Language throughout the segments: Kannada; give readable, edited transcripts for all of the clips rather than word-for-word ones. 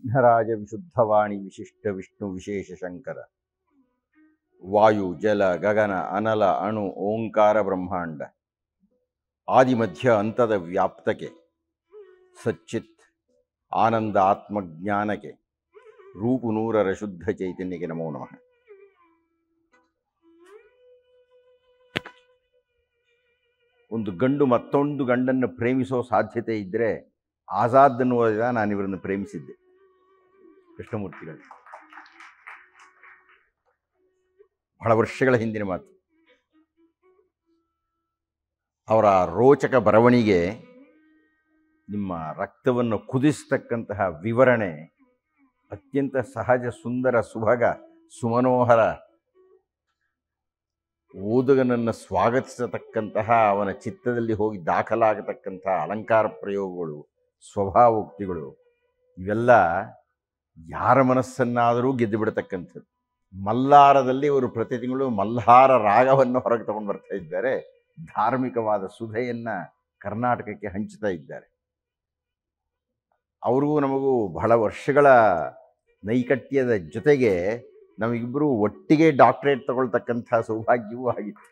ವಿಘ್ನರಾಜ ವಿಶುದ್ಧವಾಣಿ ವಿಶಿಷ್ಟ ವಿಷ್ಣು ವಿಶೇಷ ಶಂಕರ ವಾಯು ಜಲ ಗಗನ ಅನಲ ಅಣು ಓಂಕಾರ ಬ್ರಹ್ಮಾಂಡ ಆದಿಮಧ್ಯ ಅಂತದ ವ್ಯಾಪ್ತಕ್ಕೆ ಸಚ್ಚಿತ್ ಆನಂದ ಆತ್ಮಜ್ಞಾನಕ್ಕೆ ರೂಪು ನೂರರ ಶುದ್ಧ ಚೈತನ್ಯಕ್ಕೆ ನಮೋ ನಮಃ. ಒಂದು ಗಂಡು ಮತ್ತೊಂದು ಗಂಡನ್ನು ಪ್ರೇಮಿಸೋ ಸಾಧ್ಯತೆ ಇದ್ದರೆ ಆಜಾದ್ ಅನ್ನುವುದ ನಾನು ಇವರನ್ನು ಪ್ರೇಮಿಸಿದ್ದೆ. ಕೃಷ್ಣಮೂರ್ತಿಗಳು ಬಹಳ ವರ್ಷಗಳ ಹಿಂದಿನ ಮಾತು. ಅವರ ರೋಚಕ ಬರವಣಿಗೆ, ನಿಮ್ಮ ರಕ್ತವನ್ನು ಕುದಿಸ್ತಕ್ಕಂತಹ ವಿವರಣೆ, ಅತ್ಯಂತ ಸಹಜ ಸುಂದರ ಸುಭಗ ಸುಮನೋಹರ, ಓದುಗನನ್ನು ಸ್ವಾಗತಿಸತಕ್ಕಂತಹ ಅವನ ಚಿತ್ತದಲ್ಲಿ ಹೋಗಿ ದಾಖಲಾಗತಕ್ಕಂತಹ ಅಲಂಕಾರ ಪ್ರಯೋಗಗಳು, ಸ್ವಭಾವೋಕ್ತಿಗಳು, ಇವೆಲ್ಲ ಯಾರ ಮನಸ್ಸನ್ನಾದರೂ ಗೆದ್ದು ಬಿಡತಕ್ಕಂಥದ್ದು. ಮಲ್ಲಾರದಲ್ಲಿ ಅವರು ಪ್ರತಿ ತಿಂಗಳು ಮಲ್ಹಾರ ರಾಗವನ್ನು ಹೊರಗೆ ತಗೊಂಡು ಬರ್ತಾ ಇದ್ದಾರೆ. ಧಾರ್ಮಿಕವಾದ ಸುಧೆಯನ್ನು ಕರ್ನಾಟಕಕ್ಕೆ ಹಂಚುತ್ತಾ ಇದ್ದಾರೆ. ಅವ್ರಿಗೂ ನಮಗೂ ಬಹಳ ವರ್ಷಗಳ ನೈಕಟ್ಯದ ಜೊತೆಗೆ ನಮಗಿಬ್ಬರು ಒಟ್ಟಿಗೆ ಡಾಕ್ಟರೇಟ್ ತಗೊಳ್ತಕ್ಕಂಥ ಸೌಭಾಗ್ಯವೂ ಆಗಿತ್ತು.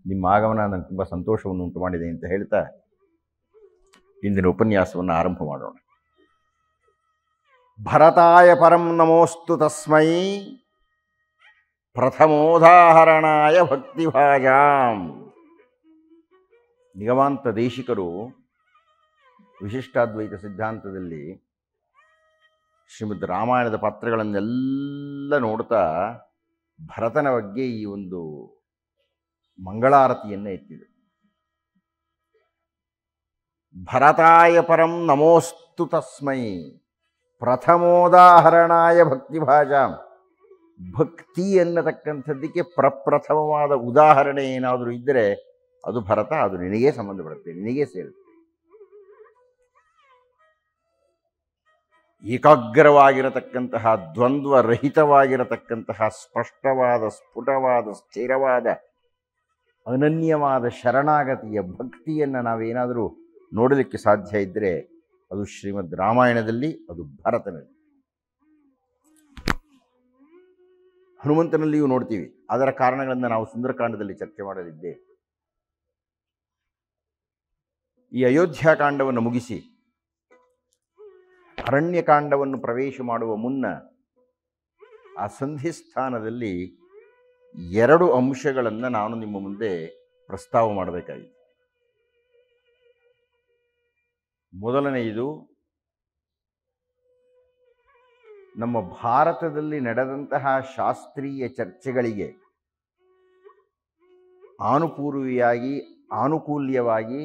ನಿಮ್ಮ ಆಗಮನ ನನಗೆ ತುಂಬ ಸಂತೋಷವನ್ನು ಉಂಟು ಮಾಡಿದೆ ಅಂತ ಹೇಳ್ತಾ ಇಂದಿನ ಉಪನ್ಯಾಸವನ್ನು ಆರಂಭ ಮಾಡೋಣ. ಭರತಾಯ ಪರಂ ನಮೋಸ್ತು ತಸ್ಮೈ ಪ್ರಥಮೋದಾಹರಣಾಯ ಭಕ್ತಿಭಾಜಾಂ. ನಿಗಮಾಂತ ದೇಶಿಕರು ವಿಶಿಷ್ಟಾದ್ವೈತ ಸಿದ್ಧಾಂತದಲ್ಲಿ ಶ್ರೀಮದ್ ರಾಮಾಯಣದ ಪಾತ್ರಗಳನ್ನೆಲ್ಲ ನೋಡ್ತಾ ಭರತನ ಬಗ್ಗೆ ಈ ಒಂದು ಮಂಗಳಾರತಿಯನ್ನು ಎತ್ತಿದೆ. ಭರತಾಯ ಪರಂ ನಮೋಸ್ತು ತಸ್ಮೈ ಪ್ರಥಮೋದಾಹರಣಾಯ ಭಕ್ತಿಭಾಜಾಂ. ಭಕ್ತಿ ಎನ್ನತಕ್ಕಂಥದ್ದಕ್ಕೆ ಪ್ರಪ್ರಥಮವಾದ ಉದಾಹರಣೆ ಏನಾದರೂ ಇದ್ದರೆ ಅದು ಭರತ. ಅದು ನಿನಗೇ ಸಂಬಂಧಪಡುತ್ತೆ, ನಿನಗೇ ಸೇರುತ್ತೆ. ಏಕಾಗ್ರವಾಗಿರತಕ್ಕಂತಹ, ದ್ವಂದ್ವರಹಿತವಾಗಿರತಕ್ಕಂತಹ, ಸ್ಪಷ್ಟವಾದ, ಸ್ಫುಟವಾದ, ಸ್ಥಿರವಾದ, ಅನನ್ಯವಾದ ಶರಣಾಗತಿಯ ಭಕ್ತಿಯನ್ನು ನಾವೇನಾದರೂ ನೋಡಲಿಕ್ಕೆ ಸಾಧ್ಯ ಇದ್ದರೆ ಅದು ಶ್ರೀಮದ್ ರಾಮಾಯಣದಲ್ಲಿ, ಅದು ಭರತನಲ್ಲಿ. ಹನುಮಂತನಲ್ಲಿಯೂ ನೋಡ್ತೀವಿ. ಅದರ ಕಾರಣಗಳನ್ನು ನಾವು ಸುಂದರಕಾಂಡದಲ್ಲಿ ಚರ್ಚೆ ಮಾಡಲಿದ್ದೇವೆ. ಈ ಅಯೋಧ್ಯಾಕಾಂಡವನ್ನು ಮುಗಿಸಿ ಅರಣ್ಯಕಾಂಡವನ್ನು ಪ್ರವೇಶ ಮಾಡುವ ಮುನ್ನ ಆ ಸಂಧಿಸ್ಥಾನದಲ್ಲಿ ಎರಡು ಅಂಶಗಳನ್ನು ನಾನು ನಿಮ್ಮ ಮುಂದೆ ಪ್ರಸ್ತಾವ ಮಾಡಬೇಕಾಗಿದೆ. ಮೊದಲನೆಯದು, ನಮ್ಮ ಭಾರತದಲ್ಲಿ ನಡೆದಂತಹ ಶಾಸ್ತ್ರೀಯ ಚರ್ಚೆಗಳಿಗೆ ಆನುಪೂರ್ವಿಯಾಗಿ, ಆನುಕೂಲ್ಯವಾಗಿ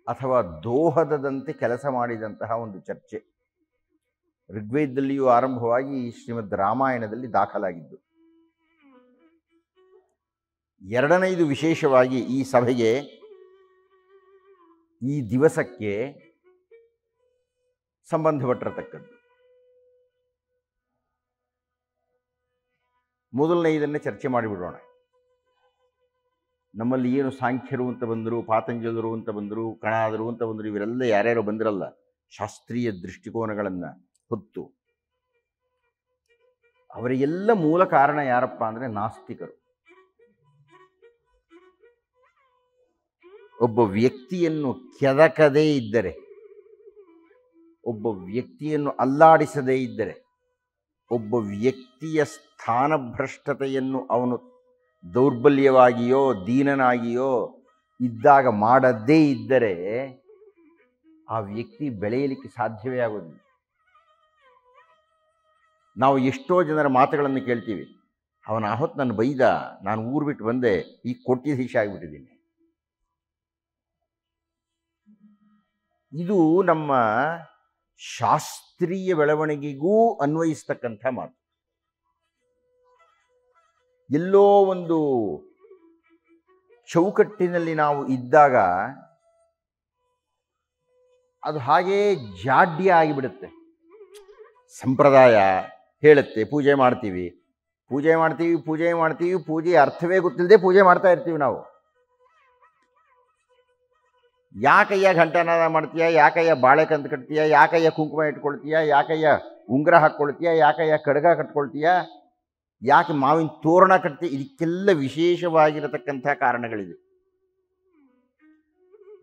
ಅಥವಾ ದೋಹದದಂತೆ ಕೆಲಸ ಮಾಡಿದಂತಹ ಒಂದು ಚರ್ಚೆ ಋಗ್ವೇದದಲ್ಲಿಯೂ ಆರಂಭವಾಗಿ ಶ್ರೀಮದ್ ರಾಮಾಯಣದಲ್ಲಿ ದಾಖಲಾಗಿದ್ದು. ಎರಡನೆಯದು, ವಿಶೇಷವಾಗಿ ಈ ಸಭೆಗೆ, ಈ ದಿವಸಕ್ಕೆ ಸಂಬಂಧಪಟ್ಟಿರತಕ್ಕದ್ದು. ಮೊದಲನೆಯದನ್ನೇ ಚರ್ಚೆ ಮಾಡಿಬಿಡೋಣ. ನಮ್ಮಲ್ಲಿ ಏನು ಸಾಂಖ್ಯರು ಅಂತ ಬಂದರು, ಪಾತಂಜಲರು ಅಂತ ಬಂದರು, ಕಣಾದರು ಅಂತ ಬಂದರು, ಇವರೆಲ್ಲ ಯಾರ್ಯಾರೋ ಬಂದಿರಲ್ಲ ಶಾಸ್ತ್ರೀಯ ದೃಷ್ಟಿಕೋನಗಳನ್ನು ಹೊತ್ತು. ಅವರಿಗೆಲ್ಲ ಮೂಲ ಕಾರಣ ಯಾರಪ್ಪ ಅಂದರೆ ನಾಸ್ತಿಕರು. ಒಬ್ಬ ವ್ಯಕ್ತಿಯನ್ನು ಕೆದಕದೇ ಇದ್ದರೆ, ಒಬ್ಬ ವ್ಯಕ್ತಿಯನ್ನು ಅಲ್ಲಾಡಿಸದೇ ಇದ್ದರೆ, ಒಬ್ಬ ವ್ಯಕ್ತಿಯ ಸ್ಥಾನಭ್ರಷ್ಟತೆಯನ್ನು ಅವನು ದೌರ್ಬಲ್ಯವಾಗಿಯೋ ದೀನನಾಗಿಯೋ ಇದ್ದಾಗ ಮಾಡದೇ ಇದ್ದರೆ ಆ ವ್ಯಕ್ತಿ ಬೆಳೆಯಲಿಕ್ಕೆ ಸಾಧ್ಯವೇ ಆಗೋದಿಲ್ಲ. ನಾವು ಎಷ್ಟೋ ಜನರ ಮಾತುಗಳನ್ನು ಕೇಳ್ತೀವಿ. ಅವನ ಹೊತ್ತು ನಾನು ಬೈದ, ನಾನು ಊರು ಬಿಟ್ಟು ಬಂದೆ, ಈಗ ಕೊಟ್ಟಿದ್ದೀಶ ಆಗಿಬಿಟ್ಟಿದ್ದೀನಿ. ಇದು ನಮ್ಮ ಶಾಸ್ತ್ರೀಯ ಬೆಳವಣಿಗೆಗೂ ಅನ್ವಯಿಸ್ತಕ್ಕಂಥ ಮಾತು. ಎಲ್ಲೋ ಒಂದು ಚೌಕಟ್ಟಿನಲ್ಲಿ ನಾವು ಇದ್ದಾಗ ಅದು ಹಾಗೇ ಜಾಡ್ಯ ಆಗಿಬಿಡುತ್ತೆ. ಸಂಪ್ರದಾಯ ಹೇಳುತ್ತೆ, ಪೂಜೆ ಮಾಡ್ತೀವಿ, ಪೂಜೆ ಅರ್ಥವೇ ಗೊತ್ತಿಲ್ಲದೆ ಪೂಜೆ ಮಾಡ್ತಾ ಇರ್ತೀವಿ ನಾವು. ಯಾಕಯ್ಯ ಘಂಟನಾದ ಮಾಡ್ತೀಯ, ಯಾಕಯ್ಯ ಬಾಳೆಕಂದು ಕಟ್ತೀಯ, ಯಾಕಯ್ಯ ಕುಂಕುಮ ಇಟ್ಕೊಳ್ತೀಯ, ಯಾಕಯ್ಯ ಉಂಗುರ ಹಾಕ್ಕೊಳ್ತೀಯ, ಯಾಕಯ್ಯ ಕಡ್ಗ ಕಟ್ಕೊಳ್ತೀಯ, ಯಾಕೆ ಮಾವಿನ ತೋರಣ ಕಟ್ತೀಯ? ಇದಕ್ಕೆಲ್ಲ ವಿಶೇಷವಾಗಿರತಕ್ಕಂಥ ಕಾರಣಗಳಿವೆ.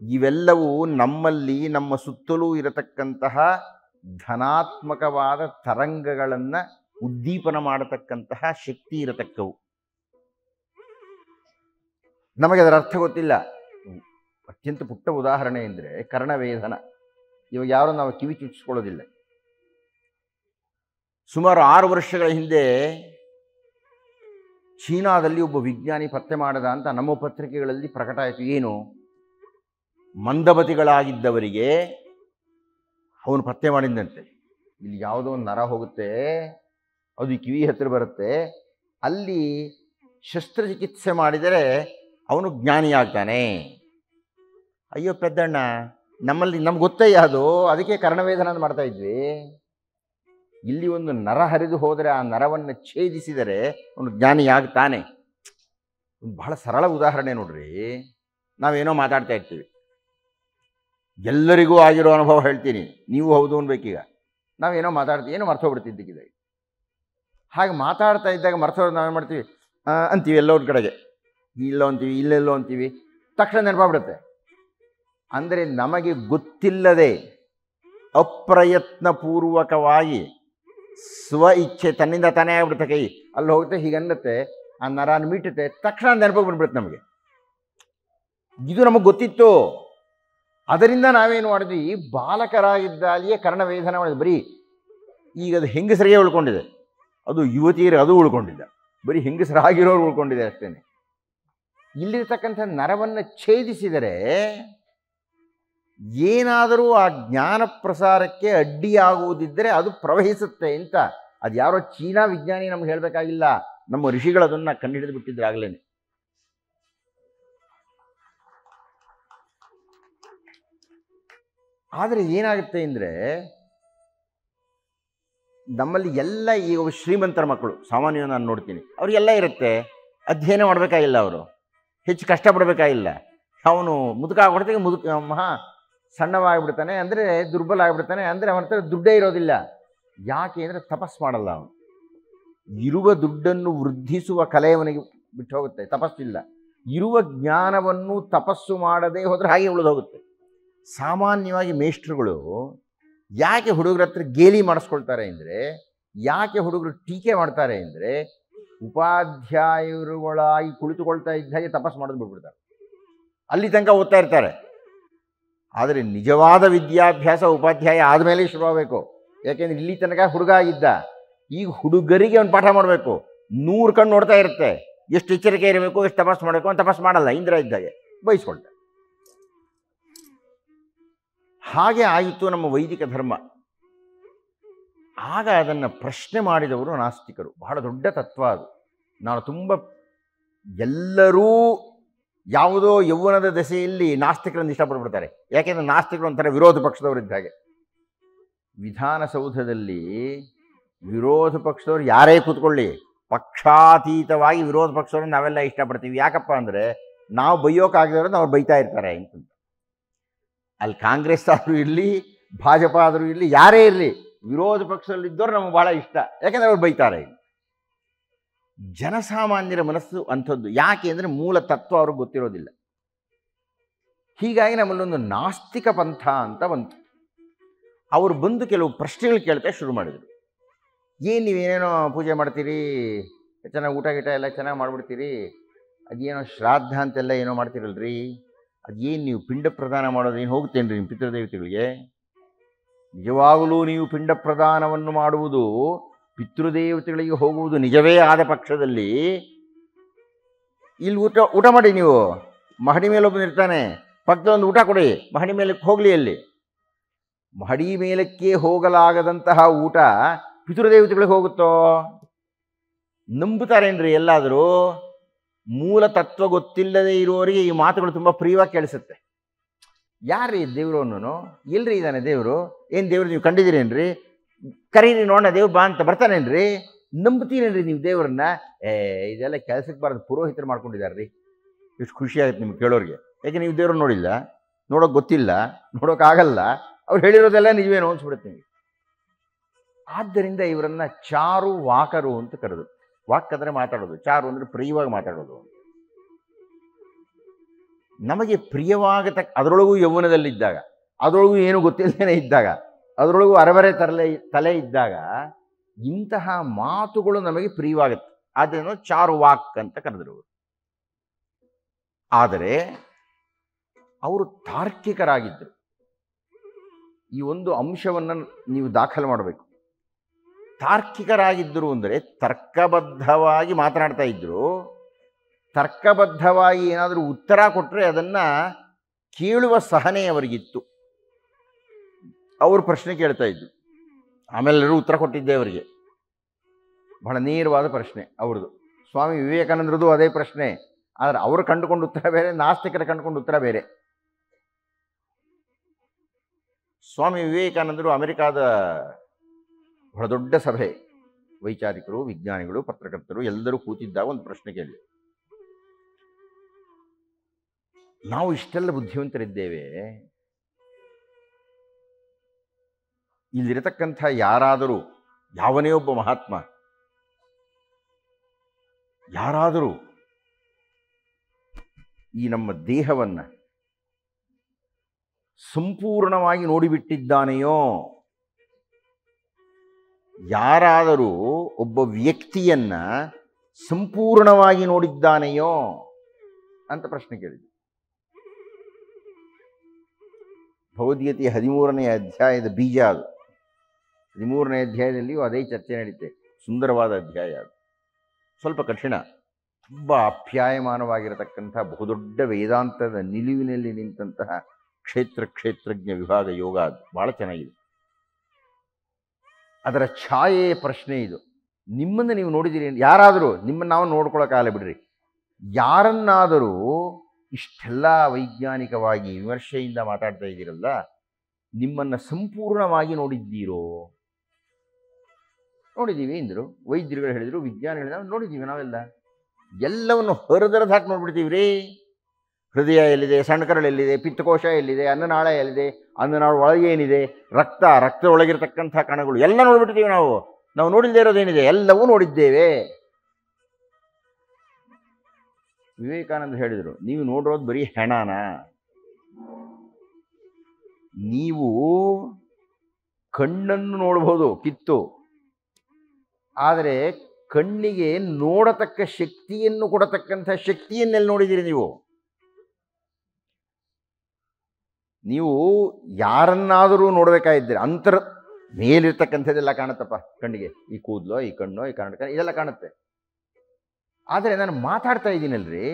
ಇವೆಲ್ಲವೂ ನಮ್ಮಲ್ಲಿ ನಮ್ಮ ಸುತ್ತಲೂ ಇರತಕ್ಕಂತಹ ಧನಾತ್ಮಕವಾದ ತರಂಗಗಳನ್ನು ಉದ್ದೀಪನ ಮಾಡತಕ್ಕಂತಹ ಶಕ್ತಿ ಇರತಕ್ಕವು. ನಮಗೆ ಅದರ ಅರ್ಥ ಗೊತ್ತಿಲ್ಲ. ಅತ್ಯಂತ ಪುಟ್ಟ ಉದಾಹರಣೆ ಅಂದರೆ ಕರ್ಣವೇಧನ. ಇವಾಗ ಯಾರೋ ನಾವು ಕಿವಿ ಚುಚ್ಚಿಕೊಳ್ಳೋದಿಲ್ಲ. ಸುಮಾರು 6 ವರ್ಷಗಳ ಹಿಂದೆ ಚೀನಾದಲ್ಲಿ ಒಬ್ಬ ವಿಜ್ಞಾನಿ ಪತ್ತೆ ಮಾಡದ ಅಂತ ನಮ್ಮ ಪತ್ರಿಕೆಗಳಲ್ಲಿ ಪ್ರಕಟ ಆಯಿತು. ಏನು? ಮಂದಮತಿಗಳಾಗಿದ್ದವರಿಗೆ ಅವನು ಪತ್ತೆ ಮಾಡಿದಂತೆ. ಇಲ್ಲಿ ಯಾವುದೋ ಒಂದು ನರ ಹೋಗುತ್ತೆ, ಅದು ಈ ಕಿವಿ ಹತ್ತಿರ ಬರುತ್ತೆ, ಅಲ್ಲಿ ಶಸ್ತ್ರಚಿಕಿತ್ಸೆ ಮಾಡಿದರೆ ಅವನು ಜ್ಞಾನಿಯಾಗ್ತಾನೆ. ಅಯ್ಯೋ ಪೆದ್ದಣ್ಣ, ನಮ್ಗೆ ಗೊತ್ತೇ ಅದು, ಅದಕ್ಕೆ ಕರ್ಣವೇಧನ ಮಾಡ್ತಾ ಇದ್ವಿ. ಇಲ್ಲಿ ಒಂದು ನರ ಹರಿದು ಹೋದರೆ ಆ ನರವನ್ನು ಛೇದಿಸಿದರೆ ಅವನು ಜ್ಞಾನಿಯಾಗ್ತಾನೆ. ಒಂದು ಬಹಳ ಸರಳ ಉದಾಹರಣೆ ನೋಡ್ರಿ. ನಾವೇನೋ ಮಾತಾಡ್ತಾ ಇರ್ತೀವಿ, ಎಲ್ಲರಿಗೂ ಆಗಿರೋ ಅನುಭವ ಹೇಳ್ತೀನಿ, ನೀವು ಹೌದು ಅನ್ಬೇಕೀಗ. ನಾವೇನೋ ಮಾತಾಡ್ತೀವಿ, ಏನೋ ಮರ್ತೋಗ್ಬಿಡ್ತಿದ್ದಕ್ಕಿದೆ. ಹಾಗೆ ಮಾತಾಡ್ತಾ ಇದ್ದಾಗ ಮರ್ತೋದು ನಾವೇನು ಮಾಡ್ತೀವಿ ಅಂತೀವಿ, ಎಲ್ಲೋ ಒಂದು ಕಡೆಗೆ ಇಲ್ಲೋ ಅಂತೀವಿ, ಇಲ್ಲೆಲ್ಲೋ ಅಂತೀವಿ, ತಕ್ಷಣ ನೆನಪಾಗ್ಬಿಡುತ್ತೆ. ಅಂದರೆ ನಮಗೆ ಗೊತ್ತಿಲ್ಲದೆ ಅಪ್ರಯತ್ನಪೂರ್ವಕವಾಗಿ ಸ್ವ ಇಚ್ಛೆ ತನ್ನಿಂದ ತಾನೇ ಆಗ್ಬಿಡುತ್ತೆ. ಕೈ ಅಲ್ಲಿ ಹೋಗುತ್ತೆ, ಹೀಗೆ ಅನ್ನತ್ತೆ, ಆ ನರನ ಮೀಟುತ್ತೆ, ತಕ್ಷಣ ನೆನಪಾಗಿ ಬಂದ್ಬಿಡುತ್ತೆ ನಮಗೆ. ಇದು ನಮಗೆ ಗೊತ್ತಿತ್ತು. ಅದರಿಂದ ನಾವೇನು ಮಾಡಿದ್ವಿ, ಬಾಲಕರಾಗಿದ್ದಾಲಿಯೇ ಕರ್ಣವೇಧನ ಮಾಡಿದ್ವಿ. ಬರೀ ಈಗ ಅದು ಹೆಂಗಸರಿಗೆ ಉಳ್ಕೊಂಡಿದೆ, ಅದು ಯುವತಿಯರು ಅದು ಉಳ್ಕೊಂಡಿಲ್ಲ, ಬರೀ ಹೆಂಗಸರಾಗಿರೋರು ಉಳ್ಕೊಂಡಿದೆ ಅಷ್ಟೇ. ಇಲ್ಲಿರ್ತಕ್ಕಂಥ ನರವನ್ನು ಛೇದಿಸಿದರೆ ಏನಾದರೂ ಆ ಜ್ಞಾನ ಪ್ರಸಾರಕ್ಕೆ ಅಡ್ಡಿಯಾಗುವುದಿದ್ದರೆ ಅದು ಪ್ರವಹಿಸುತ್ತೆ ಅಂತ. ಅದು ಯಾರೋ ಚೀನಾ ವಿಜ್ಞಾನಿ ನಮ್ಗೆ ಹೇಳಬೇಕಾಗಿಲ್ಲ, ನಮ್ಮ ಋಷಿಗಳು ಅದನ್ನು ಕಂಡುಹಿಡಿದು ಬಿಟ್ಟಿದ್ರೆ ಆಗಲೇನೆ. ಆದರೆ ಏನಾಗುತ್ತೆ ಅಂದರೆ, ನಮ್ಮಲ್ಲಿ ಎಲ್ಲ ಈಗ ಶ್ರೀಮಂತರ ಮಕ್ಕಳು ಸಾಮಾನ್ಯವಾಗಿ ನಾನು ನೋಡ್ತೀನಿ, ಅವರಿಗೆಲ್ಲ ಇರುತ್ತೆ, ಅಧ್ಯಯನ ಮಾಡಬೇಕಾಗಿಲ್ಲ, ಅವರು ಹೆಚ್ಚು ಕಷ್ಟಪಡಬೇಕಾಗಿಲ್ಲ. ಅವನು ಮುದುಕ ಆಗ್ಬಿಡ್ತಾನೆ, ಮಹಾ ಸಣ್ಣವಾಗಿಬಿಡ್ತಾನೆ, ಅಂದರೆ ದುರ್ಬಲ ಆಗಿಬಿಡ್ತಾನೆ, ಅಂದರೆ ಅವನ ಹತ್ರ ದುಡ್ಡೇ ಇರೋದಿಲ್ಲ. ಯಾಕೆ ಅಂದರೆ ತಪಸ್ಸು ಮಾಡಲ್ಲ ಅವನು. ಇರುವ ದುಡ್ಡನ್ನು ವೃದ್ಧಿಸುವ ಕಲೆ ಅವನಿಗೆ ಬಿಟ್ಟು ಹೋಗುತ್ತೆ, ತಪಸ್ಸಿಲ್ಲ. ಇರುವ ಜ್ಞಾನವನ್ನು ತಪಸ್ಸು ಮಾಡದೆ ಹೋದರೆ ಹಾಗೆ ಉಳಿದು ಹೋಗುತ್ತೆ. ಸಾಮಾನ್ಯವಾಗಿ ಮೇಷ್ಟ್ರುಗಳು ಯಾಕೆ ಹುಡುಗರ ಹತ್ರ ಗೇಲಿ ಮಾಡಿಸ್ಕೊಳ್ತಾರೆ ಅಂದರೆ, ಯಾಕೆ ಹುಡುಗರು ಟೀಕೆ ಮಾಡ್ತಾರೆ ಅಂದರೆ, ಉಪಾಧ್ಯಾಯರುಗಳಾಗಿ ಕುಳಿತುಕೊಳ್ತಾ ಇದ್ದ ಹಾಗೆ ತಪಸ್ಸು ಮಾಡೋದು ಬಿಟ್ಬಿಡ್ತಾರೆ, ಅಲ್ಲಿ ತನಕ ಓದ್ತಾ ಇರ್ತಾರೆ. ಆದರೆ ನಿಜವಾದ ವಿದ್ಯಾಭ್ಯಾಸ ಉಪಾಧ್ಯಾಯ ಆದಮೇಲೆ ಶುರುವಾಗಬೇಕು. ಯಾಕೆಂದರೆ ಇಲ್ಲಿ ತನಕ ಹುಡುಗ ಆಗಿದ್ದ, ಈಗ ಹುಡುಗರಿಗೆ ಒಂದು ಪಾಠ ಮಾಡಬೇಕು. 100 ಕಣ್ಣು ನೋಡ್ತಾ ಇರುತ್ತೆ, ಎಷ್ಟು ಎಚ್ಚರಿಕೆ ಇರಬೇಕು, ಎಷ್ಟು ತಪಸ್ಸು ಮಾಡಬೇಕು ಅಂತ. ತಪಸ್ಸು ಮಾಡಲ್ಲ, ಇಂದ್ರ ಇದ್ದಾಗೆ ಬಯಸ್ಕೊಳ್ತಾರೆ. ಹಾಗೆ ಆಯಿತು ನಮ್ಮ ವೈದಿಕ ಧರ್ಮ. ಆಗ ಅದನ್ನು ಪ್ರಶ್ನೆ ಮಾಡಿದವರು ನಾಸ್ತಿಕರು. ಬಹಳ ದೊಡ್ಡ ತತ್ವ ಅದು. ನಾನು ತುಂಬ ಎಲ್ಲರೂ ಯಾವುದೋ ಯೌವನದ ದಶೆಯಲ್ಲಿ ನಾಸ್ತಿಕರನ್ನು ಇಷ್ಟಪಡ್ಬಿಡ್ತಾರೆ. ಯಾಕೆಂದರೆ ನಾಸ್ತಿಕರು ಒಂಥರ ವಿರೋಧ ಪಕ್ಷದವರಿದ್ದಾಗೆ. ವಿಧಾನಸೌಧದಲ್ಲಿ ವಿರೋಧ ಪಕ್ಷದವ್ರು ಯಾರೇ ಕೂತ್ಕೊಳ್ಳಿ, ಪಕ್ಷಾತೀತವಾಗಿ ವಿರೋಧ ಪಕ್ಷದವ್ರನ್ನ ನಾವೆಲ್ಲ ಇಷ್ಟಪಡ್ತೀವಿ. ಯಾಕಪ್ಪ ಅಂದರೆ ನಾವು ಬೈಯೋಕ್ಕಾಗದವ್ರು ಅವ್ರು ಬೈತಾ ಇರ್ತಾರೆ ಅಂತ. ಅಲ್ಲಿ ಕಾಂಗ್ರೆಸ್ ಆದರೂ ಇರಲಿ, ಭಾಜಪ ಆದರೂ ಇರಲಿ, ಯಾರೇ ಇರಲಿ, ವಿರೋಧ ಪಕ್ಷದಲ್ಲಿದ್ದವ್ರು ನಮಗೆ ಭಾಳ ಇಷ್ಟ. ಯಾಕೆಂದರೆ ಅವ್ರು ಬೈತಾರೆ. ಜನಸಾಮಾನ್ಯರ ಮನಸ್ಸು ಅಂಥದ್ದು. ಯಾಕೆ ಅಂದರೆ ಮೂಲ ತತ್ವ ಅವ್ರಿಗೆ ಗೊತ್ತಿರೋದಿಲ್ಲ. ಹೀಗಾಗಿ ನಮ್ಮಲ್ಲೊಂದು ನಾಸ್ತಿಕ ಪಂಥ ಅಂತ ಬಂತು. ಅವರು ಬಂದು ಕೆಲವು ಪ್ರಶ್ನೆಗಳು ಕೇಳ್ತಾ ಶುರು ಮಾಡಿದರು. ಏನು ನೀವೇನೇನೋ ಪೂಜೆ ಮಾಡ್ತೀರಿ, ಚೆನ್ನಾಗಿ ಊಟ ಗೀಟ ಎಲ್ಲ ಚೆನ್ನಾಗಿ ಮಾಡಿಬಿಡ್ತೀರಿ, ಅದೇನೋ ಶ್ರಾದ್ದ ಅಂತೆಲ್ಲ ಏನೋ ಮಾಡ್ತೀರಲ್ರಿ, ಅದೇನು ನೀವು ಪಿಂಡ ಪ್ರದಾನ ಮಾಡೋದು ಏನು ಹೋಗುತ್ತೇನೆ ರೀ ನಿಮ್ಮ ಪಿತೃದೇವತೆಗಳಿಗೆ? ನಿಜವಾಗಲೂ ನೀವು ಪಿಂಡ ಪ್ರದಾನವನ್ನು ಮಾಡುವುದು ಪಿತೃದೇವತೆಗಳಿಗೆ ಹೋಗುವುದು ನಿಜವೇ ಆದ ಪಕ್ಷದಲ್ಲಿ ಇಲ್ಲಿ ಊಟ ಮಾಡಿ. ನೀವು ಮಹಡಿ ಮೇಲೆ ಒಬ್ಬನು ಇರ್ತಾನೆ, ಪಕ್ಕದೊಂದು ಊಟ ಕೊಡಿ, ಮಹಡಿ ಮೇಲಕ್ಕೆ ಹೋಗಲಿ. ಅಲ್ಲಿ ಮಹಡಿ ಮೇಲಕ್ಕೆ ಹೋಗಲಾಗದಂತಹ ಊಟ ಪಿತೃದೇವತೆಗಳಿಗೆ ಹೋಗುತ್ತೋ? ನಂಬುತ್ತಾರೇನ್ರಿ ಎಲ್ಲಾದರೂ? ಮೂಲ ತತ್ವ ಗೊತ್ತಿಲ್ಲದೆ ಇರುವವರಿಗೆ ಈ ಮಾತುಗಳು ತುಂಬ ಪ್ರಿಯವಾಗಿ ಕೇಳಿಸುತ್ತೆ. ಯಾರ್ರೀ ದೇವರು ಅನ್ನೋನು? ಎಲ್ರಿ ಇದ್ದಾನೆ ದೇವರು? ಏನು ದೇವರು ನೀವು ಕಂಡಿದ್ದೀರೇನ್ರಿ? ಕರೀರಿ ನೋಡೋಣ, ದೇವ್ರು ಬಾ ಅಂತ ಬರ್ತಾನೇನ್ರಿ? ನಂಬ್ತೀರೇನ್ರಿ ನೀವು ದೇವ್ರನ್ನ? ಇದೆಲ್ಲ ಕೆಲಸಕ್ಕೆ ಬಾರದು ಪುರೋಹಿತರು ಮಾಡ್ಕೊಂಡಿದ್ದಾರೆ ರೀ. ಎಷ್ಟು ಖುಷಿ ಆಗುತ್ತೆ ನಿಮ್ಗೆ ಕೇಳೋರಿಗೆ. ಯಾಕೆ ನೀವು ದೇವ್ರನ್ನ ನೋಡಿಲ್ಲ? ನೋಡೋಕೆ ಗೊತ್ತಿಲ್ಲ, ನೋಡೋಕ್ಕಾಗಲ್ಲ, ಅವ್ರು ಹೇಳಿರೋದೆಲ್ಲ ನಿಜವೇನೋ ಅನ್ಸ್ಬಿಡುತ್ತೆ ನಿಮಗೆ. ಆದ್ದರಿಂದ ಇವರನ್ನು ಚಾರು ವಾಕರು ಅಂತ ಕರೆದು. ವಾಕ್ ಅಂದರೆ ಮಾತಾಡೋದು, ಚಾರು ಅಂದರೆ ಪ್ರಿಯವಾಗಿ ಮಾತಾಡೋದು. ನಮಗೆ ಪ್ರಿಯವಾಗತಕ್ಕ, ಅದರೊಳಗೂ ಯೌವನದಲ್ಲಿದ್ದಾಗ, ಅದರೊಳಗೂ ಏನು ಗೊತ್ತಿಲ್ಲದೇನೆ ಇದ್ದಾಗ, ಅದರೊಳಗೂ ಅರಬರೆ ತಲೆ ಇದ್ದಾಗ ಇಂತಹ ಮಾತುಗಳು ನಮಗೆ ಪ್ರಿಯವಾಗುತ್ತೆ. ಆದ್ದರಿಂದ ಚಾರು ವಾಕ್ ಅಂತ ಕರೆದರು. ಆದರೆ ಅವರು ತಾರ್ಕಿಕರಾಗಿದ್ದರು. ಈ ಒಂದು ಅಂಶವನ್ನು ನೀವು ದಾಖಲು ಮಾಡಬೇಕು. ತಾರ್ಕಿಕರಾಗಿದ್ದರು ಅಂದರೆ ತರ್ಕಬದ್ಧವಾಗಿ ಮಾತನಾಡ್ತಾ ಇದ್ದರು. ತರ್ಕಬದ್ಧವಾಗಿ ಏನಾದರೂ ಉತ್ತರ ಕೊಟ್ಟರೆ ಅದನ್ನು ಕೇಳುವ ಸಹನೆ ಅವರಿಗಿತ್ತು. ಅವರು ಪ್ರಶ್ನೆ ಕೇಳ್ತಾ ಇದ್ರು, ಆಮೇಲೆಲ್ಲರೂ ಉತ್ತರ ಕೊಟ್ಟಿದ್ದೆ ಅವರಿಗೆ. ಬಹಳ ನೇರವಾದ ಪ್ರಶ್ನೆ ಅವ್ರದ್ದು. ಸ್ವಾಮಿ ವಿವೇಕಾನಂದರದು ಅದೇ ಪ್ರಶ್ನೆ. ಆದರೆ ಅವರು ಕಂಡುಕೊಂಡು ಉತ್ತರ ಬೇರೆ, ನಾಸ್ತಿಕರ ಕಂಡುಕೊಂಡು ಉತ್ತರ ಬೇರೆ. ಸ್ವಾಮಿ ವಿವೇಕಾನಂದರು ಅಮೆರಿಕಾದ ಬಹಳ ದೊಡ್ಡ ಸಭೆ, ವೈಚಾರಿಕರು, ವಿಜ್ಞಾನಿಗಳು, ಪತ್ರಕರ್ತರು ಎಲ್ಲರೂ ಕೂತಿದ್ದಾಗ ಒಂದು ಪ್ರಶ್ನೆ ಕೇಳಿ, ನಾವು ಇಷ್ಟೆಲ್ಲ ಬುದ್ಧಿವಂತರಿದ್ದೇವೆ, ಇಲ್ಲಿರತಕ್ಕಂಥ ಯಾರಾದರೂ, ಯಾವನೇ ಒಬ್ಬ ಮಹಾತ್ಮ ಯಾರಾದರೂ ಈ ನಮ್ಮ ದೇಹವನ್ನು ಸಂಪೂರ್ಣವಾಗಿ ನೋಡಿಬಿಟ್ಟಿದ್ದಾನೆಯೋ, ಯಾರಾದರೂ ಒಬ್ಬ ವ್ಯಕ್ತಿಯನ್ನ ಸಂಪೂರ್ಣವಾಗಿ ನೋಡಿದ್ದಾನೆಯೋ ಅಂತ ಪ್ರಶ್ನೆ ಕೇಳಿದೆ. ಭಗವದ್ಗೀತೆಯ 13ನೇ ಅಧ್ಯಾಯದ ಬೀಜ ಅದು. 13ನೇ ಅಧ್ಯಾಯದಲ್ಲಿಯೂ ಅದೇ ಚರ್ಚೆ ನಡೀತೆ. ಸುಂದರವಾದ ಅಧ್ಯಾಯ ಅದು. ಸ್ವಲ್ಪ ಕಠಿಣ, ತುಂಬ ಆಪ್ಯಾಯಮಾನವಾಗಿರತಕ್ಕಂಥ ಬಹುದೊಡ್ಡ ವೇದಾಂತದ ನಿಲುವಿನಲ್ಲಿ ನಿಂತಹ ಕ್ಷೇತ್ರಜ್ಞ ವಿಭಾಗ ಯೋಗ ಅದು. ಭಾಳ ಚೆನ್ನಾಗಿದೆ. ಅದರ ಛಾಯೆಯ ಪ್ರಶ್ನೆ ಇದು. ನಿಮ್ಮನ್ನು ನೀವು ನೋಡಿದ್ದೀರಿ, ಯಾರಾದರೂ ನಿಮ್ಮನ್ನು ನಾವು ನೋಡ್ಕೊಳ್ಳೋಕ್ಕಾಗಲ್ಲ ಬಿಡ್ರಿ, ಯಾರನ್ನಾದರೂ ಇಷ್ಟೆಲ್ಲ ವೈಜ್ಞಾನಿಕವಾಗಿ ವಿಮರ್ಶೆಯಿಂದ ಮಾತಾಡ್ತಾ ಇದ್ದೀರಲ್ಲ, ನಿಮ್ಮನ್ನು ಸಂಪೂರ್ಣವಾಗಿ ನೋಡಿದ್ದೀರೋ? ನೋಡಿದ್ದೀವಿ ಎಂದರು. ವೈದ್ಯರುಗಳು ಹೇಳಿದರು, ವಿಜ್ಞಾನಿಗಳು ನಾವು ನೋಡಿದ್ದೀವಿ, ನಾವೆಲ್ಲ ಎಲ್ಲವನ್ನು ಹೊರದರದ ಹಾಕಿ ನೋಡ್ಬಿಡ್ತೀವಿ ರೀ. ಹೃದಯ ಎಲ್ಲಿದೆ, ಸಣ್ಣಕರಳು ಎಲ್ಲಿದೆ, ಪಿತ್ತಕೋಶ ಎಲ್ಲಿದೆ, ಅನ್ನನಾಳ ಎಲ್ಲಿದೆ, ಅನ್ನನಾಳ ಒಳಗೆ ಏನಿದೆ, ರಕ್ತ ಒಳಗಿರತಕ್ಕಂಥ ಕಣಗಳು ಎಲ್ಲ ನೋಡ್ಬಿಡ್ತೀವಿ ನಾವು. ನಾವು ನೋಡಿಲ್ಲದೆ ಇರೋದೇನಿದೆ ಎಲ್ಲವೂ ನೋಡಿದ್ದೇವೆ. ವಿವೇಕಾನಂದ ಹೇಳಿದರು, ನೀವು ನೋಡಿರೋದು ಬರೀ ಹೆಣನ, ನೀವು ಕಣ್ಣನ್ನು ನೋಡ್ಬೋದು ಕಿತ್ತು, ಆದರೆ ಕಣ್ಣಿಗೆ ನೋಡತಕ್ಕ ಶಕ್ತಿಯನ್ನು ಕೊಡತಕ್ಕಂಥ ಶಕ್ತಿಯನ್ನೆಲ್ಲಿ ನೋಡಿದ್ದೀರಿ ನೀವು? ನೀವು ಯಾರನ್ನಾದರೂ ನೋಡಬೇಕಾಗಿದ್ದೀರಿ, ಮೇಲಿರ್ತಕ್ಕಂಥದ್ದೆಲ್ಲ ಕಾಣುತ್ತಪ್ಪ ಕಣ್ಣಿಗೆ, ಈ ಕೂದಲೋ, ಈ ಕಣ್ಣೋ, ಈ ಕರ್ನಾಟಕ ಇದೆಲ್ಲ ಕಾಣುತ್ತೆ. ಆದರೆ ನಾನು ಮಾತಾಡ್ತಾ ಇದ್ದೀನಲ್ರಿ,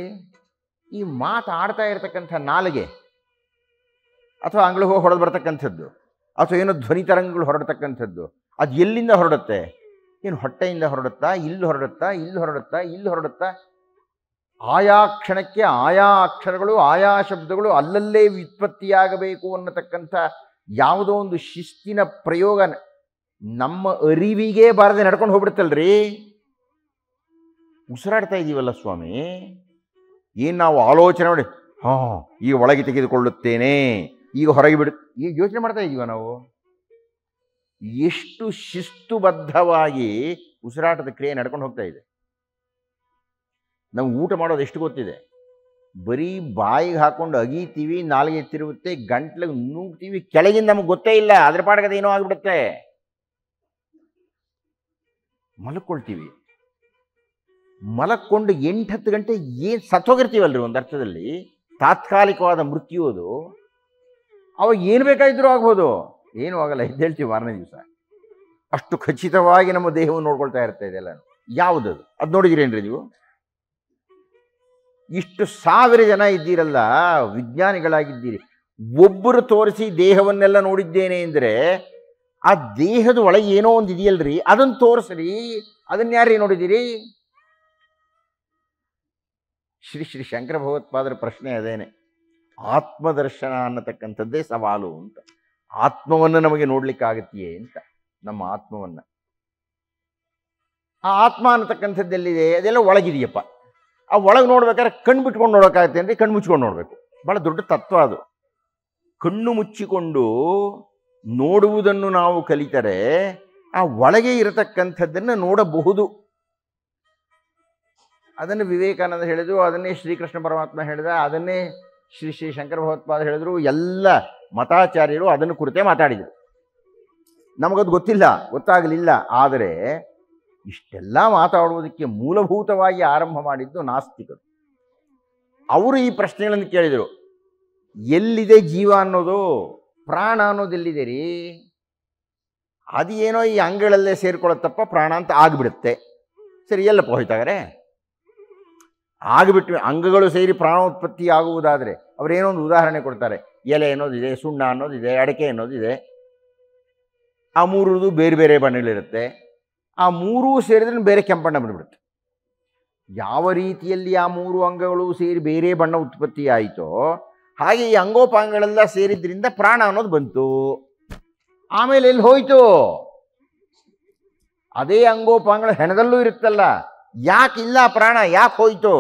ಈ ಮಾತಾಡ್ತಾ ಇರತಕ್ಕಂಥ ನಾಲಿಗೆ ಅಥವಾ ಅಂಗಳು ಹೋಗಿ ಹೊಡೆದು ಬರ್ತಕ್ಕಂಥದ್ದು, ಅಥವಾ ಏನೋ ಧ್ವನಿ ತರಂಗಗಳು ಹೊರಡ್ತಕ್ಕಂಥದ್ದು, ಅದು ಎಲ್ಲಿಂದ ಹೊರಡುತ್ತೆ? ಏನು ಹೊಟ್ಟೆಯಿಂದ ಹೊರಡುತ್ತಾ, ಇಲ್ಲಿ ಹೊರಡುತ್ತಾ, ಇಲ್ಲಿ ಹೊರಡುತ್ತಾ, ಇಲ್ಲಿ ಹೊರಡುತ್ತಾ? ಆಯಾ ಕ್ಷಣಕ್ಕೆ ಆಯಾ ಅಕ್ಷರಗಳು, ಆಯಾ ಶಬ್ದಗಳು ಅಲ್ಲಲ್ಲೇ ವ್ಯುತ್ಪತ್ತಿಯಾಗಬೇಕು ಅನ್ನತಕ್ಕಂಥ ಯಾವುದೋ ಒಂದು ಶಿಸ್ತಿನ ಪ್ರಯೋಗ ನಮ್ಮ ಅರಿವಿಗೆ ಬಾರದೆ ನಡ್ಕೊಂಡು ಹೋಗ್ಬಿಡುತ್ತಲ್ರಿ. ಉಸಿರಾಡ್ತಾ ಇದ್ದೀವಲ್ಲ ಸ್ವಾಮಿ, ಏನು ನಾವು ಆಲೋಚನೆ ಮಾಡಿ ಈಗ ಒಳಗೆ ತೆಗೆದುಕೊಳ್ಳುತ್ತೇನೆ, ಈಗ ಹೊರಗೆ ಈಗ ಯೋಚನೆ ಮಾಡ್ತಾ ಇದ್ದೀವ ನಾವು? ಎಷ್ಟು ಶಿಸ್ತುಬದ್ಧವಾಗಿ ಉಸಿರಾಟದ ಕ್ರಿಯೆ ನಡ್ಕೊಂಡು ಹೋಗ್ತಾ ಇದೆ. ನಾವು ಊಟ ಮಾಡೋದು ಎಷ್ಟು ಗೊತ್ತಿದೆ? ಬರೀ ಬಾಯಿಗೆ ಹಾಕೊಂಡು ಅಗೀತೀವಿ, ನಾಲಿಗೆ ತಿರುಗುತ್ತೆ, ಗಂಟ್ಲಿಗೆ ನೂಗ್ತೀವಿ, ಕೆಳಗಿಂದ ನಮಗೆ ಗೊತ್ತೇ ಇಲ್ಲ, ಅದ್ರ ಪಾಡಗದ ಏನೋ ಆಗಿಬಿಡುತ್ತೆ. ಮಲಕ್ಕೊಳ್ತೀವಿ, ಮಲಕ್ಕೊಂಡು 8-10 ಗಂಟೆ ಏನು ಸತ್ತೋಗಿರ್ತೀವಲ್ರಿ ಒಂದು ಅರ್ಥದಲ್ಲಿ. ತಾತ್ಕಾಲಿಕವಾದ ಮೃತ್ಯು ಅದು. ಅವಾಗ ಏನು ಬೇಕಾಗಿದ್ರೂ ಆಗ್ಬೋದು, ಏನೂ ಆಗಲ್ಲ, ಎದ್ದೇಳ್ತೀವಿ ಮಾರನೇ ದಿವಸ. ಅಷ್ಟು ಖಚಿತವಾಗಿ ನಮ್ಮ ದೇಹವನ್ನು ನೋಡ್ಕೊಳ್ತಾ ಇರ್ತಾ ಇದೆ ಎಲ್ಲ. ಯಾವುದದು? ಅದು ನೋಡಿದಿರೇನ್ರಿ ನೀವು? ಇಷ್ಟು 1000 ಜನ ಇದ್ದೀರಲ್ಲ, ವಿಜ್ಞಾನಿಗಳಾಗಿದ್ದೀರಿ, ಒಬ್ಬರು ತೋರಿಸಿ ದೇಹವನ್ನೆಲ್ಲ ನೋಡಿದ್ದೇನೆ ಅಂದರೆ ಆ ದೇಹದ ಒಳಗೆ ಏನೋ ಒಂದು ಇದೆಯಲ್ರಿ, ಅದನ್ನು ತೋರಿಸ್ರಿ. ಅದನ್ನು ಯಾರೇ ನೋಡಿದ್ದೀರಿ? ಶ್ರೀ ಶಂಕರ ಭಗವತ್ಪಾದರ ಪ್ರಶ್ನೆ ಅದೇನೆ. ಆತ್ಮದರ್ಶನ ಅನ್ನತಕ್ಕಂಥದ್ದೇ ಸವಾಲು ಅಂತ. ಆತ್ಮವನ್ನು ನಮಗೆ ನೋಡ್ಲಿಕ್ಕಾಗತ್ತೆಯೇ ಅಂತ, ನಮ್ಮ ಆತ್ಮವನ್ನು. ಆ ಆತ್ಮ ಅನ್ನತಕ್ಕಂಥದ್ದೆಲ್ಲಿದೆ? ಅದೆಲ್ಲ ಒಳಗಿದೆಯಪ್ಪ. ಆ ಒಳಗೆ ನೋಡ್ಬೇಕಾದ್ರೆ ಕಣ್ಣು ಬಿಟ್ಕೊಂಡು ನೋಡೋಕ್ಕಾಗತ್ತೆ ಅಂದರೆ ಕಣ್ಣು ಮುಚ್ಕೊಂಡು ನೋಡಬೇಕು. ಭಾಳ ದೊಡ್ಡ ತತ್ವ ಅದು. ಕಣ್ಣು ಮುಚ್ಚಿಕೊಂಡು ನೋಡುವುದನ್ನು ನಾವು ಕಲಿತರೆ ಆ ಒಳಗೆ ಇರತಕ್ಕಂಥದ್ದನ್ನು ನೋಡಬಹುದು. ಅದನ್ನು ವಿವೇಕಾನಂದ ಹೇಳಿದರು, ಅದನ್ನೇ ಶ್ರೀಕೃಷ್ಣ ಪರಮಾತ್ಮ ಹೇಳಿದ, ಅದನ್ನೇ ಶ್ರೀ ಶ್ರೀ ಶಂಕರ ಭಗವತ್ಪಾದ ಹೇಳಿದರು. ಎಲ್ಲ ಮತಾಚಾರ್ಯರು ಅದನ್ನು ಕುರಿತೇ ಮಾತಾಡಿದರು. ನಮಗದು ಗೊತ್ತಾಗಲಿಲ್ಲ. ಆದರೆ ಇಷ್ಟೆಲ್ಲ ಮಾತಾಡುವುದಕ್ಕೆ ಮೂಲಭೂತವಾಗಿ ಆರಂಭ ಮಾಡಿದ್ದು ನಾಸ್ತಿಕರು. ಅವರು ಈ ಪ್ರಶ್ನೆಗಳನ್ನು ಕೇಳಿದರು. ಎಲ್ಲಿದೆ ಜೀವ ಅನ್ನೋದು, ಪ್ರಾಣ ಅನ್ನೋದು ಎಲ್ಲಿದೆ ರೀ? ಅದು ಏನೋ ಈ ಅಂಗಳಲ್ಲೇ ಸೇರ್ಕೊಳ್ಳುತ್ತಪ್ಪ ಪ್ರಾಣ ಅಂತ ಆಗಿಬಿಡುತ್ತೆ. ಸರಿ, ಎಲ್ಲಪ್ಪ ಹೋಯ್ತಾಗಾರೆ? ಆಗಿಬಿಟ್ಟು ಅಂಗಗಳು ಸೇರಿ ಪ್ರಾಣೋತ್ಪತ್ತಿ ಆಗುವುದಾದರೆ ಅವರೇನೋ ಒಂದು ಉದಾಹರಣೆ ಕೊಡ್ತಾರೆ. ಎಲೆ ಅನ್ನೋದಿದೆ, ಸುಣ್ಣ ಅನ್ನೋದಿದೆ, ಅಡಕೆ ಅನ್ನೋದಿದೆ. ಆ ಮೂರದು ಬೇರೆ ಬೇರೆ ಬಣ್ಣಗಳಿರುತ್ತೆ. ಆ ಮೂರೂ ಸೇರಿದ್ರೆ ಬೇರೆ ಕೆಂಪಣ್ಣ ಬಂದುಬಿಡುತ್ತೆ. ಯಾವ ರೀತಿಯಲ್ಲಿ ಆ ಮೂರು ಅಂಗಗಳು ಸೇರಿ ಬೇರೆ ಬಣ್ಣ ಉತ್ಪತ್ತಿ ಆಯಿತೋ ಹಾಗೆ ಈ ಅಂಗೋಪಾಂಗಗಳೆಲ್ಲ ಸೇರಿದ್ರಿಂದ ಪ್ರಾಣ ಅನ್ನೋದು ಬಂತು. ಆಮೇಲೆ ಎಲ್ಲಿ ಹೋಯಿತು? ಅದೇ ಅಂಗೋಪಾಂಗಗಳ ಹೆಣದಲ್ಲೂ ಇರುತ್ತಲ್ಲ, ಯಾಕಿಲ್ಲ ಪ್ರಾಣ, ಯಾಕೆ ಹೋಯಿತು?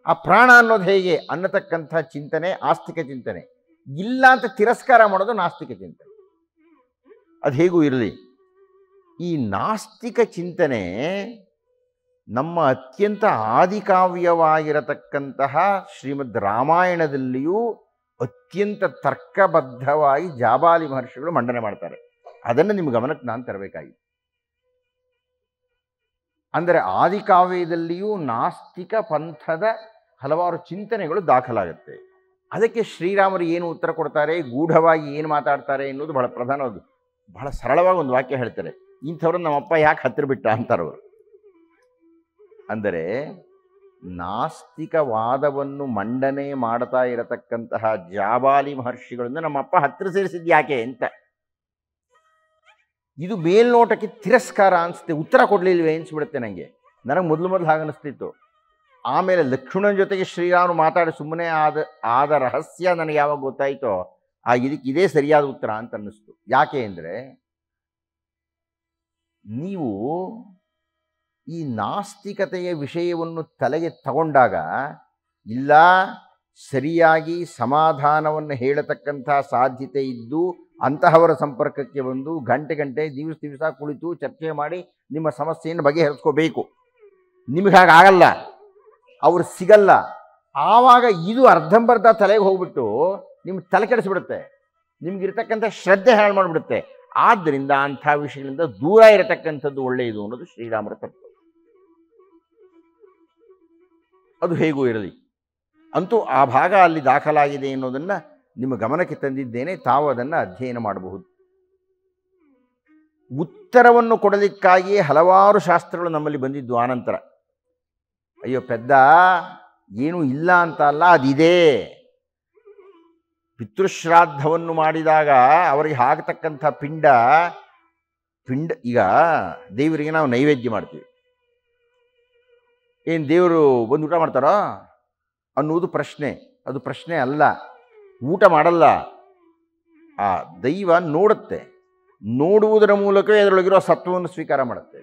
ಆ ಪ್ರಾಣ ಅನ್ನೋದು ಹೇಗೆ ಅನ್ನತಕ್ಕಂಥ ಚಿಂತನೆ ಆಸ್ತಿಕ ಚಿಂತನೆ. ಇಲ್ಲ ಅಂತ ತಿರಸ್ಕಾರ ಮಾಡೋದು ನಾಸ್ತಿಕ ಚಿಂತನೆ. ಅದು ಹೇಗೂ ಇರಲಿ, ಈ ನಾಸ್ತಿಕ ಚಿಂತನೆ ನಮ್ಮ ಅತ್ಯಂತ ಆದಿಕಾವ್ಯವಾಗಿರತಕ್ಕಂತಹ ಶ್ರೀಮದ್ ರಾಮಾಯಣದಲ್ಲಿಯೂ ಅತ್ಯಂತ ತರ್ಕಬದ್ಧವಾಗಿ ಜಾಬಾಲಿ ಮಹರ್ಷಿಗಳು ಮಂಡನೆ ಮಾಡ್ತಾರೆ. ಅದನ್ನು ನಿಮ್ಮ ಗಮನಕ್ಕೆ ನಾನು ತರಬೇಕಾಗಿದೆ. ಅಂದರೆ ಆದಿಕಾವ್ಯದಲ್ಲಿಯೂ ನಾಸ್ತಿಕ ಪಂಥದ ಹಲವಾರು ಚಿಂತನೆಗಳು ದಾಖಲಾಗುತ್ತೆ. ಅದಕ್ಕೆ ಶ್ರೀರಾಮರು ಏನು ಉತ್ತರ ಕೊಡ್ತಾರೆ, ಗೂಢವಾಗಿ ಏನು ಮಾತಾಡ್ತಾರೆ ಎನ್ನುವುದು ಬಹಳ ಪ್ರಧಾನವಾದ್ದು. ಬಹಳ ಸರಳವಾಗಿ ಒಂದು ವಾಕ್ಯ ಹೇಳ್ತಾರೆ. ಇಂಥವ್ರನ್ನ ನಮ್ಮಪ್ಪ ಯಾಕೆ ಹತ್ತಿರ ಬಿಟ್ಟ ಅಂತಾರವರು. ಅಂದರೆ ನಾಸ್ತಿಕವಾದವನ್ನು ಮಂಡನೆ ಮಾಡ್ತಾ ಇರತಕ್ಕಂತಹ ಜಾಬಾಲಿ ಮಹರ್ಷಿಗಳಿಂದ ನಮ್ಮಪ್ಪ ಹತ್ತಿರ ಸೇರಿಸಿದ್ದು ಯಾಕೆ ಅಂತ. ಇದು ಮೇಲ್ನೋಟಕ್ಕೆ ತಿರಸ್ಕಾರ ಅನಿಸುತ್ತೆ, ಉತ್ತರ ಕೊಡಲಿಲ್ವೇ ಅನಿಸ್ಬಿಡುತ್ತೆ ನನಗೆ. ನನಗೆ ಮೊದಲು ಹಾಗೆ ಅನಿಸ್ತಿತ್ತು. ಆಮೇಲೆ ಲಕ್ಷ್ಮಣನ ಜೊತೆಗೆ ಶ್ರೀರಾಮನು ಮಾತಾಡಿ ಸುಮ್ಮನೆ ಆದ ರಹಸ್ಯ ನನಗೆ ಯಾವಾಗ ಗೊತ್ತಾಯಿತೋ ಇದಕ್ಕೆ ಇದೇ ಸರಿಯಾದ ಉತ್ತರ ಅಂತ ಅನ್ನಿಸ್ತು. ಯಾಕೆ ಅಂದರೆ, ನೀವು ಈ ನಾಸ್ತಿಕತೆಯ ವಿಷಯವನ್ನು ತಲೆಗೆ ತಗೊಂಡಾಗ ಇಲ್ಲ ಸರಿಯಾಗಿ ಸಮಾಧಾನವನ್ನು ಹೇಳತಕ್ಕಂಥ ಸಾಧ್ಯತೆ ಇದ್ದು ಅಂತಹವರ ಸಂಪರ್ಕಕ್ಕೆ ಬಂದು ಗಂಟೆ ದಿವಸ ಕುಳಿತು ಚರ್ಚೆ ಮಾಡಿ ನಿಮ್ಮ ಸಮಸ್ಯೆಯನ್ನು ಬಗೆಹರಿಸ್ಕೋಬೇಕು. ನಿಮಗೆ ಹಾಗಾಗಲ್ಲ, ಅವರು ಸಿಗಲ್ಲ. ಆವಾಗ ಇದು ಅರ್ಧಂಬರ್ಧ ತಲೆಗೆ ಹೋಗ್ಬಿಟ್ಟು ನಿಮ್ಗೆ ತಲೆ ಕೆಡಿಸ್ಬಿಡುತ್ತೆ, ನಿಮ್ಗಿರ್ತಕ್ಕಂಥ ಶ್ರದ್ಧೆ ಹಾಳು ಮಾಡಿಬಿಡುತ್ತೆ. ಆದ್ದರಿಂದ ಅಂಥ ವಿಷಯಗಳಿಂದ ದೂರ ಇರತಕ್ಕಂಥದ್ದು ಒಳ್ಳೆಯದು ಅನ್ನೋದು ಶ್ರೀರಾಮರ ತತ್ವ. ಅದು ಹೇಗೂ ಇರಲಿ, ಅಂತೂ ಆ ಭಾಗ ಅಲ್ಲಿ ದಾಖಲಾಗಿದೆ ಎನ್ನುವುದನ್ನು ನಿಮ್ಮ ಗಮನಕ್ಕೆ ತಂದಿದ್ದೇನೆ. ತಾವು ಅದನ್ನು ಅಧ್ಯಯನ ಮಾಡಬಹುದು. ಉತ್ತರವನ್ನು ಕೊಡಲಿಕ್ಕಾಗಿಯೇ ಹಲವಾರು ಶಾಸ್ತ್ರಗಳು ನಮ್ಮಲ್ಲಿ ಬಂದಿದ್ದು. ಆನಂತರ ಅಯ್ಯೋ ಪೆದ್ದ, ಏನೂ ಇಲ್ಲ ಅಂತ ಅಲ್ಲ, ಅದಿದೆ. ಪಿತೃಶ್ರಾದ್ದವನ್ನು ಮಾಡಿದಾಗ ಅವರಿಗೆ ಆಗತಕ್ಕಂಥ ಪಿಂಡ ಈಗ ದೇವರಿಗೆ ನಾವು ನೈವೇದ್ಯ ಮಾಡ್ತೀವಿ. ಏನು ದೇವರು ಬಂದು ಊಟ ಮಾಡ್ತಾರೋ ಅನ್ನುವುದು ಪ್ರಶ್ನೆ. ಅದು ಪ್ರಶ್ನೆ ಅಲ್ಲ. ಊಟ ಮಾಡಲ್ಲ, ಆ ದೈವ ನೋಡುತ್ತೆ. ನೋಡುವುದರ ಮೂಲಕವೇ ಅದರೊಳಗಿರೋ ಸತ್ವವನ್ನು ಸ್ವೀಕಾರ ಮಾಡುತ್ತೆ.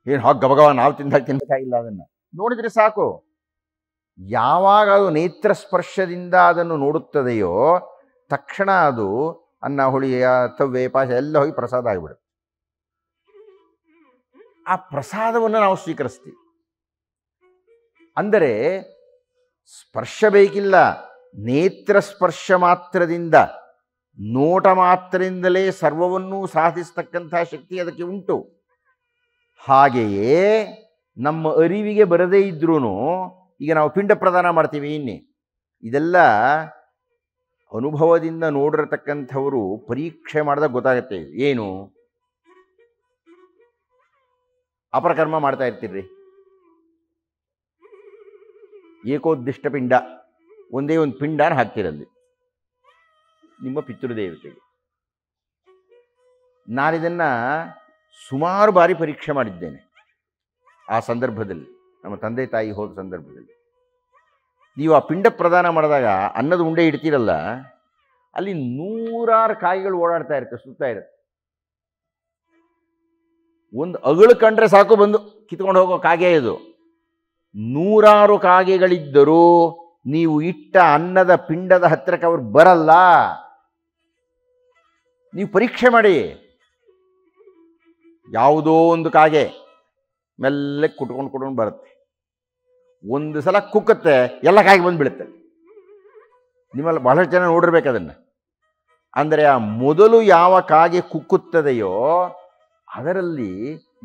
ಏನು ಹಾಗೆ ಗಬಗವ ನಾವು ತಿನ್ನಬೇಕಾಗಿಲ್ಲ, ಅದನ್ನು ನೋಡಿದರೆ ಸಾಕು. ಯಾವಾಗ ಅದು ನೇತ್ರ ಸ್ಪರ್ಶದಿಂದ ಅದನ್ನು ನೋಡುತ್ತದೆಯೋ ತಕ್ಷಣ ಅದು ಅನ್ನ ಹುಳಿಯ ತವ್ವೆ ಪಾಶ ಎಲ್ಲ ಹೋಗಿ ಪ್ರಸಾದ ಆಗಿಬಿಡುತ್ತೆ. ಆ ಪ್ರಸಾದವನ್ನು ನಾವು ಸ್ವೀಕರಿಸ್ತೀವಿ. ಅಂದರೆ ಸ್ಪರ್ಶ ಬೇಕಿಲ್ಲ, ನೇತ್ರ ಸ್ಪರ್ಶ ಮಾತ್ರದಿಂದ, ನೋಟ ಮಾತ್ರದಿಂದಲೇ ಸರ್ವವನ್ನೂ ಸಾಧಿಸ್ತಕ್ಕಂಥ ಶಕ್ತಿ ಅದಕ್ಕೆ ಉಂಟು. ಹಾಗೆಯೇ ನಮ್ಮ ಅರಿವಿಗೆ ಬರದೇ ಇದ್ರೂ ಈಗ ನಾವು ಪಿಂಡ ಪ್ರದಾನ ಮಾಡ್ತೀವಿ. ಇದೆಲ್ಲ ಅನುಭವದಿಂದ ನೋಡಿರತಕ್ಕಂಥವರು ಪರೀಕ್ಷೆ ಮಾಡಿದಾಗ ಗೊತ್ತಾಗುತ್ತೆ. ಏನು ಅಪರಕರ್ಮ ಮಾಡ್ತಾ ಇರ್ತೀರ್ರಿ, ಏಕೋದ್ದಿಷ್ಟ ಪಿಂಡ, ಒಂದೇ ಒಂದು ಪಿಂಡನ ಹಾಕ್ತಿರಲ್ಲಿ ನಿಮ್ಮ ಪಿತೃದೇವತೆಗೆ. ನಾನಿದನ್ನು ಸುಮಾರು ಬಾರಿ ಪರೀಕ್ಷೆ ಮಾಡಿದ್ದೇನೆ. ಆ ಸಂದರ್ಭದಲ್ಲಿ ನಮ್ಮ ತಂದೆ ತಾಯಿ ಹೋದ ಸಂದರ್ಭದಲ್ಲಿ ನೀವು ಆ ಪಿಂಡ ಪ್ರದಾನ ಮಾಡಿದಾಗ ಅನ್ನದ ಉಂಡೆ ಇಡ್ತೀರಲ್ಲ, ಅಲ್ಲಿ ನೂರಾರು ಕಾಯಿಗಳು ಓಡಾಡ್ತಾ ಇರುತ್ತೆ, ಸುತ್ತಾ ಇರುತ್ತೆ. ಒಂದು ಅಗಳು ಕಂಡ್ರೆ ಸಾಕು ಬಂದು ಕಿತ್ಕೊಂಡು ಹೋಗೋ ಕಾಗೆ ಇದು. ನೂರಾರು ಕಾಗೆಗಳಿದ್ದರೂ ನೀವು ಇಟ್ಟ ಅನ್ನದ ಪಿಂಡದ ಹತ್ತಿರಕ್ಕೆ ಅವ್ರು ಬರಲ್ಲ. ನೀವು ಪರೀಕ್ಷೆ ಮಾಡಿ. ಯಾವುದೋ ಒಂದು ಕಾಗೆ ಮೆಲ್ಲ ಕುಟ್ಕೊಂಡು ಬರುತ್ತೆ. ಒಂದು ಸಲ ಕುಕ್ಕುತ್ತೆ, ಎಲ್ಲ ಕಾಯಿಗೆ ಬಂದು ಬೀಳುತ್ತೆ. ನಿಮ್ಮಲ್ಲಿ ಬಹಳಷ್ಟು ಜನ ನೋಡಿರ್ಬೇಕು ಅದನ್ನು. ಅಂದರೆ ಆ ಮೊದಲು ಯಾವ ಕಾಗೆ ಕುಕ್ಕುತ್ತದೆಯೋ ಅದರಲ್ಲಿ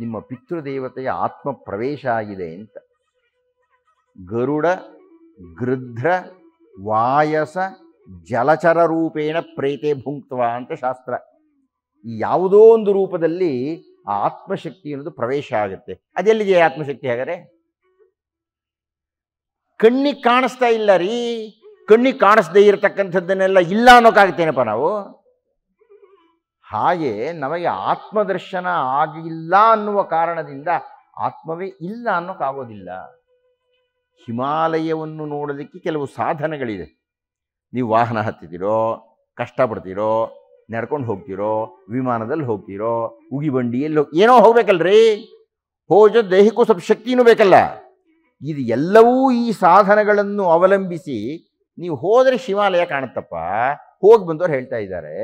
ನಿಮ್ಮ ಪಿತೃದೇವತೆಯ ಆತ್ಮ ಪ್ರವೇಶ ಆಗಿದೆ ಅಂತ. ಗರುಡ ಗೃಧ್ರ ವಾಯಸ ಜಲಚರ ರೂಪೇಣ ಪ್ರೇತೆ ಭುಂಕ್ತವ ಅಂತ ಶಾಸ್ತ್ರ. ಈ ಯಾವುದೋ ಒಂದು ರೂಪದಲ್ಲಿ ಆ ಆತ್ಮಶಕ್ತಿ ಅನ್ನೋದು ಪ್ರವೇಶ ಆಗುತ್ತೆ. ಅದೆಲ್ಲಿದೆ ಆತ್ಮಶಕ್ತಿ? ಹಾಗಾದ್ರೆ ಕಣ್ಣಿಗೆ ಕಾಣಿಸ್ತಾ ಇಲ್ಲ ರೀ. ಕಣ್ಣಿಗೆ ಕಾಣಿಸ್ದೇ ಇರತಕ್ಕಂಥದ್ದನ್ನೆಲ್ಲ ಇಲ್ಲ ಅನ್ನೋಕ್ಕಾಗುತ್ತೇನಪ್ಪ ನಾವು? ಹಾಗೆ ನಮಗೆ ಆತ್ಮದರ್ಶನ ಆಗಿಲ್ಲ ಅನ್ನುವ ಕಾರಣದಿಂದ ಆತ್ಮವೇ ಇಲ್ಲ ಅನ್ನೋಕ್ಕಾಗೋದಿಲ್ಲ. ಹಿಮಾಲಯವನ್ನು ನೋಡೋದಕ್ಕೆ ಕೆಲವು ಸಾಧನಗಳಿದೆ. ನೀವು ವಾಹನ ಹತ್ತಿದ್ದೀರೋ, ಕಷ್ಟಪಡ್ತೀರೋ, ನಡ್ಕೊಂಡು ಹೋಗ್ತೀರೋ, ವಿಮಾನದಲ್ಲಿ ಹೋಗ್ತೀರೋ, ಉಗಿ ಬಂಡಿಯಲ್ಲಿ ಏನೋ ಹೋಗ್ಬೇಕಲ್ರಿ. ಹೋಜೋ ದೇಹಕ್ಕೂ ಸ್ವಲ್ಪ ಶಕ್ತಿನೂ ಬೇಕಲ್ಲ. ಇದು ಎಲ್ಲವೂ ಈ ಸಾಧನಗಳನ್ನು ಅವಲಂಬಿಸಿ ನೀವು ಹೋದರೆ ಹಿಮಾಲಯ ಕಾಣುತ್ತಪ್ಪ. ಹೋಗಿ ಬಂದವರು ಹೇಳ್ತಾ ಇದ್ದಾರೆ.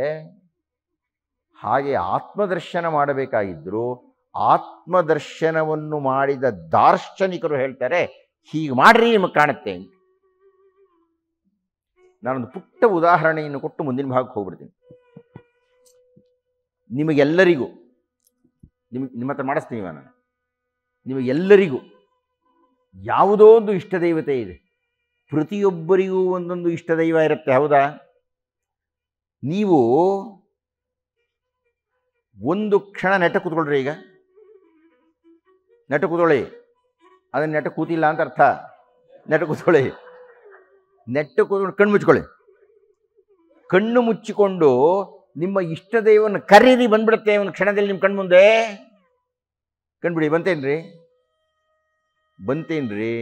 ಹಾಗೆ ಆತ್ಮದರ್ಶನ ಮಾಡಬೇಕಾಗಿದ್ದರೂ ಆತ್ಮದರ್ಶನವನ್ನು ಮಾಡಿದ ದಾರ್ಶನಿಕರು ಹೇಳ್ತಾರೆ ಹೀಗೆ ಮಾಡ್ರಿ ನಿಮಗೆ ಕಾಣುತ್ತೆ ಅಂತ. ನಾನೊಂದು ಪುಟ್ಟ ಉದಾಹರಣೆಯನ್ನು ಕೊಟ್ಟು ಮುಂದಿನ ಭಾಗಕ್ಕೆ ಹೋಗ್ಬಿಡ್ತೀನಿ. ನಿಮಗೆಲ್ಲರಿಗೂ ನಿಮ್ಮ ಹತ್ರ ಮಾಡಿಸ್ತೀನಿ ನಾನು. ನಿಮಗೆಲ್ಲರಿಗೂ ಯಾವುದೋ ಒಂದು ಇಷ್ಟ ದೇವತೆ ಇದೆ. ಪ್ರತಿಯೊಬ್ಬರಿಗೂ ಒಂದೊಂದು ಇಷ್ಟ ದೈವ ಇರುತ್ತೆ, ಹೌದಾ? ನೀವು ಒಂದು ಕ್ಷಣ ನೆಟ್ಟ ಕೂತ್ಕೊಳ್ರಿ. ಈಗ ನೆಟ್ಟ ಕೂತ್ಕೊಳ್ಳಿ. ಅದನ್ನು ನೆಟ್ಟ ಕೂತಿಲ್ಲ ಅಂತ ಅರ್ಥ. ನೆಟ್ಟ ಕೂತ್ಕೊಳ್ಳಿ. ನೆಟ್ಟ ಕೂತ್ಕೊಂಡು ಕಣ್ಣು ಮುಚ್ಕೊಳ್ಳಿ. ಕಣ್ಣು ಮುಚ್ಚಿಕೊಂಡು ನಿಮ್ಮ ಇಷ್ಟ ದೈವವನ್ನು ಕರೀರಿ, ಬಂದ್ಬಿಡುತ್ತೆ ಒಂದು ಕ್ಷಣದಲ್ಲಿ ನಿಮ್ಮ ಕಣ್ಣು ಮುಂದೆ. ಕಣ್ಬಿಡಿ. ಬಂತೇನ್ರಿ?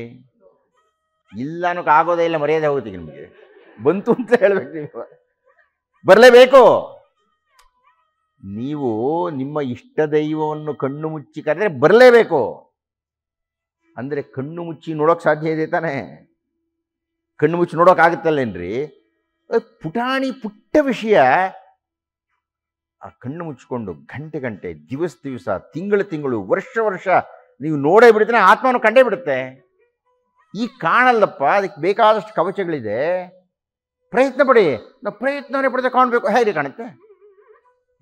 ಇಲ್ಲ ಅನ್ನೋಕೆ ಆಗೋದೇ ಇಲ್ಲ, ಮರ್ಯಾದೆ ಹೋಗುತ್ತೆ ನಿಮಗೆ. ಬಂತು ಅಂತ ಹೇಳ್ಬೇಕು. ನೀವು ಬರಲೇಬೇಕು. ನೀವು ನಿಮ್ಮ ಇಷ್ಟ ದೈವವನ್ನು ಕಣ್ಣು ಮುಚ್ಚಿ ಕರೆದ್ರೆ ಬರಲೇಬೇಕು. ಅಂದರೆ ಕಣ್ಣು ಮುಚ್ಚಿ ನೋಡೋಕೆ ಸಾಧ್ಯ ಇದೆ ತಾನೇ? ಕಣ್ಣು ಮುಚ್ಚಿ ನೋಡೋಕ್ಕಾಗುತ್ತಲ್ಲೇನ್ರಿ? ಪುಟಾಣಿ ಪುಟ್ಟ ವಿಷಯ. ಆ ಕಣ್ಣು ಮುಚ್ಚಿಕೊಂಡು ಗಂಟೆ ದಿವಸ ತಿಂಗಳು ವರ್ಷ ನೀವು ನೋಡೇ ಬಿಡ್ತಾನೆ, ಆತ್ಮವನ್ನು ಕಂಡೇ ಬಿಡುತ್ತೆ. ಈ ಕಾಣಲ್ಲಪ್ಪ, ಅದಕ್ಕೆ ಬೇಕಾದಷ್ಟು ಕವಚಗಳಿದೆ. ಪ್ರಯತ್ನ ಪಡಿ. ನಾವು ಪ್ರಯತ್ನವೇ ಪಡೆದ ಕಾಣಬೇಕು. ಹೇಗೆ ಕಾಣುತ್ತೆ?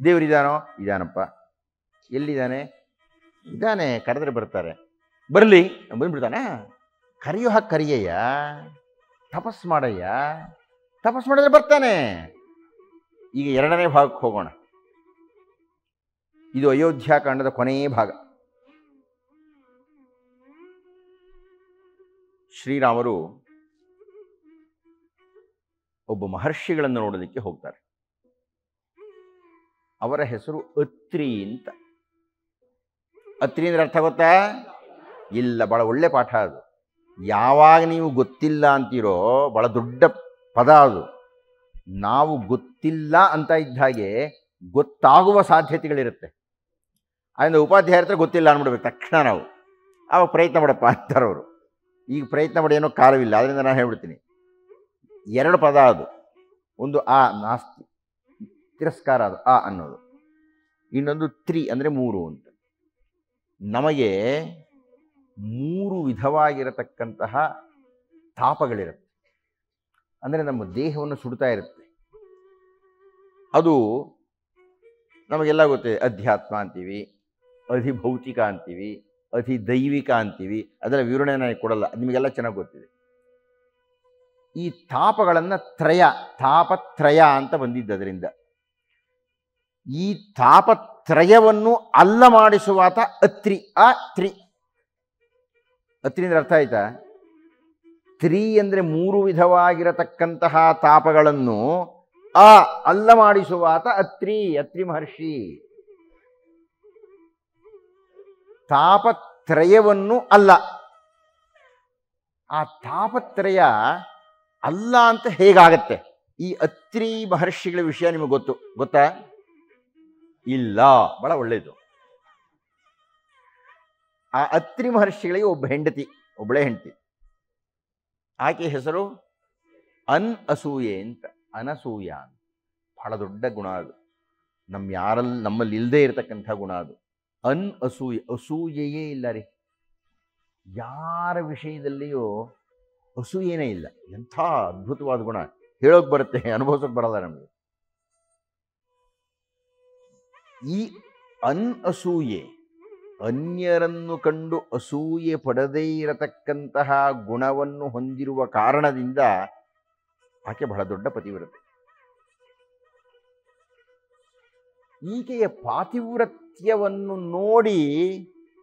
ದೇವರಿದಾನೋ? ಇದಾನಪ್ಪ. ಎಲ್ಲಿದ್ದಾನೆ? ಇದ್ದಾನೆ. ಕರೆದ್ರೆ ಬರ್ತಾರೆ. ಬರಲಿ, ಬಂದ್ಬಿಡ್ತಾನೆ. ಕರೆಯೋ ಹಾಗೆ ಕರಿಯಯ್ಯ, ತಪಸ್ ಮಾಡಯ್ಯ. ತಪಸ್ ಮಾಡಿದ್ರೆ ಬರ್ತಾನೆ. ಈಗ ಎರಡನೇ ಭಾಗಕ್ಕೆ ಹೋಗೋಣ. ಇದು ಅಯೋಧ್ಯಾಕಾಂಡದ ಕೊನೆಯ ಭಾಗ. ಶ್ರೀರಾಮರು ಒಬ್ಬ ಮಹರ್ಷಿಗಳನ್ನು ನೋಡೋದಕ್ಕೆ ಹೋಗ್ತಾರೆ. ಅವರ ಹೆಸರು ಅತ್ರಿ ಅಂತ. ಅತ್ರಿ ಅಂದ್ರೆ ಅರ್ಥ ಗೊತ್ತಾ? ಇಲ್ಲ, ಭಾಳ ಒಳ್ಳೆ ಪಾಠ ಅದು. ಯಾವಾಗ ನೀವು ಗೊತ್ತಿಲ್ಲ ಅಂತೀರೋ ಭಾಳ ದೊಡ್ಡ ಪದ ಅದು. ನಾವು ಗೊತ್ತಿಲ್ಲ ಅಂತ ಇದ್ದ ಹಾಗೆ ಗೊತ್ತಾಗುವ ಸಾಧ್ಯತೆಗಳಿರುತ್ತೆ. ಅದರಿಂದ ಉಪಾಧ್ಯಾಯ ಹತ್ರ ಗೊತ್ತಿಲ್ಲ ಅಂದ್ಬಿಡ್ಬೇಕು ತಕ್ಷಣ ನಾವು. ಆವಾಗ ಪ್ರಯತ್ನ ಮಾಡಪ್ಪ ಅಂತಾರವರು. ಈಗ ಪ್ರಯತ್ನ ಮಾಡಿ ಏನೋ ಕಾಲವಿಲ್ಲ. ಅದರಿಂದ ನಾನು ಹೇಳ್ಬಿಡ್ತೀನಿ. ಎರಡು ಪದ ಅದು. ಒಂದು ಆ ನಾಸ್ತಿ, ತಿರಸ್ಕಾರ, ಅದು ಆ ಅನ್ನೋದು. ಇನ್ನೊಂದು ತ್ರಿ ಅಂದರೆ ಮೂರು ಅಂತ. ನಮಗೆ ಮೂರು ವಿಧವಾಗಿರತಕ್ಕಂತಹ ತಾಪಗಳಿರುತ್ತೆ. ಅಂದರೆ ನಮ್ಮ ದೇಹವನ್ನು ಸುಡ್ತಾ ಇರುತ್ತೆ. ಅದು ನಮಗೆಲ್ಲ ಗೊತ್ತಿದೆ. ಅಧ್ಯಾತ್ಮ ಅಂತೀವಿ, ಅಧಿಭೌತಿಕ ಅಂತೀವಿ, ಅತಿ ದೈವಿಕ ಅಂತೀವಿ. ಅದರ ವಿವರಣೆ ನನಗೆ ಕೊಡಲ್ಲ, ನಿಮಗೆಲ್ಲ ಚೆನ್ನಾಗಿ ಗೊತ್ತಿದೆ. ಈ ತಾಪಗಳನ್ನು ತಾಪತ್ರಯ ಅಂತ ಬಂದಿದ್ದು. ಅದರಿಂದ ಈ ತಾಪತ್ರಯವನ್ನು ಅಲ್ಲ ಮಾಡಿಸುವಾತ ಅತ್ರಿ. ಆ ತ್ರಿ, ಅತ್ರಿ ಅಂದ್ರೆ ಅರ್ಥ ಆಯ್ತಾ? ತ್ರಿ ಅಂದರೆ ಮೂರು ವಿಧವಾಗಿರತಕ್ಕಂತಹ ತಾಪಗಳನ್ನು ಅಲ್ಲ ಮಾಡಿಸುವಾತ ಅತ್ರಿ ಮಹರ್ಷಿ. ತಾಪತ್ರಯವನ್ನು ಅಲ್ಲ. ಆ ತಾಪತ್ರಯ ಅಲ್ಲ ಅಂತ ಹೇಗಾಗತ್ತೆ? ಈ ಅತ್ರಿ ಮಹರ್ಷಿಗಳ ವಿಷಯ ನಿಮಗೆ ಗೊತ್ತಾ? ಇಲ್ಲ. ಬಹಳ ಒಳ್ಳೆಯದು. ಆ ಅತ್ರಿ ಮಹರ್ಷಿಗಳಿಗೆ ಒಬ್ಬಳೇ ಹೆಂಡತಿ. ಆಕೆ ಹೆಸರು ಅಸೂಯೆ ಅಂತ, ಅನಸೂಯ ಅಂತ. ಬಹಳ ದೊಡ್ಡ ಗುಣ ಅದು, ನಮ್ಮಲ್ಲಿ ಇಲ್ಲದೆ ಇರತಕ್ಕಂಥ ಗುಣ ಅದು. ಅಸೂಯೆ, ಅಸೂಯೆಯೇ ಇಲ್ಲ ರೀ. ಯಾರ ವಿಷಯದಲ್ಲಿಯೂ ಅಸೂಯೆನೇ ಇಲ್ಲ. ಎಂಥ ಅದ್ಭುತವಾದ ಗುಣ, ಹೇಳೋಕೆ ಬರುತ್ತೆ, ಅನುಭವಿಸೋಕೆ ಬರಲ್ಲ ನಮಗೆ. ಈ ಅಸೂಯೆ, ಅನ್ಯರನ್ನು ಕಂಡು ಅಸೂಯೆ ಪಡದೇ ಇರತಕ್ಕಂತಹ ಗುಣವನ್ನು ಹೊಂದಿರುವ ಕಾರಣದಿಂದ ಆಕೆ ಬಹಳ ದೊಡ್ಡ ಪತಿವ್ರತೆ. ಈಕೆಯ ಪಾತಿವ್ರತ್ಯವನ್ನು ನೋಡಿ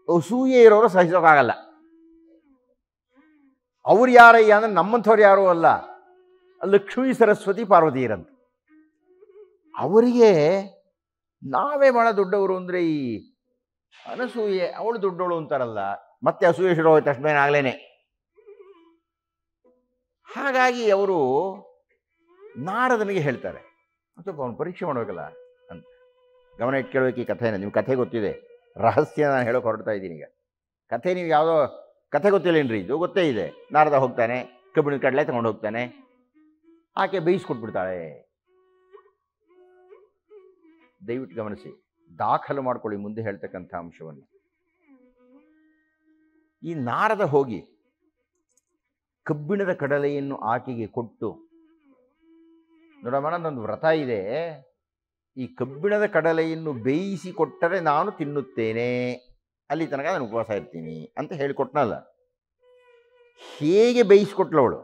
ಅಸೂಯೆ ಇರೋರು ಸಹಿಸೋಕ್ಕಾಗಲ್ಲ. ಅವ್ರು ಯಾರಯ್ಯ ಅಂದ್ರೆ ನಮ್ಮಂಥವ್ರು ಯಾರೂ ಅಲ್ಲ, ಲಕ್ಷ್ಮೀ ಸರಸ್ವತಿ ಪಾರ್ವತಿ ಇರಂತ. ಅವರಿಗೆ ನಾವೇ ಬಹಳ ದೊಡ್ಡವರು ಅಂದರೆ ಈ ಅನಸೂಯೆ ಅವಳು ದೊಡ್ಡವಳು ಅಂತಾರಲ್ಲ, ಮತ್ತೆ ಅಸೂಯೆ ಶುರು ಹೋಯ್ತು ತಕ್ಷಣ ಆಗ್ಲೇನೆ. ಹಾಗಾಗಿ ಅವರು ನಾರದನಿಗೆ ಹೇಳ್ತಾರೆ, ಸ್ವಲ್ಪ ಅವನು ಪರೀಕ್ಷೆ ಮಾಡಬೇಕಲ್ಲ ಅಂತ. ಗಮನ ಇಟ್ಟು ಕೇಳಬೇಕು ಈ ಕಥೆನ. ನಿಮ್ಮ ಕಥೆ ಗೊತ್ತಿದೆ, ರಹಸ್ಯ ನಾನು ಹೇಳೋಕೆ ಹೊರಡ್ತಾ ಇದ್ದೀನಿ ಈಗ. ಕಥೆ ನೀವು ಯಾವುದೋ ಕಥೆ ಗೊತ್ತಿಲ್ಲೇನ್ರಿ, ಇದು ಗೊತ್ತೇ ಇದೆ. ನಾರದ ಹೋಗ್ತಾನೆ, ಕಬ್ಬಿಣದ ಕಡಲೆ ತಗೊಂಡು ಹೋಗ್ತಾನೆ, ಆಕೆ ಬೇಯಿಸ್ಕೊಟ್ಬಿಡ್ತಾಳೆ. ದಯವಿಟ್ಟು ಗಮನಿಸಿ, ದಾಖಲು ಮಾಡ್ಕೊಳ್ಳಿ ಮುಂದೆ ಹೇಳ್ತಕ್ಕಂಥ ಅಂಶವನ್ನು. ಈ ನಾರದ ಹೋಗಿ ಕಬ್ಬಿಣದ ಕಡಲೆಯನ್ನು ಆಕೆಗೆ ಕೊಟ್ಟು, ನೋಡಮ್ಮ ನನ್ನೊಂದು ವ್ರತ ಇದೆ, ಈ ಕಬ್ಬಿಣದ ಕಡಲೆಯನ್ನು ಬೇಯಿಸಿ ಕೊಟ್ಟರೆ ನಾನು ತಿನ್ನುತ್ತೇನೆ, ಅಲ್ಲಿ ತನಕ ನಾನು ಉಪವಾಸ ಇರ್ತೀನಿ ಅಂತ ಹೇಳಿಕೊಟ್ನಲ್ಲ. ಹೇಗೆ ಬೇಯಿಸಿಕೊಟ್ಲವಳು?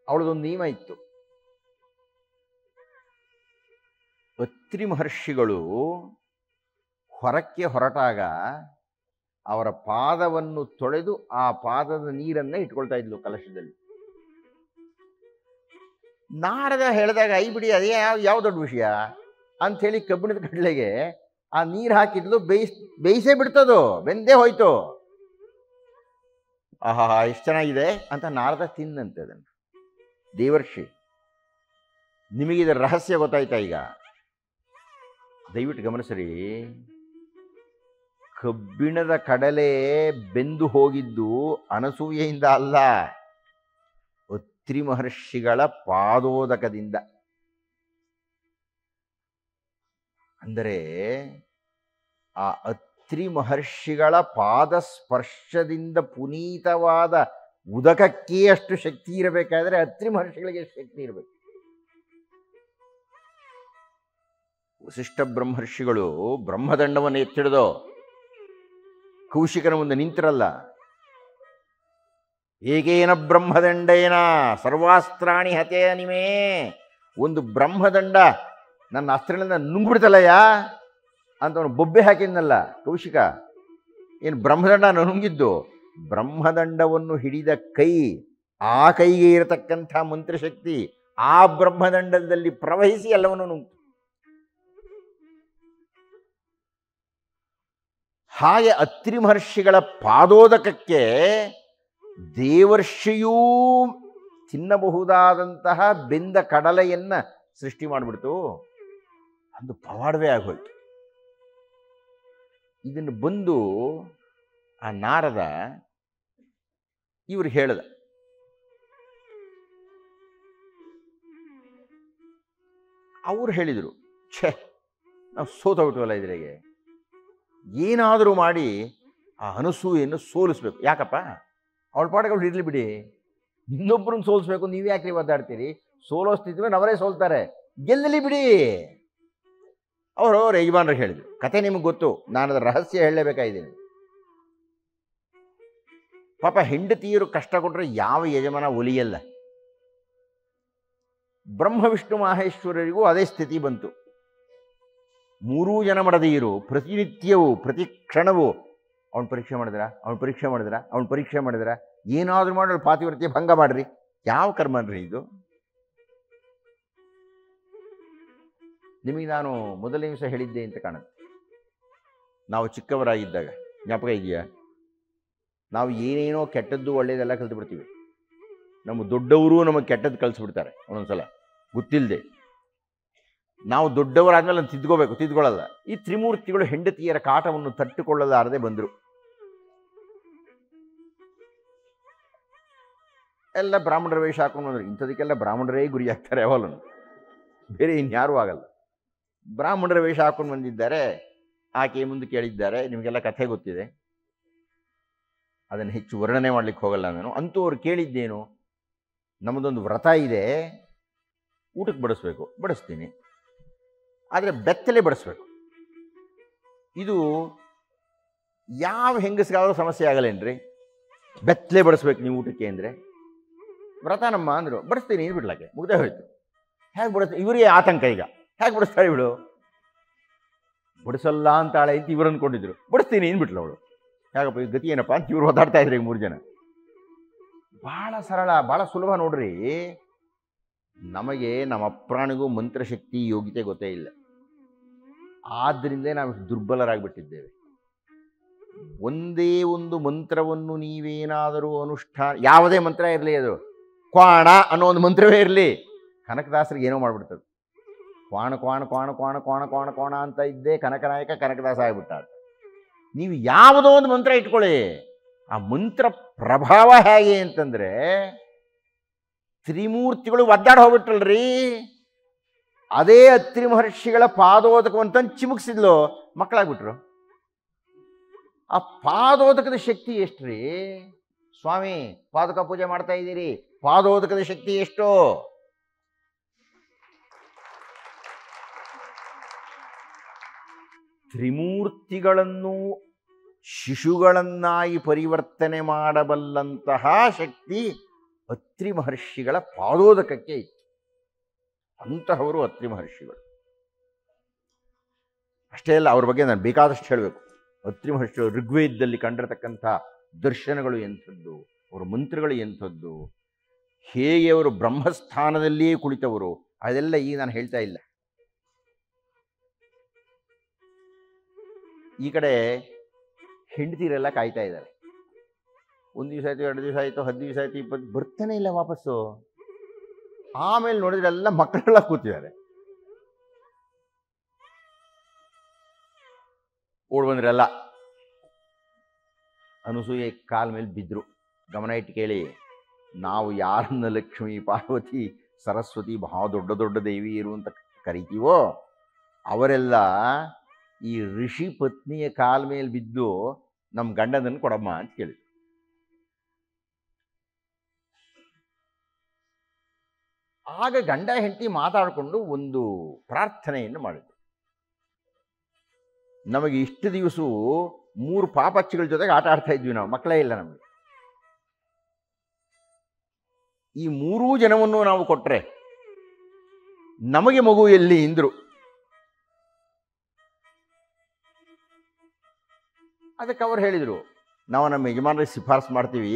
ಅವಳದೊಂದು ನಿಯಮ ಇತ್ತು. ಅತ್ರಿ ಮಹರ್ಷಿಗಳು ಹೊರಕ್ಕೆ ಹೊರಟಾಗ ಅವರ ಪಾದವನ್ನು ತೊಳೆದು ಆ ಪಾದದ ನೀರನ್ನ ಇಟ್ಕೊಳ್ತಾ ಇದ್ಲು ಕಲಶದಲ್ಲಿ. ನಾರದ ಹೇಳಿದಾಗ ಐ ಬಿಡಿ ಅದೇ ಯಾವ ದೊಡ್ಡ ವಿಷಯ ಅಂಥೇಳಿ ಕಬ್ಬಿಣದ ಕಡಲೆಗೆ ಆ ನೀರು ಹಾಕಿದ್ಲು, ಬೇಯಿಸೇ ಬಿಡ್ತದೋ, ಬೆಂದೇ ಹೋಯ್ತು. ಆಹಾ ಎಷ್ಟು ಚೆನ್ನಾಗಿದೆ ಅಂತ ನಾರದ ತಿನ್ನಂತೆ ಅದನ್ನು. ದೇವರ್ಷಿ, ನಿಮಗಿದ ರಹಸ್ಯ ಗೊತ್ತಾಯ್ತಾ ಈಗ? ದಯವಿಟ್ಟು ಗಮನಿಸ್ರಿ, ಕಬ್ಬಿಣದ ಕಡಲೆ ಬೆಂದು ಹೋಗಿದ್ದು ಅನಸೂಯೆಯಿಂದ ಅಲ್ಲ, ಅತ್ರಿ ಮಹರ್ಷಿಗಳ ಪಾದೋದಕದಿಂದ. ಅಂದರೆ ಆ ಅತ್ರಿ ಮಹರ್ಷಿಗಳ ಪಾದ ಸ್ಪರ್ಶದಿಂದ ಪುನೀತವಾದ ಉದಕಕ್ಕೆ ಅಷ್ಟು ಶಕ್ತಿ ಇರಬೇಕಾದ್ರೆ ಅತ್ರಿ ಮಹರ್ಷಿಗಳಿಗೆ ಎಷ್ಟು ಶಕ್ತಿ ಇರಬೇಕು? ವಸಿಷ್ಠ ಬ್ರಹ್ಮರ್ಷಿಗಳು ಬ್ರಹ್ಮದಂಡವನ್ನು ಎತ್ತಿಡಿದೋ ಕೌಶಿಕನ ಮುಂದೆ ನಿಂತಿರಲ್ಲ. ಏಕೇನ ಬ್ರಹ್ಮದಂಡೇನ ಸರ್ವಾಸ್ತ್ರಾಣಿ ಹತೆ ನಿಮೇ. ಒಂದು ಬ್ರಹ್ಮದಂಡ ನನ್ನ ಅಸ್ತ್ರಗಳಿಂದ ನುಂಗ್ಬಿಡ್ತಲ್ಲಯ್ಯ ಅಂತ ಅವನು ಬೊಬ್ಬೆ ಹಾಕಿದ್ನಲ್ಲ ಕೌಶಿಕ. ಏನು ಬ್ರಹ್ಮದಂಡ ನುಂಗಿದ್ದು? ಬ್ರಹ್ಮದಂಡವನ್ನು ಹಿಡಿದ ಕೈ, ಆ ಕೈಗೆ ಇರತಕ್ಕಂಥ ಮಂತ್ರಶಕ್ತಿ ಆ ಬ್ರಹ್ಮದಂಡದಲ್ಲಿ ಪ್ರವಹಿಸಿ ಎಲ್ಲವನ್ನು ನುಂಗ್ತು. ಹಾಗೆ ಅತ್ರಿ ಮಹರ್ಷಿಗಳ ಪಾದೋದಕಕ್ಕೆ ದೇವರ್ಷಿಯೂ ತಿನ್ನಬಹುದಾದಂತಹ ಬೆಂದ ಕಡಲೆಯನ್ನ ಸೃಷ್ಟಿ ಮಾಡಿಬಿಡ್ತು. ಅದು ಪವಾಡವೇ ಆಗೋಯ್ತು. ಇದನ್ನು ಬಂದು ಆ ನಾರದ ಇವರು ಹೇಳ್ದ, ಅವರು ಹೇಳಿದರು, ಛೇ ನಾವು ಸೋತೋಗ್ಬಿಟ್ವಲ್ಲ ಇದ್ರಿಗೆ, ಏನಾದರೂ ಮಾಡಿ ಆ ಅನಸೂಯೆಯನ್ನು ಸೋಲಿಸ್ಬೇಕು. ಯಾಕಪ್ಪ, ಅವಳ ಪಾಠಗಳು ಇರಲಿ ಬಿಡಿ, ಇನ್ನೊಬ್ಬರನ್ನ ಸೋಲಿಸ್ಬೇಕು, ನೀವು ಯಾಕೆ ಒದ್ದಾಡ್ತೀರಿ? ಸೋಲೋ ಸ್ಥಿತಿ ಮೇಲೆ ಅವರೇ ಸೋಲ್ತಾರೆ, ಗೆಲ್ಲಲಿ ಬಿಡಿ. ಅವರು ಯಜಮಾನರಿಗೆ ಹೇಳಿದರು, ಕತೆ ನಿಮಗೆ ಗೊತ್ತು, ನಾನು ಅದರ ರಹಸ್ಯ ಹೇಳಲೇಬೇಕಾಗಿದ್ದೀನಿ. ಪಾಪ ಹೆಂಡತಿಯರು ಕಷ್ಟ ಕೊಟ್ಟರೆ ಯಾವ ಯಜಮಾನ ಒಲಿಯಲ್ಲ. ಬ್ರಹ್ಮ ವಿಷ್ಣು ಮಹೇಶ್ವರರಿಗೂ ಅದೇ ಸ್ಥಿತಿ ಬಂತು. ಮೂರೂ ಜನ ಮಡದಿಯರು ಪ್ರತಿನಿತ್ಯವೂ ಪ್ರತಿ ಕ್ಷಣವೂ ಅವನು ಪರೀಕ್ಷೆ ಮಾಡಿದ್ರ ಏನಾದರೂ ಮಾಡೋರು ಪಾತಿವ್ರತ್ಯ ಭಂಗ ಮಾಡ್ರಿ. ಯಾವ ಕರ್ಮನ್ರಿ ಇದು? ನಿಮಗೆ ನಾನು ಮೊದಲನೇ ದಿವಸ ಹೇಳಿದ್ದೆ ಅಂತ ಕಾಣುತ್ತೆ. ನಾವು ಚಿಕ್ಕವರಾಗಿದ್ದಾಗ ಜ್ಞಾಪಕ ಇದೆಯಾ? ನಾವು ಏನೇನೋ ಕೆಟ್ಟದ್ದು ಒಳ್ಳೇದೆಲ್ಲ ಕಲಿತು ಬಿಡ್ತೀವಿ. ನಮ್ಮ ದೊಡ್ಡವರು ನಮಗೆ ಕೆಟ್ಟದ್ದು ಕಲಿಸ್ಬಿಡ್ತಾರೆ ಒಂದೊಂದ್ಸಲ ಗೊತ್ತಿಲ್ಲದೆ. ನಾವು ದೊಡ್ಡವರಾದ್ಮೇಲೆ ನಾನು ತಿದ್ಕೊಳ್ಳಲ್ಲ. ಈ ತ್ರಿಮೂರ್ತಿಗಳು ಹೆಂಡತಿಯರ ಕಾಟವನ್ನು ತಟ್ಟುಕೊಳ್ಳಲಾರದೆ ಬಂದರು. ಎಲ್ಲ ಬ್ರಾಹ್ಮಣರ ವೇಷ ಹಾಕೊಂಡು ಬಂದರು. ಇಂಥದಕ್ಕೆಲ್ಲ ಬ್ರಾಹ್ಮಣರೇ ಗುರಿ ಆಗ್ತಾರೆ ಯಾವಾಗಲೂ, ಬೇರೆ ಇನ್ಯಾರೂ ಆಗಲ್ಲ. ಬ್ರಾಹ್ಮಣರ ವೇಷ ಹಾಕೊಂಡು ಬಂದಿದ್ದಾರೆ. ಆಕೆ ಮುಂದೆ ಕೇಳಿದ್ದಾರೆ, ನಿಮಗೆಲ್ಲ ಕಥೆ ಗೊತ್ತಿದೆ, ಅದನ್ನು ಹೆಚ್ಚು ವರ್ಣನೆ ಮಾಡಲಿಕ್ಕೆ ಹೋಗಲ್ಲ ನಾನು. ಅಂತೂ ಅವ್ರು ಕೇಳಿದ್ದೇನು, ನಮ್ಮದೊಂದು ವ್ರತ ಇದೆ, ಊಟಕ್ಕೆ ಬಡಿಸ್ಬೇಕು. ಬಡಿಸ್ತೀನಿ, ಆದರೆ ಬೆತ್ತಲೆ ಬಡಿಸ್ಬೇಕು. ಇದು ಯಾವ ಹೆಂಗಸ್ಗಾದ್ರೂ ಸಮಸ್ಯೆ ಆಗಲ್ಲೇನ್ರಿ? ಬೆತ್ತಲೆ ಬಡಿಸ್ಬೇಕು ನೀವು ಊಟಕ್ಕೆ ಅಂದರೆ. ವ್ರತ ನಮ್ಮ ಅಂದರು. ಬಡಿಸ್ತೀನಿ ಇದು ಬಿಡ್ಲಾಕೆ, ಮುಗ್ದೇ ಹೋಯ್ತು. ಹೇಗೆ ಬಡಿಸ್ತೀನಿ? ಇವರಿಗೆ ಆತಂಕ ಈಗ, ಹೇಗೆ ಬಡಿಸ್ತಾಳೆ ಇವಳು? ಬಡಿಸಲ್ಲ ಅಂತಾಳೆ ಅಂತ ಇವರು ಅಂದ್ಕೊಂಡಿದ್ರು. ಬಡಿಸ್ತೀನಿ ಅಂದ್ಬಿಟ್ಲು ಅವಳು. ಹೇಗಪ್ಪ ಈ ಗತಿ ಏನಪ್ಪ ಅಂತ ಇವ್ರು ಓದಾಡ್ತಾ ಇದ್ರು ಈಗ 3 ಜನ. ಭಾಳ ಸರಳ, ಭಾಳ ಸುಲಭ ನೋಡ್ರಿ. ನಮಗೆ ನಮ್ಮ ಅಪ್ರಾಣಿಗೂ ಮಂತ್ರಶಕ್ತಿ ಯೋಗ್ಯತೆ ಗೊತ್ತೇ ಇಲ್ಲ. ಆದ್ದರಿಂದಲೇ ನಾವು ದುರ್ಬಲರಾಗಿಬಿಟ್ಟಿದ್ದೇವೆ. ಒಂದೇ ಒಂದು ಮಂತ್ರವನ್ನು ನೀವೇನಾದರೂ ಅನುಷ್ಠಾನ, ಯಾವುದೇ ಮಂತ್ರ ಇರಲಿ, ಅದು ಕ್ವಾಣ ಅನ್ನೋ ಒಂದು ಮಂತ್ರವೇ ಇರಲಿ, ಕನಕದಾಸರಿಗೆ ಏನೋ ಮಾಡಿಬಿಡ್ತದೆ. ಕ್ವಾಣ ಕ್ವಾಣ ಕ್ವಾಣ ಕ್ವಾಣ ಕ್ವಾಣ ಕ್ವಾಣ ಕ್ವಾಣ ಅಂತ ಇದ್ದೇ ಕನಕನಾಯಕ ಕನಕದಾಸ ಆಗಿಬಿಟ್ಟ. ನೀವು ಯಾವುದೋ ಒಂದು ಮಂತ್ರ ಇಟ್ಕೊಳ್ಳಿ, ಆ ಮಂತ್ರ ಪ್ರಭಾವ ಹೇಗೆ ಅಂತಂದರೆ, ತ್ರಿಮೂರ್ತಿಗಳು ಒದ್ದಾಡಿ ಹೋಗ್ಬಿಟ್ರಲ್ರಿ. ಅದೇ ಅತ್ರಿ ಮಹರ್ಷಿಗಳ ಪಾದೋದಕವಂತಂದು ಚಿಮುಕ್ಸಿದ್ಲು, ಮಕ್ಕಳಾಗ್ಬಿಟ್ರು. ಆ ಪಾದೋದಕದ ಶಕ್ತಿ ಎಷ್ಟು ರೀ ಸ್ವಾಮಿ? ಪಾದಕ ಪೂಜೆ ಮಾಡ್ತಾ ಇದ್ದೀರಿ, ಪಾದೋದಕದ ಶಕ್ತಿ ಎಷ್ಟು? ತ್ರಿಮೂರ್ತಿಗಳನ್ನು ಶಿಶುಗಳನ್ನಾಗಿ ಪರಿವರ್ತನೆ ಮಾಡಬಲ್ಲಂತಹ ಶಕ್ತಿ ಅತ್ರಿ ಮಹರ್ಷಿಗಳ ಪಾದೋದಕಕ್ಕೆ ಇತ್ತು. ಅಂತಹವರು ಅತ್ರಿ ಮಹರ್ಷಿಗಳು. ಅಷ್ಟೇ ಅಲ್ಲ, ಅವ್ರ ಬಗ್ಗೆ ನಾನು ಬೇಕಾದಷ್ಟು ಹೇಳಬೇಕು. ಅತ್ರಿ ಮಹರ್ಷಿಗಳು ಋಗ್ವೇದದಲ್ಲಿ ಕಂಡಿರತಕ್ಕಂಥ ದರ್ಶನಗಳು ಎಂಥದ್ದು, ಅವರ ಮಂತ್ರಗಳು ಎಂಥದ್ದು, ಹೇಗೆ ಅವರು ಬ್ರಹ್ಮಸ್ಥಾನದಲ್ಲಿಯೇ ಕುಳಿತವರು, ಅದೆಲ್ಲ ಈಗ ನಾನು ಹೇಳ್ತಾ ಇಲ್ಲ. ಈ ಕಡೆ ಹೆಂಡತಿರೆಲ್ಲ ಕಾಯ್ತಾ ಇದ್ದಾರೆ. 1 ದಿವಸ ಆಯಿತು, 2 ದಿವಸ ಆಯಿತು, 10 ದಿವಸ ಆಯಿತು, 20, ಬರ್ತಾನೆ ಇಲ್ಲ ವಾಪಸ್ಸು. ಆಮೇಲೆ ನೋಡಿದ್ರೆ ಎಲ್ಲ ಮಕ್ಕಳೆಲ್ಲ ಕೂತಿದ್ದಾರೆ. ಓಡ್ ಬಂದ್ರೆಲ್ಲ. ಅನಸೂಯೆ ಕಾಲ ಮೇಲೆ ಬಿದ್ದರು. ಗಮನ ಇಟ್ಟು ಕೇಳಿ, ನಾವು ಯಾರನ್ನ ಲಕ್ಷ್ಮೀ, ಪಾರ್ವತಿ, ಸರಸ್ವತಿ, ಬಹಳ ದೊಡ್ಡ ದೊಡ್ಡ ದೇವಿಯರು ಅಂತ ಕರಿತೀವೋ ಅವರೆಲ್ಲ ಈ ಋಷಿ ಪತ್ನಿಯ ಕಾಲ ಮೇಲೆ ಬಿದ್ದು ನಮ್ಮ ಗಂಡನನ್ನು ಕೊಡಮ್ಮ ಅಂತ ಕೇಳಿದ್ರು. ಆಗ ಗಂಡ ಹೆಂಡತಿ ಮಾತಾಡಿಕೊಂಡು ಒಂದು ಪ್ರಾರ್ಥನೆಯನ್ನು ಮಾಡಿದ್ರು. ನಮಗೆ ಇಷ್ಟು ದಿವಸ 3 ಪಾಪಚ್ಚಿಗಳ ಜೊತೆಗೆ ಆಟ ಆಡ್ತಾ ಇದ್ವಿ ನಾವು, ಮಕ್ಕಳೇ ಇಲ್ಲ ನಮಗೆ. ಈ 3 ಜನವನ್ನು ನಾವು ಕೊಟ್ಟರೆ ನಮಗೆ ಮಗು ಎಲ್ಲಿ ಇಂದ್ರು. ಅದಕ್ಕೆ ಅವ್ರು ಹೇಳಿದರು, ನಾವು ನಮ್ಮ ಯಜಮಾನರಿಗೆ ಶಿಫಾರಸು ಮಾಡ್ತೀವಿ,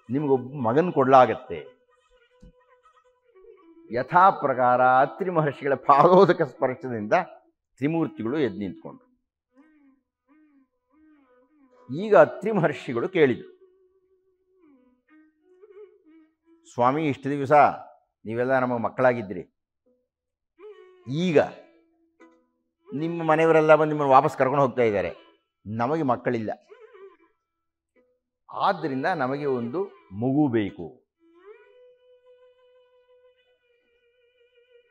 ನಿಮಗೊಬ್ಬ ಮಗನ ಕೊಡಲಾಗತ್ತೆ. ಯಥಾ ಪ್ರಕಾರ ಅತ್ರಿ ಮಹರ್ಷಿಗಳ ಪಾದೋದಕ ಸ್ಪರ್ಶದಿಂದ ತ್ರಿಮೂರ್ತಿಗಳು ಎದ್ದು ನಿಂತ್ಕೊಂಡ್ರು. ಈಗ ಅತ್ರಿ ಮಹರ್ಷಿಗಳು ಕೇಳಿದರು, ಸ್ವಾಮಿ, ಇಷ್ಟು ದಿವಸ ನೀವೆಲ್ಲ ನಮ್ಮ ಮಕ್ಕಳಾಗಿದ್ರಿ, ಈಗ ನಿಮ್ಮ ಮನೆಯವರೆಲ್ಲ ಬಂದು ನಿಮ್ಮನ್ನು ವಾಪಸ್ ಕರ್ಕೊಂಡು ಹೋಗ್ತಾ ಇದ್ದಾರೆ, ನಮಗೆ ಮಕ್ಕಳಿಲ್ಲ, ಆದ್ದರಿಂದ ನಮಗೆ ಒಂದು ಮಗು ಬೇಕು.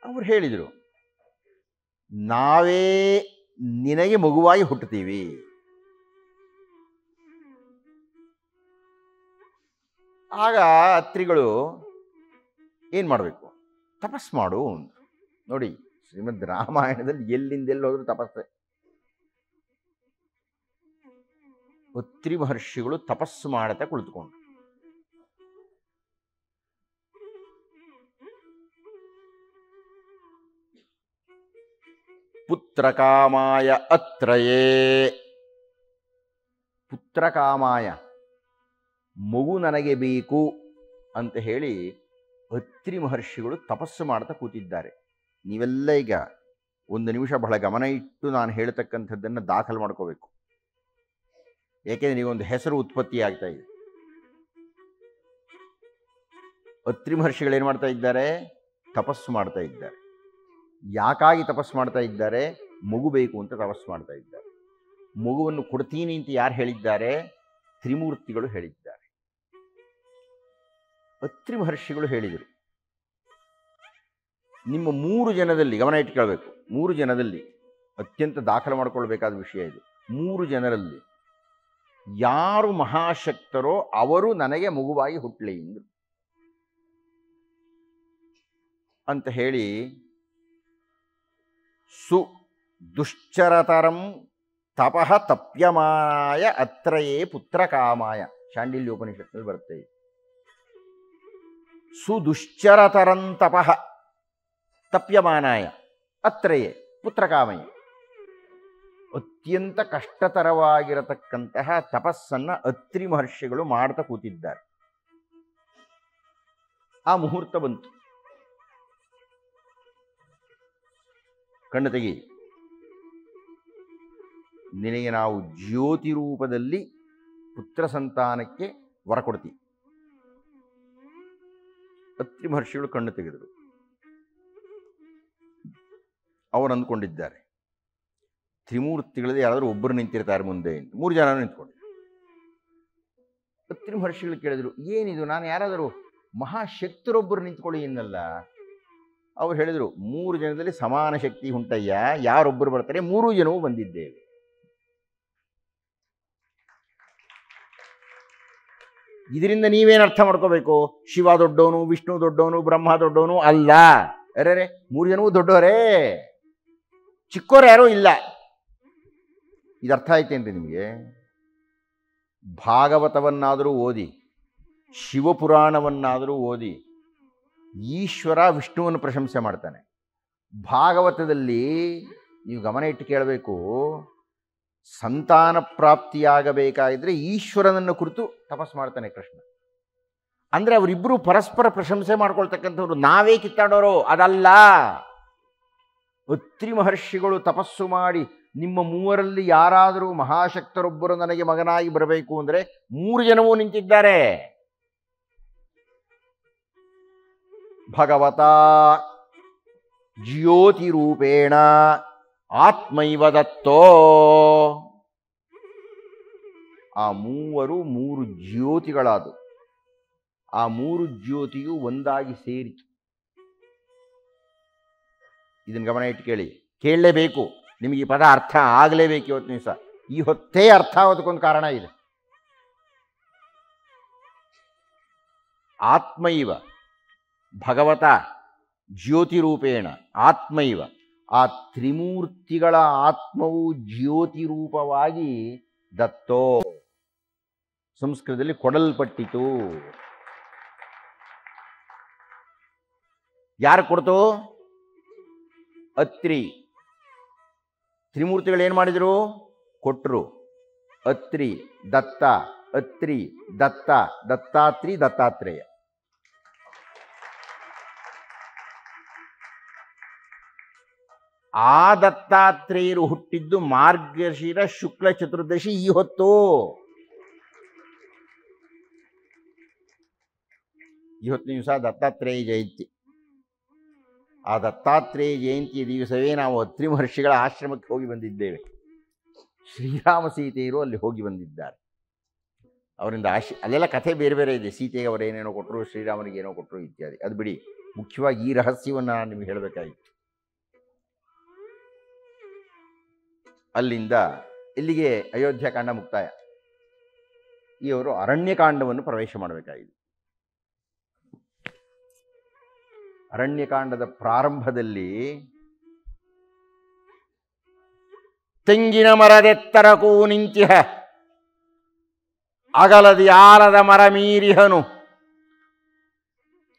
ಅವರು ಹೇಳಿದರು, ನಾವೇ ನಿನಗೆ ಮಗುವಾಗಿ ಹುಟ್ಟುತ್ತೀವಿ. ಆಗ ಅತ್ರಿಗಳು ಏನು ಮಾಡಬೇಕು? ತಪಸ್ ಮಾಡು. ನೋಡಿ, ಶ್ರೀಮದ್ ರಾಮಾಯಣದಲ್ಲಿ ಎಲ್ಲಿಂದೆಲ್ಲಿ ಹೋದ್ರು ತಪಸ್ಸೆ. ಅತ್ರಿ ಮಹರ್ಷಿಗಳು ತಪಸ್ಸು ಮಾಡುತ್ತಾ ಕುಳಿತುಕೊಂಡು, ಪುತ್ರಕಾಮಾಯ ಅತ್ರಯೇ, ಪುತ್ರಕಾಮಾಯ ಮಗು ನನಗೆ ಬೇಕು ಅಂತ ಹೇಳಿ ಅತ್ರಿ ಮಹರ್ಷಿಗಳು ತಪಸ್ಸು ಮಾಡ್ತಾ ಕೂತಿದ್ದಾರೆ. ನೀವೆಲ್ಲ ಈಗ 1 ನಿಮಿಷ ಬಹಳ ಗಮನ ಇಟ್ಟು ನಾನು ಹೇಳ್ತಕ್ಕಂಥದ್ದನ್ನು ದಾಖಲು ಮಾಡ್ಕೋಬೇಕು. ಏಕೆಂದರೆ ನೀವೊಂದು ಹೆಸರು ಉತ್ಪತ್ತಿ ಆಗ್ತಾ ಇದೆ. ಅತ್ರಿ ಮಹರ್ಷಿಗಳು ಏನು ಮಾಡ್ತಾ ಇದ್ದಾರೆ? ತಪಸ್ಸು ಮಾಡ್ತಾ ಇದ್ದಾರೆ. ಯಾಕಾಗಿ ತಪಸ್ಸು ಮಾಡ್ತಾ ಇದ್ದಾರೆ? ಮಗು ಬೇಕು ಅಂತ ತಪಸ್ಸು ಮಾಡ್ತಾ ಇದ್ದಾರೆ. ಮಗುವನ್ನು ಕೊಡ್ತೀನಿ ಅಂತ ಯಾರು ಹೇಳಿದ್ದಾರೆ? ತ್ರಿಮೂರ್ತಿಗಳು ಹೇಳಿದ್ದಾರೆ. ಅತ್ರಿ ಮಹರ್ಷಿಗಳು ಹೇಳಿದರು, ನಿಮ್ಮ 3 ಜನದಲ್ಲಿ, ಗಮನ ಇಟ್ಟು ಕೇಳಬೇಕು, 3 ಜನದಲ್ಲಿ ಅತ್ಯಂತ ದಾಖಲು ಮಾಡಿಕೊಳ್ಬೇಕಾದ ವಿಷಯ ಇದು, 3 ಜನರಲ್ಲಿ ಯಾರು ಮಹಾಶಕ್ತರೋ ಅವರು ನನಗೆ ಮಗುವಾಗಿ ಹುಟ್ಟಲಿ ಎಂದರು ಅಂತ ಹೇಳಿ, ಸು ದುಶ್ಚರತರಂ ತಪಃ ತಪ್ಯಮಾನಾಯ ಅತ್ರಯೇ ಪುತ್ರಕಾಮಾಯ, ಶಾಂಡಿಲ್ಯೋಪನಿಷತ್ನಲ್ಲಿ ಬರುತ್ತೆ. ಸುದುಶ್ಚರತರಂ ತಪಃ ತಪ್ಯಮಾನಾಯ ಅತ್ರಯೇ ಪುತ್ರಕಾಮಯ, ಅತ್ಯಂತ ಕಷ್ಟತರವಾಗಿರತಕ್ಕಂತಹ ತಪಸ್ಸನ್ನು ಅತ್ರಿ ಮಹರ್ಷಿಗಳು ಮಾಡ್ತಾ ಕೂತಿದ್ದಾರೆ. ಆ ಮುಹೂರ್ತ ಬಂತು. ಕಣ್ಣು ತೆಗಿ, ನಿನಗೆ ನಾವು ಜ್ಯೋತಿ ರೂಪದಲ್ಲಿ ಪುತ್ರ ಸಂತಾನಕ್ಕೆ ವರ ಕೊಡ್ತೀವಿ. ಅತ್ರಿ ಮಹರ್ಷಿಗಳು ಕಣ್ಣು ತೆಗೆದರು. ಅವರು ಅಂದ್ಕೊಂಡಿದ್ದಾರೆ, ತ್ರಿಮೂರ್ತಿಗಳಲ್ಲಿ ಯಾರಾದರೂ ಒಬ್ಬರು ನಿಂತಿರ್ತಾರೆ ಮುಂದೆ ಅಂತ. 3 ಜನ ನಿಂತ್ಕೊಂಡಿದ್ದಾರೆ. ಅತ್ರಿ ಮಹರ್ಷಿಗಳು ಕೇಳಿದರು, ಏನಿದು, ನಾನು ಯಾರಾದರೂ ಮಹಾಶಕ್ತರೊಬ್ಬರು ನಿಂತ್ಕೊಳ್ಳಿ ಇನ್ನಲ್ಲ. ಅವ್ರು ಹೇಳಿದರು, 3 ಜನದಲ್ಲಿ ಸಮಾನ ಶಕ್ತಿ ಉಂಟಯ್ಯ, ಯಾರೊಬ್ಬರು ಬರ್ತಾರೆ, 3 ಜನವೂ ಬಂದಿದ್ದೇವೆ. ಇದರಿಂದ ನೀವೇನು ಅರ್ಥ ಮಾಡ್ಕೋಬೇಕು? ಶಿವ ದೊಡ್ಡವನು, ವಿಷ್ಣು ದೊಡ್ಡವನು, ಬ್ರಹ್ಮ ದೊಡ್ಡವನು ಅಲ್ಲ. ಅರೆ 3 ಜನವೂ ದೊಡ್ಡವರೇ, ಚಿಕ್ಕೋರು ಯಾರೂ ಇಲ್ಲ. ಇದು ಅರ್ಥ ಆಯ್ತೇನ್ರಿ ನಿಮಗೆ? ಭಾಗವತವನ್ನಾದರೂ ಓದಿ, ಶಿವಪುರಾಣವನ್ನಾದರೂ ಓದಿ, ಈಶ್ವರ ವಿಷ್ಣುವನ್ನು ಪ್ರಶಂಸೆ ಮಾಡ್ತಾನೆ. ಭಾಗವತದಲ್ಲಿ ನೀವು ಗಮನ ಇಟ್ಟು ಕೇಳಬೇಕು, ಸಂತಾನ ಪ್ರಾಪ್ತಿಯಾಗಬೇಕಾಗಿದ್ರೆ ಈಶ್ವರನನ್ನು ಕುರಿತು ತಪಸ್ ಮಾಡ್ತಾನೆ ಕೃಷ್ಣ. ಅಂದರೆ ಅವರಿಬ್ಬರು ಪರಸ್ಪರ ಪ್ರಶಂಸೆ ಮಾಡ್ಕೊಳ್ತಕ್ಕಂಥವ್ರು, ನಾವೇ ಕಿತ್ತಾಡೋರು ಅದಲ್ಲ. ಅತ್ರಿ ಮಹರ್ಷಿಗಳು ತಪಸ್ಸು ಮಾಡಿ, ನಿಮ್ಮ 3ರಲ್ಲಿ ಯಾರಾದರೂ ಮಹಾಶಕ್ತರೊಬ್ಬರು ನನಗೆ ಮಗನಾಗಿ ಬರಬೇಕು ಅಂದರೆ 3 ಜನವೂ ನಿಂತಿದ್ದಾರೆ. ಭಗವತಾ ಜ್ಯೋತಿ ರೂಪೇಣ ಆತ್ಮೈವ ದತ್ತೋ. ಆ 3 ಜ್ಯೋತಿಗಳಾದವು. ಆ 3 ಜ್ಯೋತಿಯು ಒಂದಾಗಿ ಸೇರಿತು. ಇದನ್ನು ಗಮನ ಇಟ್ಟು ಕೇಳಿ, ಕೇಳಲೇಬೇಕು. ನಿಮಗೆ ಈ ಪದ ಅರ್ಥ ಆಗಲೇಬೇಕು. ಇವತ್ತು ದಿವಸ ಈ ಹೊತ್ತೇ ಅರ್ಥ ಆಗೋದಕ್ಕೊಂದು ಕಾರಣ ಇದೆ. ಆತ್ಮೈವ ಭಗವತ ಜ್ಯೋತಿರೂಪೇಣ ಆತ್ಮೈವ, ಆ ತ್ರಿಮೂರ್ತಿಗಳ ಆತ್ಮವು ಜ್ಯೋತಿ ರೂಪವಾಗಿ ದತ್ತೋ, ಸಂಸ್ಕೃತದಲ್ಲಿ ಕೊಡಲ್ಪಟ್ಟಿತು. ಯಾರು ಕೊಡ್ತು? ಅತ್ರಿ. ತ್ರಿಮೂರ್ತಿಗಳು ಏನು ಮಾಡಿದರು? ಕೊಟ್ಟರು. ಅತ್ರಿ ದತ್ತ, ಅತ್ರಿ ದತ್ತ, ದತ್ತಾತ್ರಿ ದತ್ತಾತ್ರೇಯ. ಆ ದತ್ತಾತ್ರೇಯರು ಹುಟ್ಟಿದ್ದು ಮಾರ್ಗಶಿರ ಶುಕ್ಲ ಚತುರ್ದಶಿ ಈ ಹೊತ್ತು. ಇವತ್ತು ದಿವಸ ದತ್ತಾತ್ರೇಯ ಜಯಂತಿ. ಆ ದತ್ತಾತ್ರೇಯ ಜಯಂತಿಯ ದಿವಸವೇ ನಾವು ಅತ್ರಿ ಮಹರ್ಷಿಗಳ ಆಶ್ರಮಕ್ಕೆ ಹೋಗಿ ಬಂದಿದ್ದೇವೆ. ಶ್ರೀರಾಮ ಸೀತೆಯರು ಅಲ್ಲಿ ಹೋಗಿ ಬಂದಿದ್ದಾರೆ. ಅವರಿಂದ ಅಲ್ಲೆಲ್ಲ ಕಥೆ ಬೇರೆ ಬೇರೆ ಇದೆ. ಸೀತೆಗೆ ಅವರು ಏನೇನೋ ಕೊಟ್ಟರು, ಶ್ರೀರಾಮನಿಗೆ ಏನೋ ಕೊಟ್ಟರು ಇತ್ಯಾದಿ. ಅದು ಬಿಡಿ, ಮುಖ್ಯವಾಗಿ ಈ ರಹಸ್ಯವನ್ನು ನಾನು ನಿಮಗೆ ಹೇಳಬೇಕಾಗಿತ್ತು. ಅಲ್ಲಿಂದ ಇಲ್ಲಿಗೆ ಅಯೋಧ್ಯಕಾಂಡ ಮುಕ್ತಾಯ. ಇವರು ಅರಣ್ಯಕಾಂಡವನ್ನು ಪ್ರವೇಶ ಮಾಡಬೇಕಾಗಿದೆ. ಅರಣ್ಯಕಾಂಡದ ಪ್ರಾರಂಭದಲ್ಲಿ ತೆಂಗಿನ ಮರದೆತ್ತರಕ್ಕೂ ನಿಂತಿಹ ಅಗಲದಿ ಆಲದ ಮರ ಮೀರಿಹನು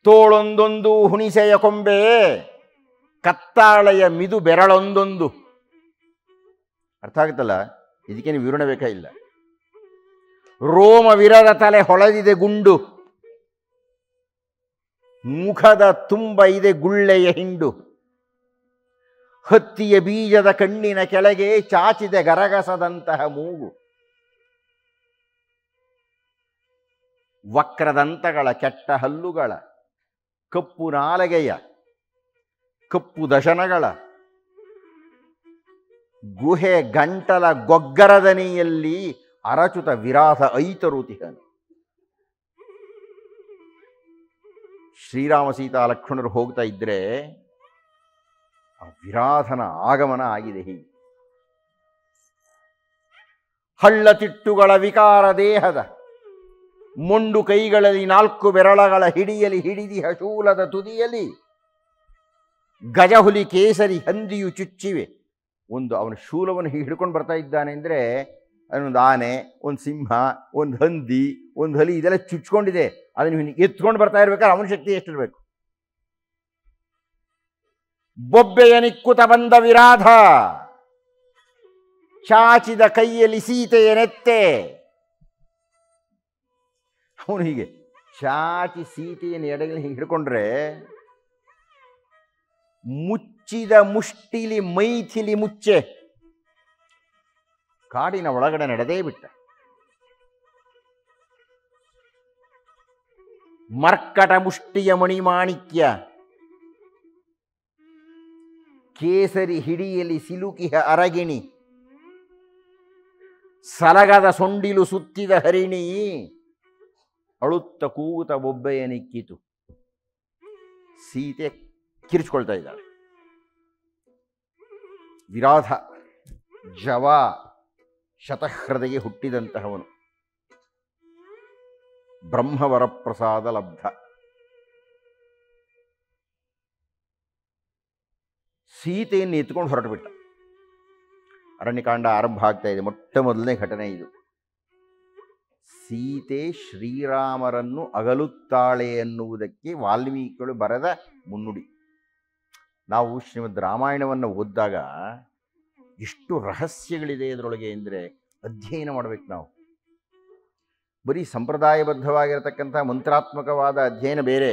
ತೋಳೊಂದೊಂದು ಹುಣಿಸೆಯ ಕೊಂಬೆ ಕತ್ತಾಳೆಯ ಮಿದು ಬೆರಳೊಂದೊಂದು. ಅರ್ಥ ಆಗುತ್ತಲ್ಲ? ಇದಕ್ಕೇನು ವಿವರಣೆ ಬೇಕಾಗಿಲ್ಲ. ರೋಮ ವಿರದ ತಲೆ ಹೊಳೆದಿದೆ ಗುಂಡು, ಮುಖದ ತುಂಬ ಇದೆ ಗುಳ್ಳೆಯ ಹಿಂಡು, ಹತ್ತಿಯ ಬೀಜದ ಕಣ್ಣಿನ ಕೆಳಗೆ ಚಾಚಿದೆ ಗರಗಸದಂತಹ ಮೂಗು, ವಕ್ರದಂತಗಳ ಕೆಟ್ಟ ಹಲ್ಲುಗಳ, ಕಪ್ಪು ನಾಲಗೆಯ ಕಪ್ಪು ದಶನಗಳ, ಗುಹೆ ಗಂಟಲ ಗೊಗ್ಗರದನೆಯಲ್ಲಿ ಅರಚುತ ವಿರಾಧ ಐತರುತಿಹನು. ಶ್ರೀರಾಮ ಸೀತಾ ಲಕ್ಷ್ಮಣರು ಹೋಗ್ತಾ ಇದ್ದರೆ ಆ ವಿರಾಧನ ಆಗಮನ ಆಗಿದೆ ಹೀಗೆ. ಹಳ್ಳತಿಟ್ಟುಗಳ ವಿಕಾರ ದೇಹದ ಮೊಂಡು ಕೈಗಳಲ್ಲಿ 4 ಬೆರಳಗಳ ಹಿಡಿಯಲಿ ಹಿಡಿದಿಹ ಶೂಲದ ತುದಿಯಲಿ ಗಜಹುಲಿ ಕೇಸರಿ ಹಂದಿಯು ಚುಚ್ಚಿವೆ. ಅವನ ಶೂಲವನ್ನು ಹಿಡ್ಕೊಂಡು ಬರ್ತಾ ಇದ್ದಾನೆ ಅಂದರೆ ಅದನ್ನೊಂದು ಆನೆ, ಒಂದು ಸಿಂಹ, ಒಂದು ಹಂದಿ, ಒಂದು ಹಲಿ ಇದೆಲ್ಲ ಚುಚ್ಕೊಂಡಿದೆ. ಅದನ್ನು ಎತ್ಕೊಂಡು ಬರ್ತಾ ಇರ್ಬೇಕಾದ್ರೆ ಅವನ ಶಕ್ತಿ ಎಷ್ಟಿರಬೇಕು. ಬೊಬ್ಬೆಯ ನಿಕ್ಕುತ ಬಂದ ವಿರಾಧ ಚಾಚಿದ ಕೈಯಲ್ಲಿ ಸೀತೆಯ ನೆತ್ತೆ. ಅವನು ಹೀಗೆ ಚಾಚಿ ಸೀತೆಯನ್ನು ಎಡಗಲಿ ಹೀಗೆ ಹಿಡ್ಕೊಂಡ್ರೆ ಮುಚ್ಚಿದ ಮುಷ್ಟಿಲಿ ಮೈಥಿಲಿ ಮುಚ್ಚೆ ಕಾಡಿನ ಒಳಗಡೆ ನಡೆದೇ ಬಿಟ್ಟ. ಮರ್ಕಟ ಮುಷ್ಟಿಯ ಮಣಿಮಾಣಿಕ್ಯ ಕೇಸರಿ ಹಿಡಿಯಲಿ ಸಿಲುಕಿಹ ಅರಗಿಣಿ ಸಲಗದ ಸೊಂಡಿಲು ಸುತ್ತಿದ ಹರಿಣಿ ಅಳುತ್ತ ಕೂಗುತ್ತ ಬೊಬ್ಬೆಯ ನಿಕ್ಕಿತು. ಸೀತೆ ಕಿರಿಚ್ಕೊಳ್ತಾ ಇದ್ದಾಳೆ. ವಿರಾಧ ಜವ ಶತಹೃದಯ ಹುಟ್ಟಿದಂತಹವನು, ಬ್ರಹ್ಮವರ ಪ್ರಸಾದ ಲಬ್ಧ. ಸೀತೆಯನ್ನು ಎತ್ಕೊಂಡು ಹೊರಟು ಬಿಟ್ಟ. ಅರಣ್ಯಕಾಂಡ ಆರಂಭ ಆಗ್ತಾ ಇದೆ. ಮೊಟ್ಟ ಮೊದಲನೇ ಘಟನೆ ಇದು. ಸೀತೆ ಶ್ರೀರಾಮರನ್ನು ಅಗಲುತ್ತಾಳೆ ಎನ್ನುವುದಕ್ಕೆ ವಾಲ್ಮೀಕಿಗಳು ಬರೆದ ಮುನ್ನುಡಿ. ನಾವು ಶ್ರೀಮದ್ ರಾಮಾಯಣವನ್ನು ಓದಿದಾಗ ಎಷ್ಟು ರಹಸ್ಯಗಳಿದೆ ಇದರೊಳಗೆ ಅಂದರೆ ಅಧ್ಯಯನ ಮಾಡಬೇಕು ನಾವು. ಬರೀ ಸಂಪ್ರದಾಯಬದ್ಧವಾಗಿರತಕ್ಕಂಥ ಮಂತ್ರಾತ್ಮಕವಾದ ಅಧ್ಯಯನ ಬೇರೆ,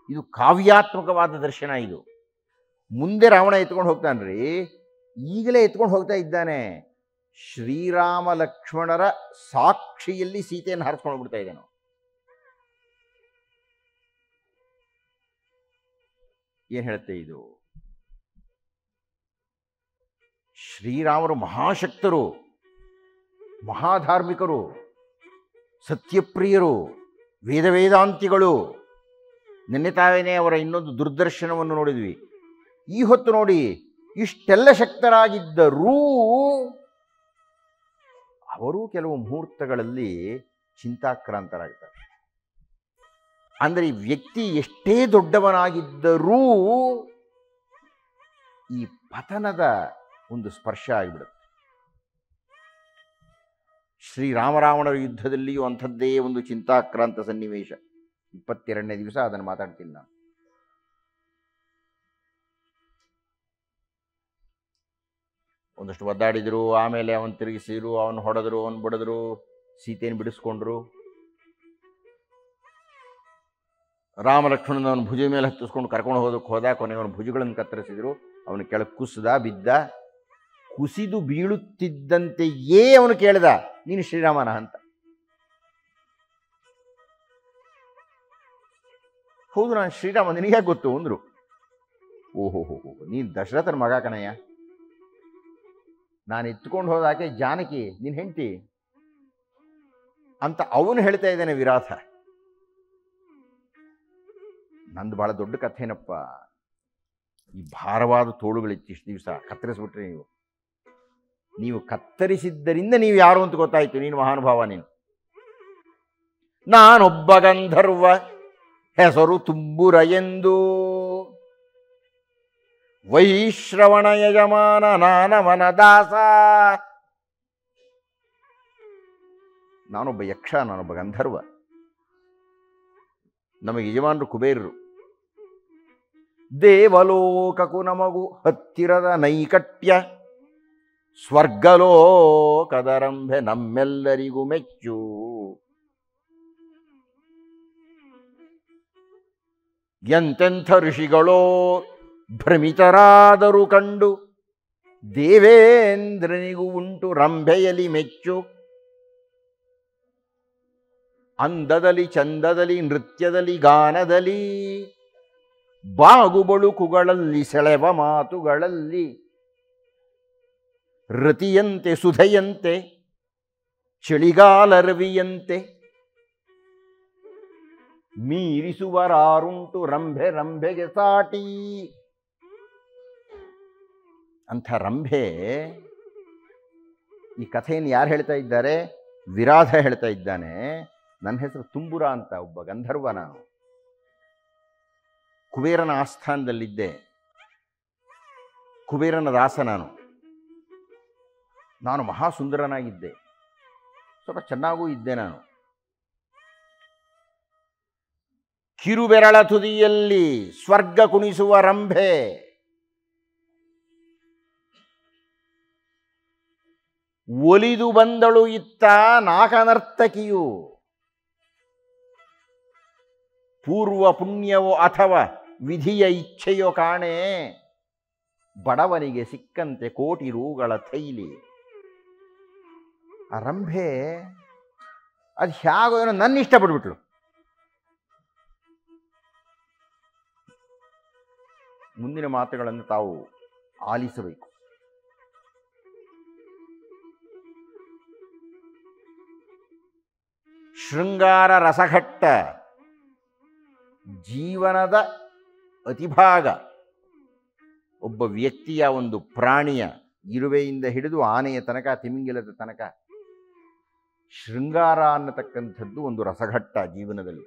ಇದು ಕಾವ್ಯಾತ್ಮಕವಾದ ದರ್ಶನ. ಇದು ಮುಂದೆ ರಾವಣ ಎತ್ಕೊಂಡು ಹೋಗ್ತಾನ್ರಿ, ಈಗಲೇ ಎತ್ಕೊಂಡು ಹೋಗ್ತಾ ಇದ್ದಾನೆ. ಶ್ರೀರಾಮ ಲಕ್ಷ್ಮಣರ ಸಾಕ್ಷಿಯಲ್ಲಿ ಸೀತೆಯನ್ನು ಹಾರಿಸ್ಕೊಂಡು ಬಿಡ್ತಾ ಇದ್ದಾನೆ. ಏನು ಹೇಳುತ್ತೆ ಇದು? ಶ್ರೀರಾಮರು ಮಹಾಶಕ್ತರು, ಮಹಾಧಾರ್ಮಿಕರು, ಸತ್ಯಪ್ರಿಯರು, ವೇದಾಂತಿಗಳು. ನಿನ್ನೆ ತಾವೇನೇ ಅವರ ಇನ್ನೊಂದು ದುರ್ದರ್ಶನವನ್ನು ನೋಡಿದ್ವಿ. ಈ ಹೊತ್ತು ನೋಡಿ, ಇಷ್ಟೆಲ್ಲ ಶಕ್ತರಾಗಿದ್ದರೂ ಅವರೂ ಕೆಲವು ಮುಹೂರ್ತಗಳಲ್ಲಿ ಚಿಂತಾಕ್ರಾಂತರಾಗ್ತಾರೆ. ಅಂದರೆ ಈ ವ್ಯಕ್ತಿ ಎಷ್ಟೇ ದೊಡ್ಡವನಾಗಿದ್ದರೂ ಈ ಪತನದ ಒಂದು ಸ್ಪರ್ಶ ಆಗಿಬಿಡುತ್ತೆ. ಶ್ರೀರಾಮರಾವಣರ ಯುದ್ಧದಲ್ಲಿಯೂ ಅಂಥದ್ದೇ ಒಂದು ಚಿಂತಾಕ್ರಾಂತ ಸನ್ನಿವೇಶ. 22ನೇ ದಿವಸ ಅದನ್ನು ಮಾತಾಡ್ತೀನಿ ನಾನು. ಒಂದಷ್ಟು ಒದ್ದಾಡಿದರು, ಆಮೇಲೆ ಅವನು ತಿರುಗಿಸಿದ್ರು, ಅವನು ಹೊಡೆದ್ರು, ಅವನು ಬಡಿದ್ರು, ಸೀತೆಯನ್ನು ಬಿಡಿಸ್ಕೊಂಡ್ರು. ರಾಮ ಲಕ್ಷ್ಮಣನ ಅವನ ಭುಜ ಮೇಲೆ ಹತ್ತಿಸ್ಕೊಂಡು ಕರ್ಕೊಂಡು ಹೋದ. ಕೊನೆಗೆ ಅವನ ಭುಜಗಳನ್ನು ಕತ್ತರಿಸಿದ್ರು. ಅವನು ಕೆಳಗೆ ಕುಸಿದ, ಬಿದ್ದ. ಕುಸಿದು ಬೀಳುತ್ತಿದ್ದಂತೆಯೇ ಅವನು ಕೇಳಿದ, ನೀನು ಶ್ರೀರಾಮನ ಅಂತ. ಹೌದು, ನಾನು ಶ್ರೀರಾಮ, ನಿನಗ್ಯಾಕೆ ಗೊತ್ತು ಅಂದರು. ಓಹೋ, ನೀನು ದಶರಥನ ಮಗ ಕಣಯ್ಯ. ನಾನು ಎತ್ಕೊಂಡು ಹೋದಾಕೆ ಜಾನಕಿ ನಿನ್ನ ಹೆಂಡತಿ ಅಂತ ಅವನು ಹೇಳ್ತಾ ಇದ್ದಾನೆ ವಿರಾಧ. ನಂದು ಭಾಳ ದೊಡ್ಡ ಕಥೆನಪ್ಪ. ಈ ಭಾರವಾದ ತೋಳುಗಳಿತ್ತು, ಇಷ್ಟು ದಿವಸ ಕತ್ತರಿಸ್ಬಿಟ್ರೆ ನೀವು ಕತ್ತರಿಸಿದ್ದರಿಂದ ನೀವು ಯಾರು ಅಂತ ಗೊತ್ತಾಯ್ತು. ನೀನು ಮಹಾನುಭಾವ. ನಾನೊಬ್ಬ ಗಂಧರ್ವ, ಹೆಸರು ತುಂಬುರ ಎಂದು, ವೈಶ್ರವಣ ಯಜಮಾನ ನಾನವನ ದಾಸ. ನಾನೊಬ್ಬ ಯಕ್ಷ, ನಾನೊಬ್ಬ ಗಂಧರ್ವ. ನಮಗೆ ಯಜಮಾನರು ಕುಬೇರರು. ದೇವಲೋಕಕ್ಕೂ ನಮಗೂ ಹತ್ತಿರದ ನೈಕಟ್ಯ, ಸ್ವರ್ಗಲೋಕದರಂಭೆ ನಮ್ಮೆಲ್ಲರಿಗೂ ಮೆಚ್ಚು. ಎಂತೆಂಥ ಋಷಿಗಳೋ ಭ್ರಮಿತರಾದರೂ ಕಂಡು, ದೇವೇಂದ್ರನಿಗೂ ಉಂಟು ರಂಭೆಯಲಿ ಮೆಚ್ಚು. ಅಂದದಲ್ಲಿ, ಚಂದದಲ್ಲಿ, ನೃತ್ಯದಲ್ಲಿ, ಗಾನದಲ್ಲಿ, ಬಾಗುಬಳುಕುಗಳಲ್ಲಿ, ಸೆಳೆವ ಮಾತುಗಳಲ್ಲಿ, ರತಿಯಂತೆ, ಸುಧೆಯಂತೆ, ಚಳಿಗಾಲರವಿಯಂತೆ, ಮೀರಿಸುವರಾರುಂಟು ರಂಭೆ ರಂಭೆಗೆ ಸಾಟಿ. ಅಂಥ ರಂಭೆ, ಈ ಕಥೆಯನ್ನು ಯಾರು ಹೇಳ್ತಾ ಇದ್ದಾರೆ? ವಿರಾಧ ಹೇಳ್ತಾ ಇದ್ದಾನೆ. ನನ್ನ ಹೆಸರು ತುಂಬುರ ಅಂತ, ಒಬ್ಬ ಗಂಧರ್ವ ನಾನು. ಕುಬೇರನ ಆಸ್ಥಾನದಲ್ಲಿದ್ದೆ, ಕುಬೇರನ ದಾಸ ನಾನು ಮಹಾಸುಂದರನಾಗಿದ್ದೆ, ಸ್ವಲ್ಪ ಚೆನ್ನಾಗೂ ಇದ್ದೆ ನಾನು. ಕಿರುಬೆರಳ ತುದಿಯಲ್ಲಿ ಸ್ವರ್ಗ ಕುಣಿಸುವ ರಂಭೆ, ಒಲಿದು ಬಂದಳು ಇತ್ತ ನಾಕನರ್ತಕಿಯು. ಪೂರ್ವ ಪುಣ್ಯವೋ ಅಥವಾ ವಿಧಿಯ ಇಚ್ಛೆಯೋ ಕಾಣೆ, ಬಡವನಿಗೆ ಸಿಕ್ಕಂತೆ ಕೋಟಿ ರೂಗಳ ಥೈಲಿ. ಆ ರಂಭೆ ಅದು ಹೇಗೋ ಏನೋ ನನ್ನ ಇಷ್ಟಪಟ್ಬಿಟ್ಲು. ಮುಂದಿನ ಮಾತುಗಳನ್ನು ತಾವು ಆಲಿಸಬೇಕು. ಶೃಂಗಾರ ರಸಘಟ್ಟ ಜೀವನದ ಅತಿಭಾಗ. ಒಬ್ಬ ವ್ಯಕ್ತಿಯ, ಒಂದು ಪ್ರಾಣಿಯ, ಇರುವೆಯಿಂದ ಹಿಡಿದು ಆನೆಯ ತನಕ, ತಿಮಿಂಗಿಲದ ತನಕ, ಶೃಂಗಾರ ಅನ್ನತಕ್ಕಂಥದ್ದು ಒಂದು ರಸಘಟ್ಟ ಜೀವನದಲ್ಲಿ.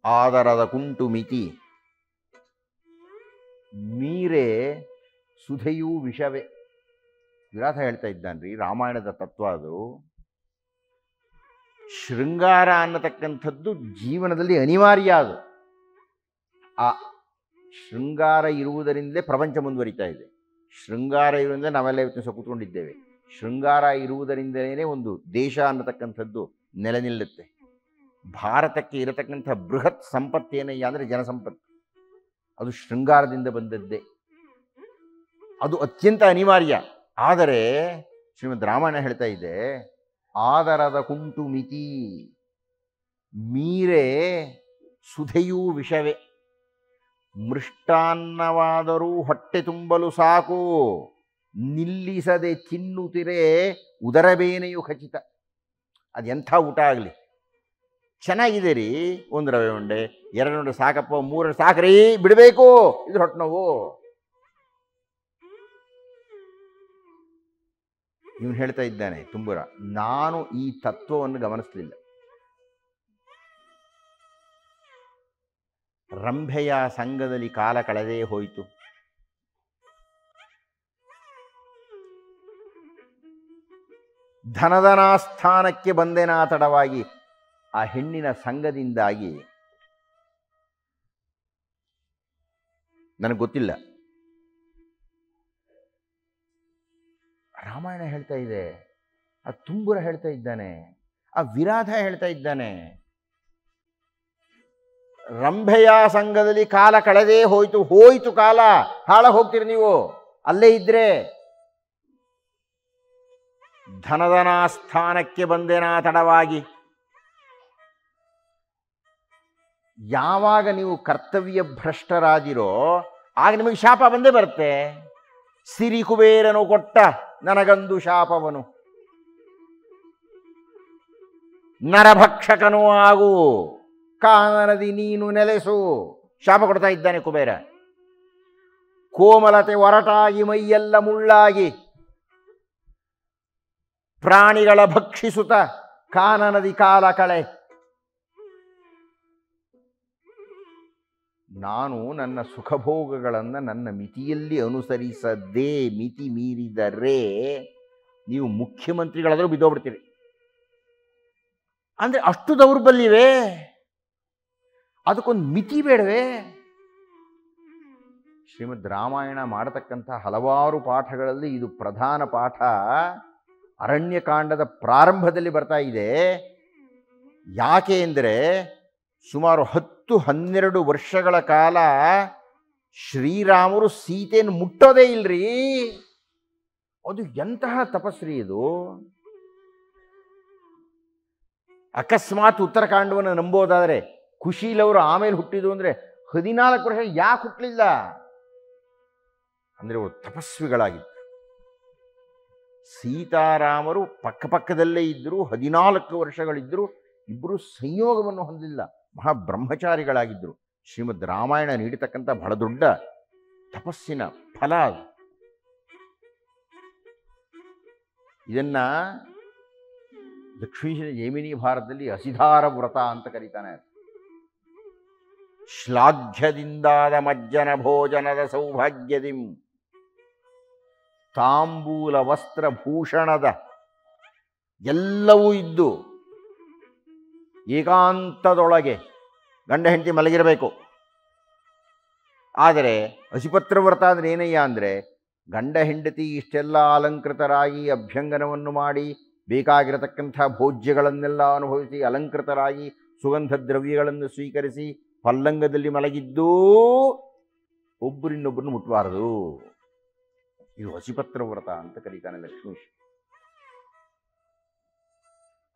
ಆದರದ ಕುಂಟು ಮಿತಿ, ಮೀರೆ ಸುಧೆಯೂ ವಿಷವೇ. ವಿರಾಧ ಹೇಳ್ತಾ ಇದ್ದಾನ್ರಿ, ರಾಮಾಯಣದ ತತ್ವ ಅದು. ಶೃಂಗಾರ ಅನ್ನತಕ್ಕಂಥದ್ದು ಜೀವನದಲ್ಲಿ ಅನಿವಾರ್ಯ. ಅದು ಆ ಶೃಂಗಾರ ಇರುವುದರಿಂದಲೇ ಪ್ರಪಂಚ ಮುಂದುವರಿತಾ ಇದೆ. ಶೃಂಗಾರ ಇರುವುದರಿಂದ ನಾವೆಲ್ಲ ಇವತ್ತು ಸಹ ಕೂತ್ಕೊಂಡಿದ್ದೇವೆ. ಶೃಂಗಾರ ಇರುವುದರಿಂದಲೇ ಒಂದು ದೇಶ ಅನ್ನತಕ್ಕಂಥದ್ದು ನೆಲೆ ನಿಲ್ಲುತ್ತೆ. ಭಾರತಕ್ಕೆ ಇರತಕ್ಕಂಥ ಬೃಹತ್ ಸಂಪತ್ತೇನಯ್ಯ ಅಂದರೆ ಜನಸಂಪತ್ತು. ಅದು ಶೃಂಗಾರದಿಂದ ಬಂದದ್ದೇ. ಅದು ಅತ್ಯಂತ ಅನಿವಾರ್ಯ. ಆದರೆ ಶ್ರೀಮದ್ ರಾಮಾಯಣ ಹೇಳ್ತಾ ಇದೆ, ಆದರದ ಕುಂಟು ಮಿತಿ, ಮೀರೆ ಸುಧೆಯೂ ವಿಷವೇ. ಮೃಷ್ಟಾನ್ನವಾದರೂ ಹೊಟ್ಟೆ ತುಂಬಲು ಸಾಕು, ನಿಲ್ಲಿಸದೆ ತಿನ್ನುತ್ತಿರೆ ಉದರಬೇನೆಯು ಖಚಿತ. ಅದೆಂಥ ಊಟ ಆಗಲಿ, ಚೆನ್ನಾಗಿದೆ ರೀ, ಒಂದು ರವೆ ಉಂಡೆ, 2 ಉಂಡೆ ಸಾಕಪ್ಪ, 3 ಸಾಕ್ರಿ, ಬಿಡಬೇಕು, ಇದು ಹೊಟ್ಟೆ ನೋವು. ಇವನು ಹೇಳ್ತಾ ಇದ್ದಾನೆ ತುಂಬುರ, ನಾನು ಈ ತತ್ವವನ್ನು ಗಮನಿಸಲಿಲ್ಲ. ರಂಭೆಯ ಸಂಘದಲ್ಲಿ ಕಾಲ ಕಳೆದೇ ಹೋಯಿತು. ಧನಧನಾಸ್ಥಾನಕ್ಕೆ ಬಂದೆನಾ ತಡವಾಗಿ. ಆ ಹೆಣ್ಣಿನ ಸಂಘದಿಂದಾಗಿ ನನಗೆ ಗೊತ್ತಿಲ್ಲ. ರಾಮಾಯಣ ಹೇಳ್ತಾ ಇದೆ, ಆ ತುಂಬುರ ಹೇಳ್ತಾ ಇದ್ದಾನೆ, ಆ ವಿರಾಧ ಹೇಳ್ತಾ ಇದ್ದಾನೆ, ರಂಭೆಯ ಸಂಘದಲ್ಲಿ ಕಾಲ ಕಳೆದೇ ಹೋಯ್ತು. ಹೋಯ್ತು ಕಾಲ, ಹಾಳ ಹೋಗ್ತೀರಿ ನೀವು ಅಲ್ಲೇ ಇದ್ರೆ. ಧನಧನಾಸ್ಥಾನಕ್ಕೆ ಬಂದೆನಾ ತಡವಾಗಿ. ಯಾವಾಗ ನೀವು ಕರ್ತವ್ಯ ಭ್ರಷ್ಟರಾದಿರೋ ಆಗ ನಿಮಗೆ ಶಾಪ ಬಂದೇ ಬರುತ್ತೆ. ಸಿರಿ ಕುಬೇರನು ಕೊಟ್ಟ ನನಗಂದು ಶಾಪವನು, ನರಭಕ್ಷಕನೂ ಆಗು, ಕಾನನದಿ ನೀನು ನೆಲೆಸು. ಶಾಪ ಕೊಡ್ತಾ ಇದ್ದಾನೆ ಕುಬೇರ. ಕೋಮಲತೆ ಒರಟಾಗಿ ಮೈಯೆಲ್ಲ ಮುಳ್ಳಾಗಿ ಪ್ರಾಣಿಗಳ ಭಕ್ಷಿಸುತ್ತ ಕಾನನದಿ ಕಾಲ ಕಳೆ. ನಾನು ನನ್ನ ಸುಖಭೋಗಗಳನ್ನು ನನ್ನ ಮಿತಿಯಲ್ಲಿ ಅನುಸರಿಸದೇ ಮಿತಿ ಮೀರಿದರೆ ನೀವು ಮುಖ್ಯಮಂತ್ರಿಗಳಾದರೂ ಬಿದ್ದೋಗ್ಬಿಡ್ತೀರಿ. ಅಂದರೆ ಅಷ್ಟು ದೌರ್ಬಲ್ಯವೇ? ಅದಕ್ಕೊಂದು ಮಿತಿ ಬೇಡವೇ? ಶ್ರೀಮದ್ ರಾಮಾಯಣ ಮಾಡತಕ್ಕಂಥ ಹಲವಾರು ಪಾಠಗಳಲ್ಲಿ ಇದು ಪ್ರಧಾನ ಪಾಠ. ಅರಣ್ಯಕಾಂಡದ ಪ್ರಾರಂಭದಲ್ಲಿ ಬರ್ತಾ ಇದೆ. ಯಾಕೆ ಎಂದರೆ ಸುಮಾರು 10-12 ವರ್ಷಗಳ ಕಾಲ ಶ್ರೀರಾಮರು ಸೀತೆಯನ್ನು ಮುಟ್ಟೋದೇ ಇಲ್ರಿ. ಅದು ಎಂತಹ ತಪಸ್ರಿ ಇದು. ಅಕಸ್ಮಾತ್ ಉತ್ತರಕಾಂಡವನ್ನು ನಂಬೋದಾದರೆ ಕುಶೀಲವರು ಆಮೇಲೆ ಹುಟ್ಟಿದ್ರು ಅಂದರೆ 14 ವರ್ಷ ಯಾಕೆ ಹುಟ್ಟಲಿಲ್ಲ ಅಂದರೆ ಅವರು ತಪಸ್ವಿಗಳಾಗಿದ್ದರು. ಸೀತಾರಾಮರು ಪಕ್ಕಪಕ್ಕದಲ್ಲೇ ಇದ್ದರು, 14 ವರ್ಷಗಳಿದ್ದರು. ಇಬ್ಬರು ಸಂಯೋಗವನ್ನು ಹೊಂದಲಿಲ್ಲ, ಮಹಾಬ್ರಹ್ಮಚಾರಿಗಳಾಗಿದ್ದರು. ಶ್ರೀಮದ್ ರಾಮಾಯಣ ನೀಡತಕ್ಕಂಥ ಬಹಳ ದೊಡ್ಡ ತಪಸ್ಸಿನ ಫಲ ಅದು. ಇದನ್ನ ದಕ್ಷಿಣ ಜೈಮಿನಿ ಭಾರತದಲ್ಲಿ ಹಸಿಧಾರ ವ್ರತ ಅಂತ ಕರೀತಾನೆ. ಶ್ಲಾಘ್ಯದಿಂದಾದ ಮಜ್ಜನ ಭೋಜನದ ಸೌಭಾಗ್ಯದಿಂ ತಾಂಬೂಲ ವಸ್ತ್ರ ಭೂಷಣದ ಎಲ್ಲವೂ ಇದ್ದು ಏಕಾಂತದೊಳಗೆ ಗಂಡ ಹೆಂಡತಿ ಮಲಗಿರಬೇಕು. ಆದರೆ ಹಸಿಪತ್ರ ವ್ರತ ಅಂದರೆ ಏನಯ್ಯ ಅಂದರೆ, ಗಂಡ ಹೆಂಡತಿ ಇಷ್ಟೆಲ್ಲ ಅಲಂಕೃತರಾಗಿ ಅಭ್ಯಂಗನವನ್ನು ಮಾಡಿ ಬೇಕಾಗಿರತಕ್ಕಂಥ ಭೋಜ್ಯಗಳನ್ನೆಲ್ಲ ಅನುಭವಿಸಿ ಅಲಂಕೃತರಾಗಿ ಸುಗಂಧ ದ್ರವ್ಯಗಳನ್ನು ಸ್ವೀಕರಿಸಿ ಪಲ್ಲಂಗದಲ್ಲಿ ಮಲಗಿದ್ದೂ ಒಬ್ಬರಿನ್ನೊಬ್ಬರನ್ನು ಮುಟ್ಟಬಾರದು. ಇದು ಹಸಿಪತ್ರ ವ್ರತ ಅಂತ ಕರೀತಾನೆ ಲಕ್ಷ್ಮೀಶ್.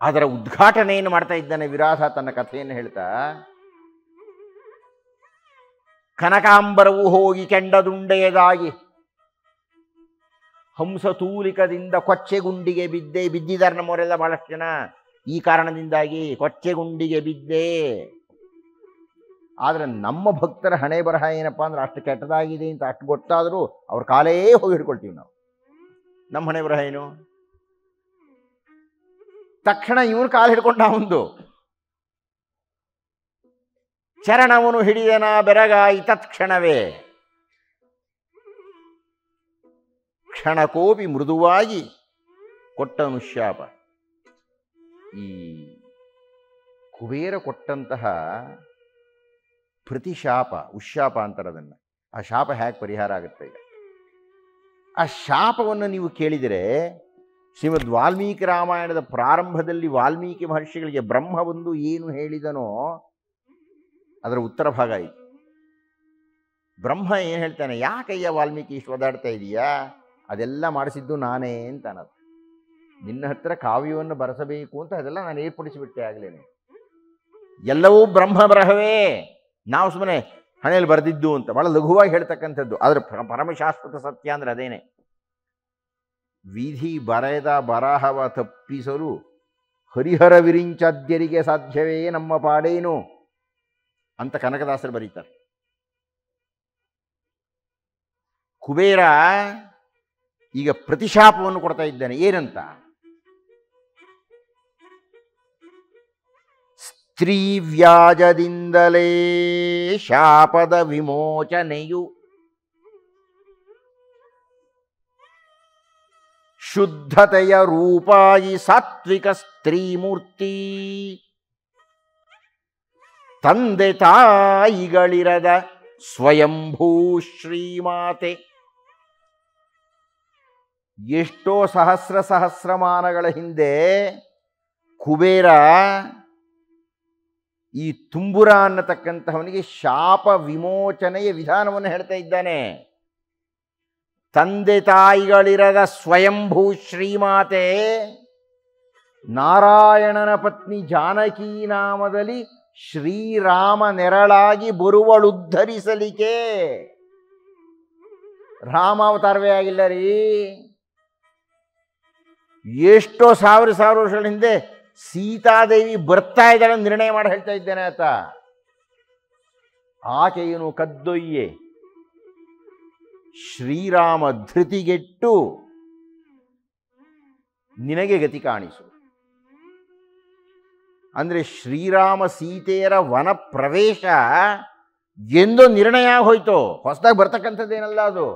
ಅದರ ಉದ್ಘಾಟನೆಯನ್ನು ಮಾಡ್ತಾ ಇದ್ದಾನೆ ವಿರಾಧ ತನ್ನ ಕಥೆಯನ್ನು ಹೇಳ್ತಾ. ಕನಕಾಂಬರವು ಹೋಗಿ ಕೆಂಡದುಂಡೆಯದಾಗಿ ಹಂಸತೂಲಿಕದಿಂದ ಕೊಚ್ಚೆಗುಂಡಿಗೆ ಬಿದ್ದಿದ್ದಾರೆ ನಮ್ಮವರೆಲ್ಲ ಬಹಳಷ್ಟು ಜನ. ಈ ಕಾರಣದಿಂದಾಗಿ ಕೊಚ್ಚೆಗುಂಡಿಗೆ ಬಿದ್ದೆ. ಆದರೆ ನಮ್ಮ ಭಕ್ತರ ಹಣೆ ಬರಹ ಏನಪ್ಪ ಅಂದ್ರೆ, ಅಷ್ಟು ಕೆಟ್ಟದಾಗಿದೆ ಅಂತ ಅಷ್ಟು ಗೊತ್ತಾದರೂ ಅವ್ರ ಕಾಲೇ ಹೋಗಿ ಹಿಡ್ಕೊಳ್ತೀವಿ ನಾವು. ನಮ್ಮ ಹಣೆ ಬರಹ ಏನು? ತಕ್ಷಣ ಇವನು ಕಾಲು ಹಿಡ್ಕೊಂಡ ಒಂದು ಚರಣವನು ಹಿಡಿದನ ಬೆರಗಾಯಿ ತತ್ಕ್ಷಣವೇ ಕ್ಷಣಕೋಪಿ ಮೃದುವಾಗಿ ಕೊಟ್ಟನು ಶಾಪ. ಈ ಕುಬೇರ ಕೊಟ್ಟಂತಹ ಪ್ರತಿಶಾಪ, ಉಶಾಪ ಅಂತಾರೆ ಅದನ್ನು. ಆ ಶಾಪ ಹೇಗೆ ಪರಿಹಾರ ಆಗುತ್ತೆ? ಈಗ ಆ ಶಾಪವನ್ನು ನೀವು ಕೇಳಿದರೆ, ಶ್ರೀಮದ್ ವಾಲ್ಮೀಕಿ ರಾಮಾಯಣದ ಪ್ರಾರಂಭದಲ್ಲಿ ವಾಲ್ಮೀಕಿ ಮಹರ್ಷಿಗಳಿಗೆ ಬ್ರಹ್ಮ ಬಂದು ಏನು ಹೇಳಿದನೋ ಅದರ ಉತ್ತರ ಭಾಗ ಇದು. ಬ್ರಹ್ಮ ಏನು ಹೇಳ್ತಾನೆ, ಯಾಕಯ್ಯ ವಾಲ್ಮೀಕಿ ಇಷ್ಟು ಒದಾಡ್ತಾ ಇದೀಯಾ? ಅದೆಲ್ಲ ಮಾಡಿಸಿದ್ದು ನಾನೇ ಅಂತ ಅನ್ನೋದು. ನಿನ್ನ ಹತ್ರ ಕಾವ್ಯವನ್ನು ಬರೆಸಬೇಕು ಅಂತ ಅದೆಲ್ಲ ನಾನು ಏರ್ಪಡಿಸಿಬಿಟ್ಟೆ ಆಗಲೇನೆ. ಎಲ್ಲವೂ ಬ್ರಹ್ಮ ಬರಹವೇ, ನಾವು ಸುಮ್ಮನೆ ಹಣೆಯಲ್ಲಿ ಬರೆದಿದ್ದು ಅಂತ ಭಾಳ ಲಘುವಾಗಿ ಹೇಳ್ತಕ್ಕಂಥದ್ದು. ಆದರೆ ಪರಮಶಾಶ್ವತ ಸತ್ಯ ಅಂದರೆ ಅದೇನೆ. ವಿಧಿ ಬರೆದ ಬರಹವ ತಪ್ಪಿಸಲು ಹರಿಹರ ವಿರಿಂಚಾದ್ಯರಿಗೆ ಸಾಧ್ಯವೇ ನಮ್ಮ ಪಾಡೇನು ಅಂತ ಕನಕದಾಸರು ಬರೀತಾರೆ. ಕುಬೇರ ಈಗ ಪ್ರತಿಶಾಪವನ್ನು ಕೊಡ್ತಾ ಇದ್ದಾನೆ. ಏನಂತ? ಸ್ತ್ರೀ ವ್ಯಾಜದಿಂದಲೇ ಶಾಪದ ವಿಮೋಚನೆಯು ಶುದ್ಧತೆಯ ರೂಪಾಯಿ ಸಾತ್ವಿಕ ಸ್ತ್ರೀಮೂರ್ತಿ ತಂದೆ ತಾಯಿಗಳಿರದ ಸ್ವಯಂಭೂ ಶ್ರೀಮಾತೆ. ಎಷ್ಟೋ ಸಹಸ್ರಮಾನಗಳ ಹಿಂದೆ ಕುಬೇರ ಈ ತುಂಬುರ ಅನ್ನತಕ್ಕಂತಹವನಿಗೆ ಶಾಪ ವಿಮೋಚನೆಯ ವಿಧಾನವನ್ನು ಹೇಳ್ತಾ ಇದ್ದಾನೆ. ತಂದೆ ತಾಯಿಗಳಿರದ ಸ್ವಯಂಭೂ ಶ್ರೀಮಾತೆ ನಾರಾಯಣನ ಪತ್ನಿ ಜಾನಕಿ ನಾಮದಲ್ಲಿ ಶ್ರೀರಾಮ ನೆರಳಾಗಿ ಬರುವಳುದ್ಧರಿಸಲಿಕ್ಕೆ. ರಾಮಾವತಾರವೇ ಆಗಿಲ್ಲ ರೀ. ಎಷ್ಟೋ ಸಾವಿರ ವರ್ಷಗಳ ಹಿಂದೆ ಸೀತಾದೇವಿ ಬರ್ತಾ ಇದ್ದಾಳೆ ನಿರ್ಣಯ ಮಾಡಿ ಹೇಳ್ತಾ ಇದ್ದೇನೆ ಆತ. ಆಕೆಯನ್ನು ಕದ್ದೊಯ್ಯೆ ಶ್ರೀರಾಮ ಧೃತಿಗೆಟ್ಟು ನಿನಗೆ ಗತಿ ಕಾಣಿಸು. ಅಂದರೆ ಶ್ರೀರಾಮ ಸೀತೆಯರ ವನ ಪ್ರವೇಶ ಎಂದೋ ನಿರ್ಣಯ ಹೋಯ್ತು, ಹೊಸದಾಗಿ ಬರ್ತಕ್ಕಂಥದ್ದೇನಲ್ಲ ಅದು.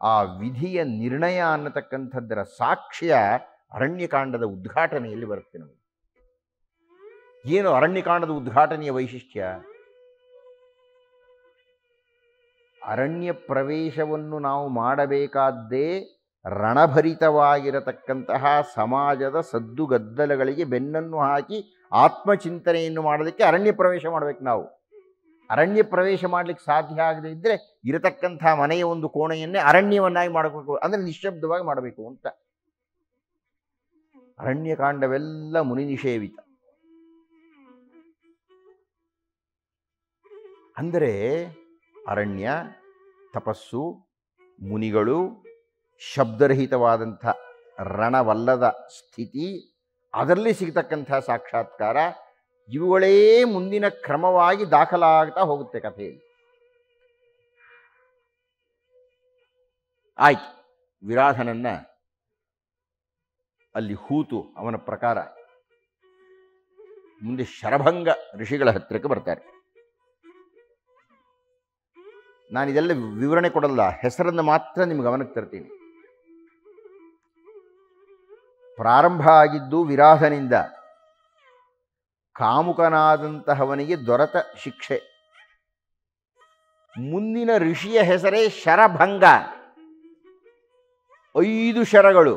ಆ ವಿಧಿಯ ನಿರ್ಣಯ ಅನ್ನತಕ್ಕಂಥದ್ದರ ಸಾಕ್ಷ್ಯ ಅರಣ್ಯಕಾಂಡದ ಉದ್ಘಾಟನೆಯಲ್ಲಿ ಬರುತ್ತೆ ನಮಗೆ. ಏನು ಅರಣ್ಯಕಾಂಡದ ಉದ್ಘಾಟನೆಯ ವೈಶಿಷ್ಟ್ಯ? ಅರಣ್ಯ ಪ್ರವೇಶವನ್ನು ನಾವು ಮಾಡಬೇಕಾದ್ದೇ ರಣಭರಿತವಾಗಿರತಕ್ಕಂತಹ ಸಮಾಜದ ಸದ್ದುಗದ್ದಲಗಳಿಗೆ ಬೆನ್ನನ್ನು ಹಾಕಿ ಆತ್ಮಚಿಂತನೆಯನ್ನು ಮಾಡೋದಕ್ಕೆ ಅರಣ್ಯ ಪ್ರವೇಶ ಮಾಡಬೇಕು ನಾವು. ಅರಣ್ಯ ಪ್ರವೇಶ ಮಾಡಲಿಕ್ಕೆ ಸಾಧ್ಯ ಆಗದೇ ಇದ್ದರೆ ಇರತಕ್ಕಂಥ ಮನೆಯ ಒಂದು ಕೋಣೆಯನ್ನೇ ಅರಣ್ಯವನ್ನಾಗಿ ಮಾಡಬೇಕು, ಅಂದರೆ ನಿಶ್ಶಬ್ದವಾಗಿ ಮಾಡಬೇಕು ಅಂತ. ಅರಣ್ಯಕಾಂಡವೆಲ್ಲ ಮುನಿ ನಿಷೇವಿತ. ಅಂದರೆ ಅರಣ್ಯ, ತಪಸ್ಸು, ಮುನಿಗಳು, ಶಬ್ದರಹಿತವಾದಂಥ ರಣವಲ್ಲದ ಸ್ಥಿತಿ, ಅದರಲ್ಲಿ ಸಿಗ್ತಕ್ಕಂಥ ಸಾಕ್ಷಾತ್ಕಾರ ಇವುಗಳೇ ಮುಂದಿನ ಕ್ರಮವಾಗಿ ದಾಖಲಾಗ್ತಾ ಹೋಗುತ್ತೆ ಕಥೆಯಲ್ಲಿ. ಆಯ್ತು, ವಿರಾಧನನ್ನ ಅಲ್ಲಿ ಹೂತು ಅವನ ಪ್ರಕಾರ ಮುಂದೆ ಶರಭಂಗ ಋಷಿಗಳ ಹತ್ತಿರಕ್ಕೆ ಬರ್ತಾರೆ. ನಾನಿದೆಲ್ಲ ವಿವರಣೆ ಕೊಡಲ್ಲ, ಹೆಸರನ್ನು ಮಾತ್ರ ನಿಮ್ಗೆ ಗಮನಕ್ಕೆ ತರ್ತೀನಿ. ಪ್ರಾರಂಭ ಆಗಿದ್ದು ವಿರಾಧನಿಂದ. ಕಾಮುಕನಾದಂತಹವನಿಗೆ ದೊರೆತ ಶಿಕ್ಷೆ. ಮುಂದಿನ ಋಷಿಯ ಹೆಸರೇ ಶರಭಂಗ. 5 ಶರಗಳು,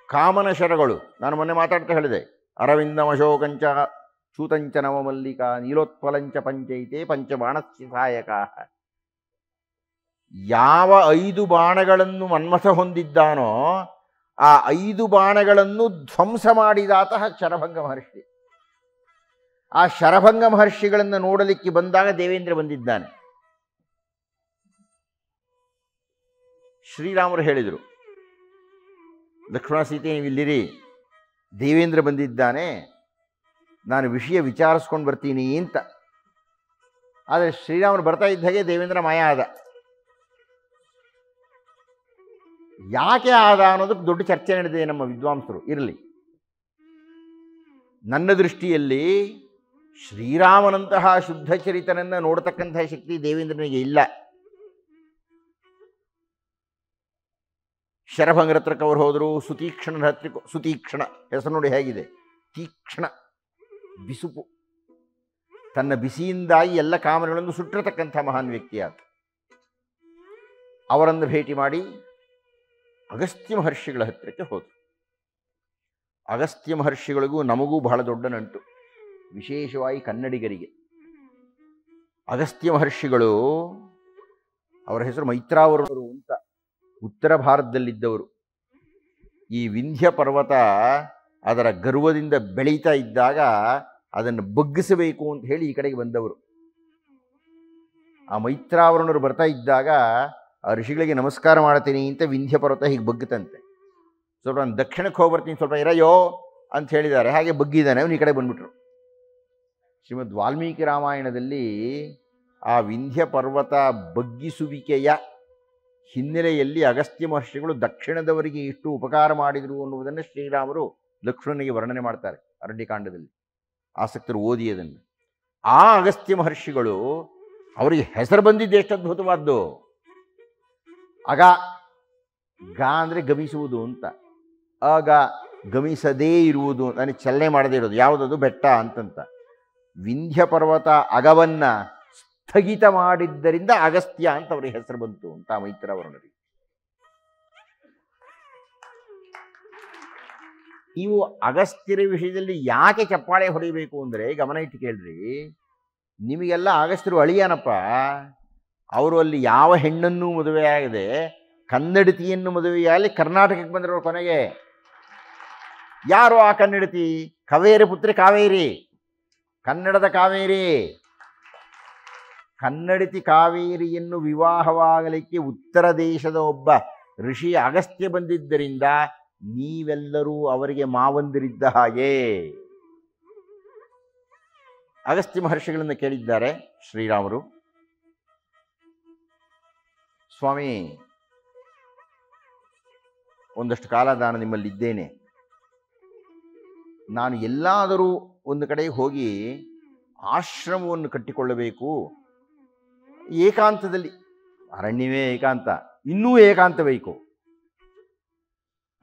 ಕಾಮನ ಶರಗಳು. ನಾನು ಮೊನ್ನೆ ಮಾತಾಡ್ತಾ ಹೇಳಿದೆ, ಅರವಿಂದಮಶೋಕಂಚ ಚೂತಂಚ ನವಮಲ್ಲಿಕ ನೀಲೋತ್ಪಲಂಚ ಪಂಚೈತೆ ಪಂಚಬಾಣಸ್ಯ ಸಹಾಯಕ. ಯಾವ 5 ಬಾಣಗಳನ್ನು ಮನ್ಮಥ ಹೊಂದಿದ್ದಾನೋ ಆ 5 ಬಾಣಗಳನ್ನು ಧ್ವಂಸ ಮಾಡಿದಾತಃ ಶರಭಂಗ ಮಹರ್ಷಿ. ಆ ಶರಭಂಗ ಮಹರ್ಷಿಗಳನ್ನು ನೋಡಲಿಕ್ಕೆ ಬಂದಾಗ ದೇವೇಂದ್ರ ಬಂದಿದ್ದಾನೆ. ಶ್ರೀರಾಮರು ಹೇಳಿದರು, ಲಕ್ಷ್ಮಣ ಸೀತೆ ನೀವು ಇಲ್ಲಿರಿ, ದೇವೇಂದ್ರ ಬಂದಿದ್ದಾನೆ, ನಾನು ವಿಷಯ ವಿಚಾರಿಸ್ಕೊಂಡು ಬರ್ತೀನಿ ಅಂತ. ಆದರೆ ಶ್ರೀರಾಮರು ಬರ್ತಾ ಇದ್ದ ಹಾಗೆ ದೇವೇಂದ್ರ ಮಾಯ ಆದ. ಯಾಕೆ ಆದ ಅನ್ನೋದಕ್ಕೆ ದೊಡ್ಡ ಚರ್ಚೆ ನಡೆದಿದೆ ನಮ್ಮ ವಿದ್ವಾಂಸರು. ಇರಲಿ, ನನ್ನ ದೃಷ್ಟಿಯಲ್ಲಿ ಶ್ರೀರಾಮನಂತಹ ಶುದ್ಧಚರಿತನನ್ನು ನೋಡತಕ್ಕಂತಹ ಶಕ್ತಿ ದೇವೇಂದ್ರನಿಗೆ ಇಲ್ಲ. ಶರಭಂಗರ ಹತ್ರಕ್ಕೆ ಅವರು ಹೋದರು, ಸುತೀಕ್ಷ್ಣನ ಹತ್ರಕ್ಕೆ. ಸುತೀಕ್ಷ್ಣ ಹೆಸರು ನೋಡಿ ಹೇಗಿದೆ, ತೀಕ್ಷ್ಣ, ಬಿಸುಪು. ತನ್ನ ಬಿಸಿಯಿಂದಾಗಿ ಎಲ್ಲ ಕಾಮನೆಗಳನ್ನು ಸುಟ್ಟಿರತಕ್ಕಂಥ ಮಹಾನ್ ವ್ಯಕ್ತಿ ಆತ. ಅವರನ್ನು ಭೇಟಿ ಮಾಡಿ ಅಗಸ್ತ್ಯ ಮಹರ್ಷಿಗಳ ಹತ್ತಿರಕ್ಕೆ ಹೋದರು. ಅಗಸ್ತ್ಯ ಮಹರ್ಷಿಗಳಿಗೂ ನಮಗೂ ಬಹಳ ದೊಡ್ಡ ನಂಟು, ವಿಶೇಷವಾಗಿ ಕನ್ನಡಿಗರಿಗೆ. ಅಗಸ್ತ್ಯ ಮಹರ್ಷಿಗಳು, ಅವರ ಹೆಸರು ಮೈತ್ರಾವರುಣರು ಅಂತ, ಉತ್ತರ ಭಾರತದಲ್ಲಿದ್ದವರು. ಈ ವಿಂಧ್ಯ ಪರ್ವತ ಅದರ ಗರ್ವದಿಂದ ಬೆಳೀತಾ ಇದ್ದಾಗ ಅದನ್ನು ಬಗ್ಗಿಸಬೇಕು ಅಂತ ಹೇಳಿ ಈ ಕಡೆಗೆ ಬಂದವರು. ಆ ಮೈತ್ರಾವರುಣರು ಬರ್ತಾ ಇದ್ದಾಗ ಆ ಋಷಿಗಳಿಗೆ ನಮಸ್ಕಾರ ಮಾಡ್ತೀನಿ ಅಂತ ವಿಂಧ್ಯ ಪರ್ವತ ಹೀಗೆ ಬಗ್ಗತಂತೆ. ಸ್ವಲ್ಪ ನಾನು ದಕ್ಷಿಣಕ್ಕೆ ಹೋಗ್ಬರ್ತೀನಿ, ಸ್ವಲ್ಪ ಇರಯ್ಯೋ ಅಂತ ಹೇಳಿದ್ದಾರೆ. ಹಾಗೆ ಬಗ್ಗಿದ್ದಾನೆ, ಅವನು ಈ ಕಡೆ ಬಂದ್ಬಿಟ್ರು. ಶ್ರೀಮದ್ ವಾಲ್ಮೀಕಿ ರಾಮಾಯಣದಲ್ಲಿ ಆ ವಿಂಧ್ಯ ಪರ್ವತ ಬಗ್ಗಿಸುವಿಕೆಯ ಹಿನ್ನೆಲೆಯಲ್ಲಿ ಅಗಸ್ತ್ಯ ಮಹರ್ಷಿಗಳು ದಕ್ಷಿಣದವರಿಗೆ ಇಷ್ಟು ಉಪಕಾರ ಮಾಡಿದರು ಅನ್ನುವುದನ್ನು ಶ್ರೀರಾಮರು ಲಕ್ಷ್ಮಣನಿಗೆ ವರ್ಣನೆ ಮಾಡ್ತಾರೆ ಅರಣ್ಯಕಾಂಡದಲ್ಲಿ. ಆಸಕ್ತರು ಓದಿ ಅದನ್ನು. ಆ ಅಗಸ್ತ್ಯ ಮಹರ್ಷಿಗಳು, ಅವರಿಗೆ ಹೆಸರು ಬಂದಿದ್ದು ಎಷ್ಟು ಅದ್ಭುತವಾದ್ದು. ಅಗ, ಗ ಅಂದರೆ ಗಮಿಸುವುದು ಅಂತ, ಅಗ ಗಮಿಸದೇ ಇರುವುದು, ನನಗೆ ಚಲನೆ ಮಾಡದೇ ಇರೋದು. ಯಾವುದದು? ಬೆಟ್ಟ ಅಂತಂತ. ವಿಂಧ್ಯ ಪರ್ವತ ಅಗವನ್ನ ಸ್ಥಗಿತ ಮಾಡಿದ್ದರಿಂದ ಅಗಸ್ತ್ಯ ಅಂತ ಅವರಿಗೆ ಹೆಸರು ಬಂತು ಅಂತ ಮೈತ್ರಾವರುಣರಿಗೆ. ನೀವು ಅಗಸ್ತ್ಯರ ವಿಷಯದಲ್ಲಿ ಯಾಕೆ ಚಪ್ಪಾಳೆ ಹೊಡಿಬೇಕು ಅಂದರೆ ಗಮನ ಇಟ್ಟು ಕೇಳ್ರಿ. ನಿಮಗೆಲ್ಲ ಅಗಸ್ತ್ಯರು ಅಳಿಯನಪ್ಪ. ಅವರು ಅಲ್ಲಿ ಯಾವ ಹೆಣ್ಣನ್ನೂ ಮದುವೆಯಾಗದೆ ಕನ್ನಡತಿಯನ್ನು ಮದುವೆಯಾಗಲಿ ಕರ್ನಾಟಕಕ್ಕೆ ಬಂದಿರೋ ಕೊನೆಗೆ. ಯಾರು ಆ ಕನ್ನಡತಿ? ಕವೇರಿ ಪುತ್ರಿ ಕಾವೇರಿ, ಕನ್ನಡದ ಕಾವೇರಿ. ಕನ್ನಡತಿ ಕಾವೇರಿಯನ್ನು ವಿವಾಹವಾಗಲಿಕ್ಕೆ ಉತ್ತರ ದೇಶದ ಒಬ್ಬ ಋಷಿ ಅಗಸ್ತ್ಯ ಬಂದಿದ್ದರಿಂದ ನೀವೆಲ್ಲರೂ ಅವರಿಗೆ ಮಾವಂದಿರಿದ್ದ ಹಾಗೆ. ಅಗಸ್ತ್ಯ ಮಹರ್ಷಿಗಳನ್ನು ಕೇಳಿದ್ದಾರೆ ಶ್ರೀರಾಮರು, ಸ್ವಾಮಿ ಒಂದಷ್ಟು ಕಾಲ ನಾನು ನಿಮ್ಮಲ್ಲಿದ್ದೇನೆ, ನಾನು ಎಲ್ಲಾದರೂ ಒಂದು ಕಡೆ ಹೋಗಿ ಆಶ್ರಮವನ್ನು ಕಟ್ಟಿಕೊಳ್ಳಬೇಕು, ಏಕಾಂತದಲ್ಲಿ, ಅರಣ್ಯವೇ ಏಕಾಂತ, ಇನ್ನೂ ಏಕಾಂತ ಬೇಕು,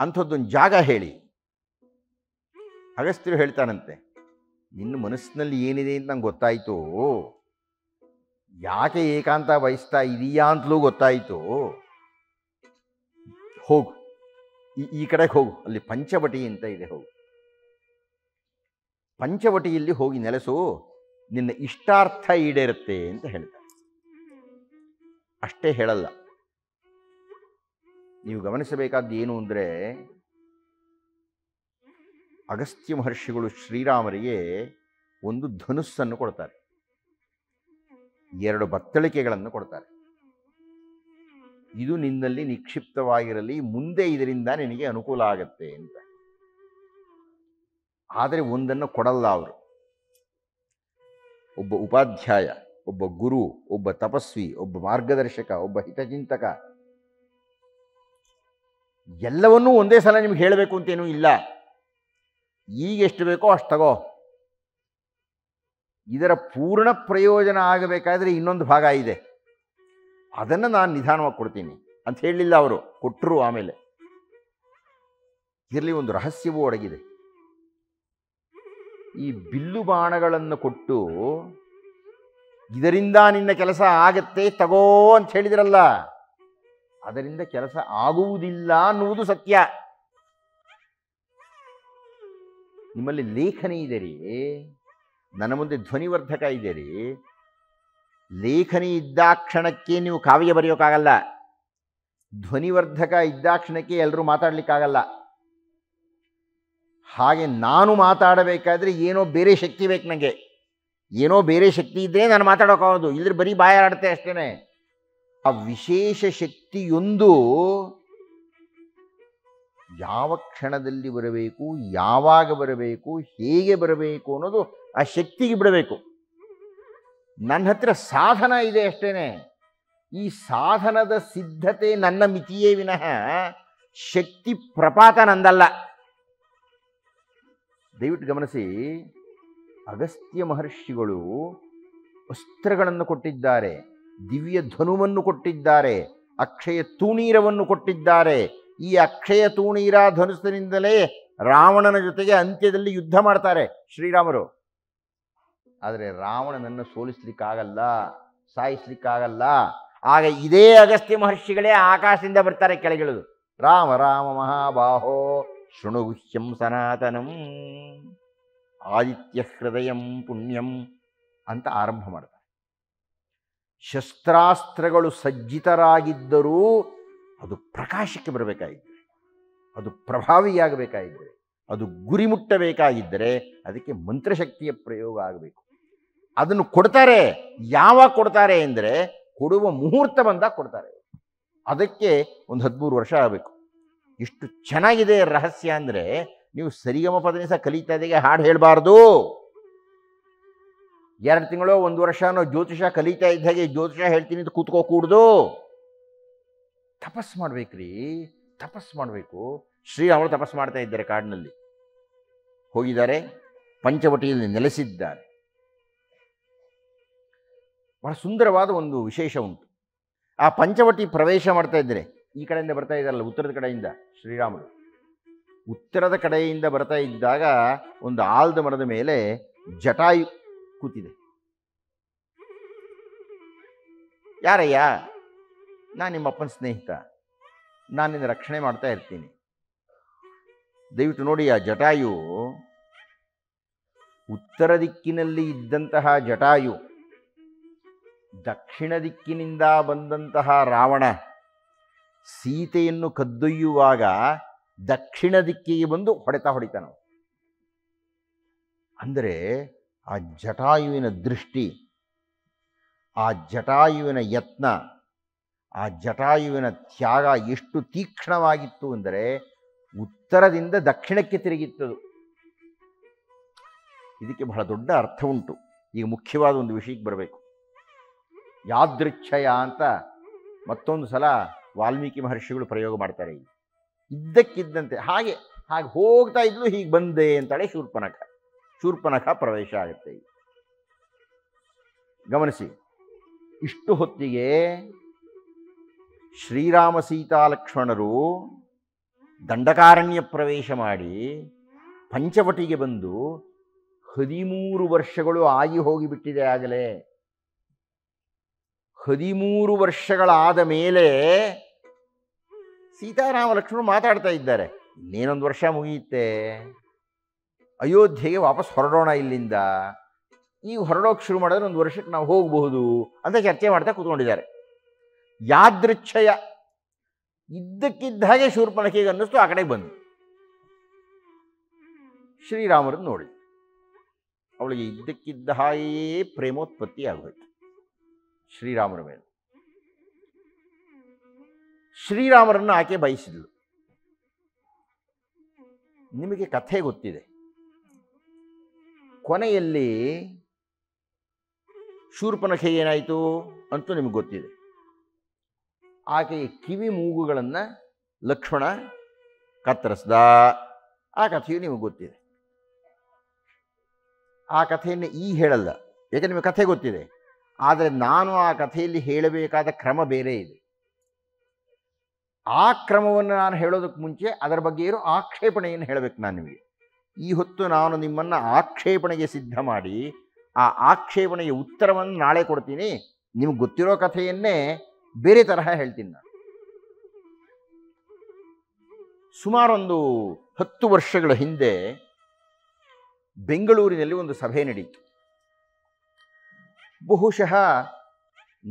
ಅಂಥದ್ದೊಂದು ಜಾಗ ಹೇಳಿ. ಅಗಸ್ತ್ಯರು ಹೇಳ್ತಾನಂತೆ, ನಿನ್ನ ಮನಸ್ಸಿನಲ್ಲಿ ಏನಿದೆ ಅಂತ ನಂಗೆ ಗೊತ್ತಾಯಿತು, ಯಾಕೆ ಏಕಾಂತ ಬಯಸ್ತಾ ಇದೀಯಾ ಅಂತಲೂ ಗೊತ್ತಾಯಿತು. ಹೋಗು, ಈ ಕಡೆಗೆ ಹೋಗು, ಅಲ್ಲಿ ಪಂಚವಟಿ ಅಂತ ಇದೆ, ಹೋಗು. ಪಂಚವಟಿಯಲ್ಲಿ ಹೋಗಿ ನೆಲೆಸು, ನಿನ್ನ ಇಷ್ಟಾರ್ಥ ಈಡೇರುತ್ತೆ ಅಂತ ಹೇಳ್ತಾರೆ. ಅಷ್ಟೇ ಹೇಳಲ್ಲ. ನೀವು ಗಮನಿಸಬೇಕಾದ್ದು ಏನು ಅಂದರೆ, ಅಗಸ್ತ್ಯ ಮಹರ್ಷಿಗಳು ಶ್ರೀರಾಮರಿಗೆ ಒಂದು ಧನುಸ್ಸನ್ನು ಕೊಡ್ತಾರೆ, 2 ಬತ್ತಳಿಕೆಗಳನ್ನು ಕೊಡ್ತಾರೆ. ಇದು ನಿನ್ನಲ್ಲಿ ನಿಕ್ಷಿಪ್ತವಾಗಿರಲಿ, ಮುಂದೆ ಇದರಿಂದ ನಿನಗೆ ಅನುಕೂಲ ಆಗತ್ತೆ ಅಂತ. ಆದರೆ ಒಂದನ್ನು ಕೊಡಲ್ಲ ಅವರು. ಒಬ್ಬ ಉಪಾಧ್ಯಾಯ, ಒಬ್ಬ ಗುರು, ಒಬ್ಬ ತಪಸ್ವಿ, ಒಬ್ಬ ಮಾರ್ಗದರ್ಶಕ, ಒಬ್ಬ ಹಿತಚಿಂತಕ ಎಲ್ಲವನ್ನೂ ಒಂದೇ ಸಲ ನಿಮ್ಗೆ ಹೇಳಬೇಕು ಅಂತೇನೂ ಇಲ್ಲ. ಈಗ ಎಷ್ಟು ಬೇಕೋ ಅಷ್ಟು ತಗೋ. ಇದರ ಪೂರ್ಣ ಪ್ರಯೋಜನ ಆಗಬೇಕಾದ್ರೆ ಇನ್ನೊಂದು ಭಾಗ ಇದೆ, ಅದನ್ನು ನಾನು ನಿಧಾನವಾಗಿ ಕೊಡ್ತೀನಿ ಅಂತ ಹೇಳಲಿಲ್ಲ ಅವರು. ಕೊಟ್ಟರು. ಆಮೇಲೆ ಇದರಲ್ಲಿ ಒಂದು ರಹಸ್ಯವೂ ಅಡಗಿದೆ. ಈ ಬಿಲ್ಲು ಬಾಣಗಳನ್ನು ಕೊಟ್ಟು ಇದರಿಂದ ನಿನ್ನ ಕೆಲಸ ಆಗತ್ತೆ ತಗೋ ಅಂತ ಹೇಳಿದ್ರಲ್ಲ, ಅದರಿಂದ ಕೆಲಸ ಆಗುವುದಿಲ್ಲ ಅನ್ನುವುದು ಸತ್ಯ. ನಿಮ್ಮಲ್ಲಿ ಲೇಖನಿ ಇದೆ ರೀ, ನನ್ನ ಮುಂದೆ ಧ್ವನಿವರ್ಧಕ ಇದೆ ರೀ. ಲೇಖನಿ ಇದ್ದಾಕ್ಷಣಕ್ಕೆ ನೀವು ಕಾವ್ಯ ಬರೆಯೋಕ್ಕಾಗಲ್ಲ, ಧ್ವನಿವರ್ಧಕ ಇದ್ದಾಕ್ಷಣಕ್ಕೆ ಎಲ್ಲರೂ ಮಾತಾಡಲಿಕ್ಕಾಗಲ್ಲ. ಹಾಗೆ ನಾನು ಮಾತಾಡಬೇಕಾದ್ರೆ ಏನೋ ಬೇರೆ ಶಕ್ತಿ ಬೇಕು ನನಗೆ. ಏನೋ ಬೇರೆ ಶಕ್ತಿ ಇದ್ದರೆ ನಾನು ಮಾತಾಡೋಕ್ಕಾಗೋದು, ಇಲ್ಲದ್ರೆ ಬರೀ ಬಾಯಾಡುತ್ತೆ ಅಷ್ಟೇ. ಆ ವಿಶೇಷ ಶಕ್ತಿಯೊಂದು ಯಾವ ಕ್ಷಣದಲ್ಲಿ ಬರಬೇಕು, ಯಾವಾಗ ಬರಬೇಕು, ಹೇಗೆ ಬರಬೇಕು ಅನ್ನೋದು ಆ ಶಕ್ತಿಗೆ ಬಿಡಬೇಕು. ನನ್ನ ಹತ್ರ ಸಾಧನ ಇದೆ ಅಷ್ಟೇ. ಈ ಸಾಧನದ ಸಿದ್ಧತೆ ನನ್ನ ಮಿತಿಯೇ ವಿನಃ ಶಕ್ತಿ ಪ್ರಪಾತ ನಂದಲ್ಲ. ದಯವಿಟ್ಟು ಗಮನಿಸಿ, ಅಗಸ್ತ್ಯ ಮಹರ್ಷಿಗಳು ಅಸ್ತ್ರಗಳನ್ನು ಕೊಟ್ಟಿದ್ದಾರೆ, ದಿವ್ಯ ಧನುವನ್ನು ಕೊಟ್ಟಿದ್ದಾರೆ, ಅಕ್ಷಯ ತೂಣೀರವನ್ನು ಕೊಟ್ಟಿದ್ದಾರೆ. ಈ ಅಕ್ಷಯ ತೂಣೀರ ಧನುಸ್ಸಿನಿಂದಲೇ ರಾವಣನ ಜೊತೆಗೆ ಅಂತ್ಯದಲ್ಲಿ ಯುದ್ಧ ಮಾಡ್ತಾರೆ ಶ್ರೀರಾಮರು. ಆದರೆ ರಾವಣನನ್ನು ಸೋಲಿಸ್ಲಿಕ್ಕಾಗಲ್ಲ, ಸಾಯಿಸ್ಲಿಕ್ಕಾಗಲ್ಲ. ಆಗ ಇದೇ ಅಗಸ್ತ್ಯ ಮಹರ್ಷಿಗಳೇ ಆಕಾಶದಿಂದ ಬರ್ತಾರೆ ಕೆಳಗಿಳಿದು, ರಾಮ ರಾಮ ಮಹಾಬಾಹೋ ಶೃಣುಗುಹ್ಯಂ ಸನಾತನಂ ಆದಿತ್ಯ ಹೃದಯಂ ಪುಣ್ಯಂ ಅಂತ ಆರಂಭ ಮಾಡ್ತಾರೆ. ಶಸ್ತ್ರಾಸ್ತ್ರಗಳು ಸಜ್ಜಿತರಾಗಿದ್ದರೂ ಅದು ಪ್ರಕಾಶಕ್ಕೆ ಬರಬೇಕಾಗಿದ್ದರೆ, ಅದು ಪ್ರಭಾವಿಯಾಗಬೇಕಾಗಿದ್ದರೆ, ಅದು ಗುರಿ ಮುಟ್ಟಬೇಕಾಗಿದ್ದರೆ ಅದಕ್ಕೆ ಮಂತ್ರಶಕ್ತಿಯ ಪ್ರಯೋಗ ಆಗಬೇಕು. ಅದನ್ನು ಕೊಡ್ತಾರೆ. ಯಾವಾಗ ಕೊಡ್ತಾರೆ ಅಂದರೆ ಕೊಡುವ ಮುಹೂರ್ತ ಬಂದಾಗ ಕೊಡ್ತಾರೆ. ಅದಕ್ಕೆ ಒಂದು 13 ವರ್ಷ ಆಗಬೇಕು. ಎಷ್ಟು ಚೆನ್ನಾಗಿದೆ ರಹಸ್ಯ ಅಂದರೆ, ನೀವು ಸರಿಗಮ ಪದನಿಸ ಕಲಿತಾ ಇದ್ದಾಗೆ ಹಾಡು ಹೇಳಬಾರ್ದು. 2 ತಿಂಗಳು 1 ವರ್ಷನೋ ಜ್ಯೋತಿಷ ಕಲಿತಾ ಇದ್ದಾಗೆ ಜ್ಯೋತಿಷ ಹೇಳ್ತೀನಿ ಅಂತ ಕೂತ್ಕೋಕೂಡ್ದು. ತಪಸ್ ಮಾಡ್ಬೇಕ್ರಿ, ತಪಸ್ ಮಾಡಬೇಕು. ಶ್ರೀರಾಮರು ತಪಸ್ ಮಾಡ್ತಾ ಇದ್ದಾರೆ, ಕಾಡಿನಲ್ಲಿ ಹೋಗಿದ್ದಾರೆ, ಪಂಚವಟಿಯಲ್ಲಿ ನೆಲೆಸಿದ್ದಾರೆ. ಬಹಳ ಸುಂದರವಾದ ಒಂದು ವಿಶೇಷ ಉಂಟು. ಆ ಪಂಚವಟಿ ಪ್ರವೇಶ ಮಾಡ್ತಾ ಇದ್ದರೆ, ಈ ಕಡೆಯಿಂದ ಬರ್ತಾ ಇದ್ದಾರಲ್ಲ ಉತ್ತರದ ಕಡೆಯಿಂದ ಶ್ರೀರಾಮರು, ಉತ್ತರದ ಕಡೆಯಿಂದ ಬರ್ತಾ ಇದ್ದಾಗ ಒಂದು ಆಲದ ಮರದ ಮೇಲೆ ಜಟಾಯು ಕೂತಿದೆ. ಯಾರಯ್ಯ? ನಾನು ನಿಮ್ಮಪ್ಪನ ಸ್ನೇಹಿತ, ನಾನು ನಿನ್ನ ರಕ್ಷಣೆ ಮಾಡ್ತಾ ಇರ್ತೀನಿ. ದಯವಿಟ್ಟು ನೋಡಿ, ಆ ಜಟಾಯು ಉತ್ತರ ದಿಕ್ಕಿನಲ್ಲಿ ಇದ್ದಂತಹ ಜಟಾಯು, ದಕ್ಷಿಣ ದಿಕ್ಕಿನಿಂದ ಬಂದಂತಹ ರಾವಣ ಸೀತೆಯನ್ನು ಕದ್ದೊಯ್ಯುವಾಗ ದಕ್ಷಿಣ ದಿಕ್ಕಿಗೆ ಬಂದು ಹೊಡಿತಾನ. ಅಂದರೆ ಆ ಜಟಾಯುವಿನ ದೃಷ್ಟಿ, ಆ ಜಟಾಯುವಿನ ಯತ್ನ, ಆ ಜಟಾಯುವಿನ ತ್ಯಾಗ ಎಷ್ಟು ತೀಕ್ಷ್ಣವಾಗಿತ್ತು ಅಂದರೆ ಉತ್ತರದಿಂದ ದಕ್ಷಿಣಕ್ಕೆ ತಿರುಗಿತ್ತದು. ಇದಕ್ಕೆ ಬಹಳ ದೊಡ್ಡ ಅರ್ಥ ಉಂಟು. ಈಗ ಮುಖ್ಯವಾದ ಒಂದು ವಿಷಯಕ್ಕೆ ಬರಬೇಕು. ಯಾದೃಚ್ಛಯ ಅಂತ ಮತ್ತೊಂದು ಸಲ ವಾಲ್ಮೀಕಿ ಮಹರ್ಷಿಗಳು ಪ್ರಯೋಗ ಮಾಡ್ತಾರೆ. ಇದ್ದಕ್ಕಿದ್ದಂತೆ ಹಾಗೆ ಹೋಗ್ತಾ ಇದ್ಲು, ಹೀಗೆ ಬಂದೆ ಅಂತಾಳೆ ಶೂರ್ಪನಖ ಪ್ರವೇಶ ಆಗುತ್ತೆ. ಗಮನಿಸಿ, ಇಷ್ಟು ಹೊತ್ತಿಗೆ ಶ್ರೀರಾಮ ಸೀತಾ ಲಕ್ಷ್ಮಣರು ದಂಡಕಾರಣ್ಯ ಪ್ರವೇಶ ಮಾಡಿ ಪಂಚವಟಿಗೆ ಬಂದು 13 ವರ್ಷಗಳು ಆಗಿ ಹೋಗಿಬಿಟ್ಟಿದೆ. ಆಗಲೇ 13 ವರ್ಷಗಳಾದ ಮೇಲೆ ಸೀತಾರಾಮ ಲಕ್ಷ್ಮಣರು ಮಾತಾಡ್ತಾ ಇದ್ದಾರೆ. ಇನ್ನೇನೊಂದು ವರ್ಷ ಮುಗಿಯುತ್ತೆ, ಅಯೋಧ್ಯೆಗೆ ವಾಪಸ್ ಹೊರಡೋಣ ಇಲ್ಲಿಂದ. ಈಗ ಹೊರಡೋಕೆ ಶುರು ಮಾಡಿದ್ರೆ 1 ವರ್ಷಕ್ಕೆ ನಾವು ಹೋಗಬಹುದು ಅಂತ ಚರ್ಚೆ ಮಾಡ್ತಾ ಕೂತ್ಕೊಂಡಿದ್ದಾರೆ. ಯಾದೃಚ್ಛಯ, ಇದ್ದಕ್ಕಿದ್ದ ಹಾಗೆ ಶೂರ್ಪನಖಿಗೆ ಅನ್ನಿಸ್ತು, ಆ ಕಡೆಗೆ ಬಂದು ಶ್ರೀರಾಮರನ್ನು ನೋಡಿ ಅವಳಿಗೆ ಇದ್ದಕ್ಕಿದ್ದ ಹಾಗೆಯೇ ಪ್ರೇಮೋತ್ಪತ್ತಿ ಆಗೋಯ್ತು ಶ್ರೀರಾಮರ ಮೇಲೆ. ಶ್ರೀರಾಮರನ್ನು ಆಕೆ ಬಯಸಿದ್ಳು. ನಿಮಗೆ ಕಥೆ ಗೊತ್ತಿದೆ, ಕೊನೆಯಲ್ಲಿ ಶೂರ್ಪನಖೆ ಏನಾಯಿತು ಅಂತೂ ನಿಮ್ಗೆ ಗೊತ್ತಿದೆ. ಆಕೆಯ ಕಿವಿ ಮೂಗುಗಳನ್ನು ಲಕ್ಷ್ಮಣ ಕತ್ತರಿಸ್ದ. ಆ ಕಥೆಯು ನಿಮಗೆ ಗೊತ್ತಿದೆ. ಆ ಕಥೆಯನ್ನು ಈಗ ಹೇಳಲ್ಲ, ಯಾಕೆ ನಿಮಗೆ ಕಥೆ ಗೊತ್ತಿದೆ. ಆದರೆ ನಾನು ಆ ಕಥೆಯಲ್ಲಿ ಹೇಳಬೇಕಾದ ಕ್ರಮ ಬೇರೆ ಇದೆ. ಆ ಕ್ರಮವನ್ನು ನಾನು ಹೇಳೋದಕ್ಕೆ ಮುಂಚೆ ಅದರ ಬಗ್ಗೆ ಇರೋ ಆಕ್ಷೇಪಣೆಯನ್ನು ಹೇಳಬೇಕು ನಾನು ನಿಮಗೆ. ಈ ಹೊತ್ತು ನಾನು ನಿಮ್ಮನ್ನು ಆಕ್ಷೇಪಣೆಗೆ ಸಿದ್ಧ ಮಾಡಿ ಆ ಆಕ್ಷೇಪಣೆಗೆ ಉತ್ತರವನ್ನು ನಾಳೆ ಕೊಡ್ತೀನಿ. ನಿಮ್ಗೆ ಗೊತ್ತಿರೋ ಕಥೆಯನ್ನೇ ಬೇರೆ ತರಹ ಹೇಳ್ತೀನಿ ನಾನು. ಸುಮಾರೊಂದು 10 ವರ್ಷಗಳ ಹಿಂದೆ ಬೆಂಗಳೂರಿನಲ್ಲಿ ಒಂದು ಸಭೆ ನಡೀತು. ಬಹುಶಃ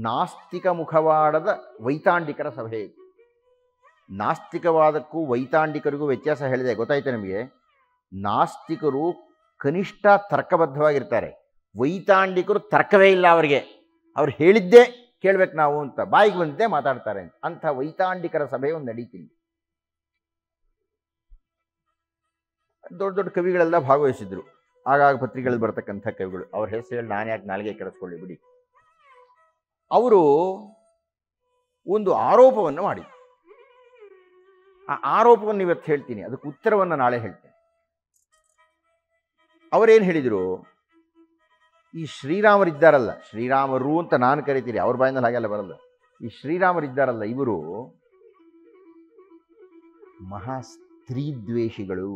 ನಾಸ್ತಿಕ ಮುಖವಾಡದ ವೈತಾಂಡಿಕರ ಸಭೆ ಇದು. ನಾಸ್ತಿಕವಾದಕ್ಕೂ ವೈತಾಂಡಿಕರಿಗೂ ವ್ಯತ್ಯಾಸ ಹೇಳಿದೆ ಗೊತ್ತಾಯ್ತು ನಿಮಗೆ. ನಾಸ್ತಿಕರು ಕನಿಷ್ಠ ತರ್ಕಬದ್ಧವಾಗಿರ್ತಾರೆ, ವೈತಾಂಡಿಕರು ತರ್ಕವೇ ಇಲ್ಲ ಅವರಿಗೆ. ಅವ್ರು ಹೇಳಿದ್ದೇ ಕೇಳ್ಬೇಕು ನಾವು ಅಂತ, ಬಾಯಿಗೆ ಬಂದೇ ಮಾತಾಡ್ತಾರೆ ಅಂತ ವೈತಾಂಡಿಕರ ಸಭೆ ಒಂದು ನಡೀತೀನಿ. ದೊಡ್ಡ ದೊಡ್ಡ ಕವಿಗಳೆಲ್ಲ ಭಾಗವಹಿಸಿದ್ರು. ಆಗಾಗ ಪತ್ರಿಕೆಗಳಲ್ಲಿ ಬರ್ತಕ್ಕಂಥ ಕವಿಗಳು. ಅವ್ರ ಹೆಸರು ಹೇಳಿ ನಾನು ಯಾಕೆ ನಾಲಿಗೆ ಕೆಡಿಸ್ಕೊಳ್ಳಿ ಬಿಡಿ. ಅವರು ಒಂದು ಆರೋಪವನ್ನು ಮಾಡಿದ್ರು. ಆ ಆರೋಪವನ್ನು ಇವತ್ತು ಹೇಳ್ತೀನಿ, ಅದಕ್ಕೆ ಉತ್ತರವನ್ನು ನಾಳೆ ಹೇಳ್ತೇನೆ. ಅವರೇನು ಹೇಳಿದರು, ಈ ಶ್ರೀರಾಮರಿದ್ದಾರಲ್ಲ, ಶ್ರೀರಾಮರು ಅಂತ ನಾನು ಕರಿತೀನಿ, ಅವ್ರ ಬಾಯಿನಲ್ಲಿ ಹಾಗೆಲ್ಲ ಬರಲ್ಲ. ಈ ಶ್ರೀರಾಮರಿದ್ದಾರಲ್ಲ, ಇವರು ಮಹಾ ಸ್ತ್ರೀ ದ್ವೇಷಿಗಳು,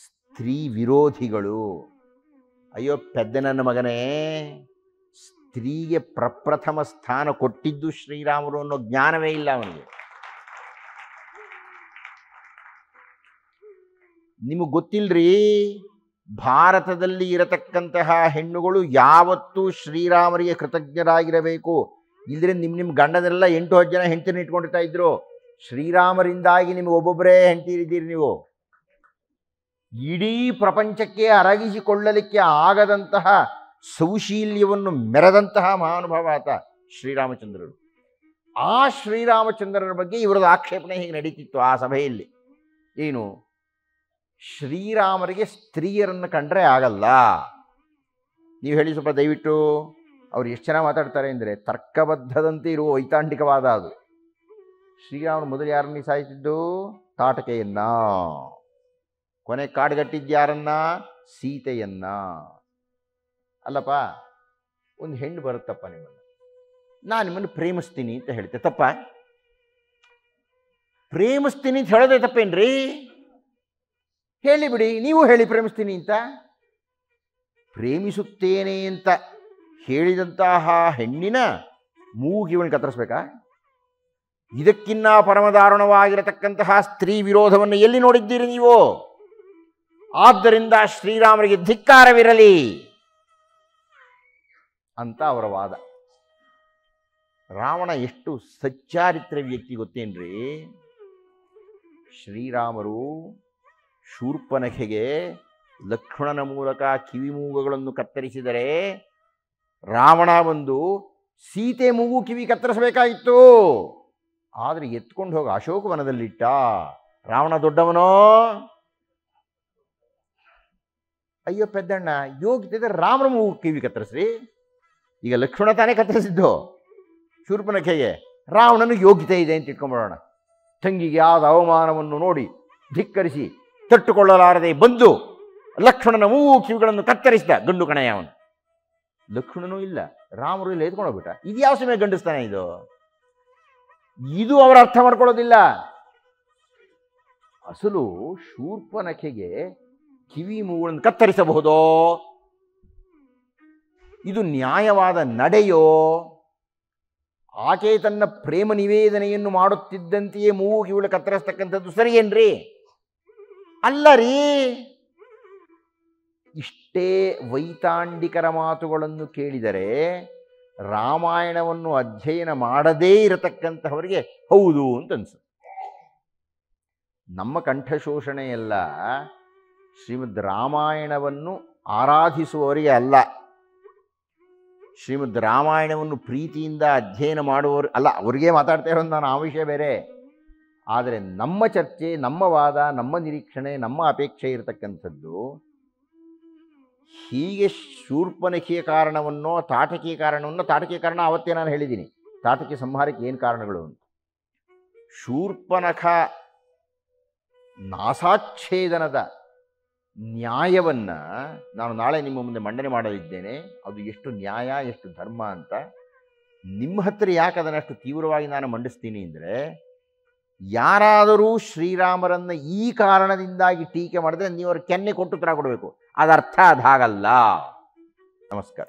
ಸ್ತ್ರೀ ವಿರೋಧಿಗಳು. ಅಯ್ಯೋ ಪೆದ್ದ ನನ್ನ ಮಗನೇ, ಸ್ತ್ರೀಗೆ ಪ್ರಪ್ರಥಮ ಸ್ಥಾನ ಕೊಟ್ಟಿದ್ದು ಶ್ರೀರಾಮರು ಅನ್ನೋ ಜ್ಞಾನವೇ ಇಲ್ಲ ಅವನಿಗೆ. ನಿಮಗೆ ಗೊತ್ತಿಲ್ರಿ, ಭಾರತದಲ್ಲಿ ಇರತಕ್ಕಂತಹ ಹೆಣ್ಣುಗಳು ಯಾವತ್ತೂ ಶ್ರೀರಾಮರಿಗೆ ಕೃತಜ್ಞರಾಗಿರಬೇಕು. ಇಲ್ಲದ್ರೆ ನಿಮ್ಮ ಗಂಡನೆಲ್ಲ 8-10 ಜನ ಹೆಂಡತಿನ ಇಟ್ಕೊಂಡಿರ್ತಾ ಇದ್ರು. ಶ್ರೀರಾಮರಿಂದಾಗಿ ನಿಮಗೆ ಒಬ್ಬೊಬ್ಬರೇ ಹೆಂಡತಿರಿದ್ದೀರಿ ನೀವು. ಇಡೀ ಪ್ರಪಂಚಕ್ಕೆ ಅರಗಿಸಿಕೊಳ್ಳಲಿಕ್ಕೆ ಆಗದಂತಹ ಸೌಶೀಲ್ಯವನ್ನು ಮೆರೆದಂತಹ ಮಹಾನುಭಾವ ಆತ ಶ್ರೀರಾಮಚಂದ್ರರು. ಆ ಶ್ರೀರಾಮಚಂದ್ರರ ಬಗ್ಗೆ ಇವರದ್ದು ಆಕ್ಷೇಪಣೆ ಹೀಗೆ ನಡೀತಿತ್ತು ಆ ಸಭೆಯಲ್ಲಿ. ಏನು, ಶ್ರೀರಾಮರಿಗೆ ಸ್ತ್ರೀಯರನ್ನು ಕಂಡ್ರೆ ಆಗಲ್ಲ. ನೀವು ಹೇಳಿ ಸ್ವಲ್ಪ ದಯವಿಟ್ಟು. ಅವ್ರು ಎಷ್ಟು ಚೆನ್ನಾಗಿ ಮಾತಾಡ್ತಾರೆ ಅಂದರೆ, ತರ್ಕಬದ್ಧದಂತೆ ಇರುವ ವೈತಾಂಡಿಕವಾದ ಅದು. ಶ್ರೀರಾಮನು ಮೊದಲು ಯಾರನ್ನ ಸಾಯಿಸಿದ್ದು? ತಾಟಕೆಯನ್ನ. ಕೊನೆ ಕಾಡುಗಟ್ಟಿದ್ಯಾರನ್ನ? ಸೀತೆಯನ್ನ. ಅಲ್ಲಪ್ಪ, ಒಂದು ಹೆಣ್ಣು ಬರುತ್ತಪ್ಪ ನಿಮ್ಮನ್ನು, ನಾನು ನಿಮ್ಮನ್ನು ಪ್ರೇಮಿಸ್ತೀನಿ ಅಂತ ಹೇಳ್ತೆ, ತಪ್ಪ? ಪ್ರೇಮಿಸ್ತೀನಿ ಅಂತ ಹೇಳೋದೇ ತಪ್ಪೇನ್ರಿ? ಹೇಳಿ ಬಿಡಿ, ನೀವು ಹೇಳಿ ಪ್ರೇಮಿಸ್ತೀನಿ ಅಂತ. ಪ್ರೇಮಿಸುತ್ತೇನೆ ಅಂತ ಹೇಳಿದಂತಹ ಹೆಣ್ಣಿನ ಮೂಗಿವನ್ನು ಕತ್ತರಿಸ್ಬೇಕಾ? ಇದಕ್ಕಿನ್ನ ಪರಮದಾರುಣವಾಗಿರತಕ್ಕಂತಹ ಸ್ತ್ರೀ ವಿರೋಧವನ್ನು ಎಲ್ಲಿ ನೋಡಿದ್ದೀರಿ ನೀವು? ಆದ್ದರಿಂದ ಶ್ರೀರಾಮರಿಗೆ ಧಿಕ್ಕಾರವಿರಲಿ ಅಂತ ಅವರ ವಾದ. ರಾವಣ ಎಷ್ಟು ಸಚ್ಚಾರಿತ್ರ ವ್ಯಕ್ತಿ ಗೊತ್ತೇನ್ರಿ? ಶ್ರೀರಾಮರು ಶೂರ್ಪನಖೆಗೆ ಲಕ್ಷ್ಮಣನ ಮೂಲಕ ಕಿವಿ ಮೂಗುಗಳನ್ನು ಕತ್ತರಿಸಿದರೆ ರಾವಣ ಬಂದು ಸೀತೆ ಮೂಗು ಕಿವಿ ಕತ್ತರಿಸಬೇಕಾಗಿತ್ತು. ಆದರೆ ಎತ್ಕೊಂಡು ಹೋಗಿ ಅಶೋಕವನದಲ್ಲಿಟ್ಟ. ರಾವಣ ದೊಡ್ಡವನೋ? ಅಯ್ಯೋ ಪೆದ್ದಣ್ಣ, ಯೋಗ್ಯತೆ ರಾಮನ ಮೂಗು ಕಿವಿ ಕತ್ತರಿಸ್ರಿ. ಈಗ ಲಕ್ಷ್ಮಣ ತಾನೇ ಕತ್ತರಿಸಿದ್ದು ಶೂರ್ಪನಖೆಗೆ, ರಾವಣನ ಯೋಗ್ಯತೆ ಇದೆ ಅಂತ ಇಟ್ಕೊಂಡ್ಬಿಡೋಣ. ತಂಗಿಗೆ ಆದ ಅವಮಾನವನ್ನು ನೋಡಿ ಧಿಕ್ಕರಿಸಿ ತಟ್ಟುಕೊಳ್ಳಲಾರದೆ ಬಂದು ಲಕ್ಷ್ಮಣನ ಮೂಗು ಕಿವಿಗಳನ್ನು ಕತ್ತರಿಸಿದ ಗಂಡು ಕಣಯ್ಯ ಅವನು. ಲಕ್ಷ್ಮಣನೂ ಇಲ್ಲ, ರಾಮರು ಇಲ್ಲ, ಎತ್ಕೊಂಡು ಹೋಗ್ಬಿಟ್ಟ. ಇದು ಯಾವ ಸಮಯ ಗಂಡಿಸ್ತಾನೆ ಇದು? ಇದು ಅವರು ಅರ್ಥ ಮಾಡ್ಕೊಳ್ಳೋದಿಲ್ಲ. ಅಸಲು ಶೂರ್ಪನಖೆಗೆ ಕಿವಿ ಮೂಗುಗಳನ್ನು ಕತ್ತರಿಸಬಹುದೋ? ಇದು ನ್ಯಾಯವಾದ ನಡೆಯೋ? ಆಕೆ ತನ್ನ ಪ್ರೇಮ ನಿವೇದನೆಯನ್ನು ಮಾಡುತ್ತಿದ್ದಂತೆಯೇ ಮೂಗು ಕಿವಿಗಳು ಕತ್ತರಿಸ್ತಕ್ಕಂಥದ್ದು ಸರಿಯೇನ್ರಿ? ಅಲ್ಲ ರೀ. ಇಷ್ಟೇ ವೈತಾಂಡಿಕರ ಮಾತುಗಳನ್ನು ಕೇಳಿದರೆ ರಾಮಾಯಣವನ್ನು ಅಧ್ಯಯನ ಮಾಡದೇ ಇರತಕ್ಕಂತಹವರಿಗೆ ಹೌದು ಅಂತ ಅನ್ಸುತ್ತೆ. ನಮ್ಮ ಕಂಠಶೋಷಣೆಯೆಲ್ಲ ಶ್ರೀಮದ್ ರಾಮಾಯಣವನ್ನು ಆರಾಧಿಸುವವರಿಗೆ ಅಲ್ಲ, ಶ್ರೀಮದ್ ರಾಮಾಯಣವನ್ನು ಪ್ರೀತಿಯಿಂದ ಅಧ್ಯಯನ ಮಾಡುವವರು ಅಲ್ಲ, ಅವರಿಗೆ ಮಾತಾಡ್ತಾ ಇರೋದು ನಾನು. ಆ ವಿಷಯ ಬೇರೆ. ಆದರೆ ನಮ್ಮ ಚರ್ಚೆ, ನಮ್ಮ ವಾದ, ನಮ್ಮ ನಿರೀಕ್ಷಣೆ, ನಮ್ಮ ಅಪೇಕ್ಷೆ ಇರತಕ್ಕಂಥದ್ದು ಹೀಗೆ ಶೂರ್ಪನಖಿಯ ಕಾರಣವನ್ನೋ ತಾಟಕಿಯ ಕಾರಣವನ್ನೋ, ತಾಟಕಿಯ ಕಾರಣ ಅವತ್ತೇ ನಾನು ಹೇಳಿದ್ದೀನಿ, ತಾಟಕಿ ಸಂಹಾರಕ್ಕೆ ಏನು ಕಾರಣಗಳು ಅಂತ. ಶೂರ್ಪನಖ ನಾಸಾಚ್ಛೇದನದ ನ್ಯಾಯವನ್ನು ನಾನು ನಾಳೆ ನಿಮ್ಮ ಮುಂದೆ ಮಂಡನೆ ಮಾಡಲಿದ್ದೇನೆ. ಅದು ಎಷ್ಟು ನ್ಯಾಯ, ಎಷ್ಟು ಧರ್ಮ ಅಂತ. ನಿಮ್ಮ ಹತ್ತಿರ ಯಾಕೆ ಅದನ್ನಷ್ಟು ತೀವ್ರವಾಗಿ ನಾನು ಮಂಡಿಸ್ತೀನಿ ಅಂದರೆ, ಯಾರಾದರೂ ಶ್ರೀರಾಮರನ್ನು ಈ ಕಾರಣದಿಂದಾಗಿ ಟೀಕೆ ಮಾಡಿದ್ರೆ ನೀವು ಅವ್ರ ಕೆನ್ನೆ ಕೊಟ್ಟು ಉತ್ತರ ಕೊಡಬೇಕು. ಅದರ್ಥ ಅದಾಗಲ್ಲ. ನಮಸ್ಕಾರ.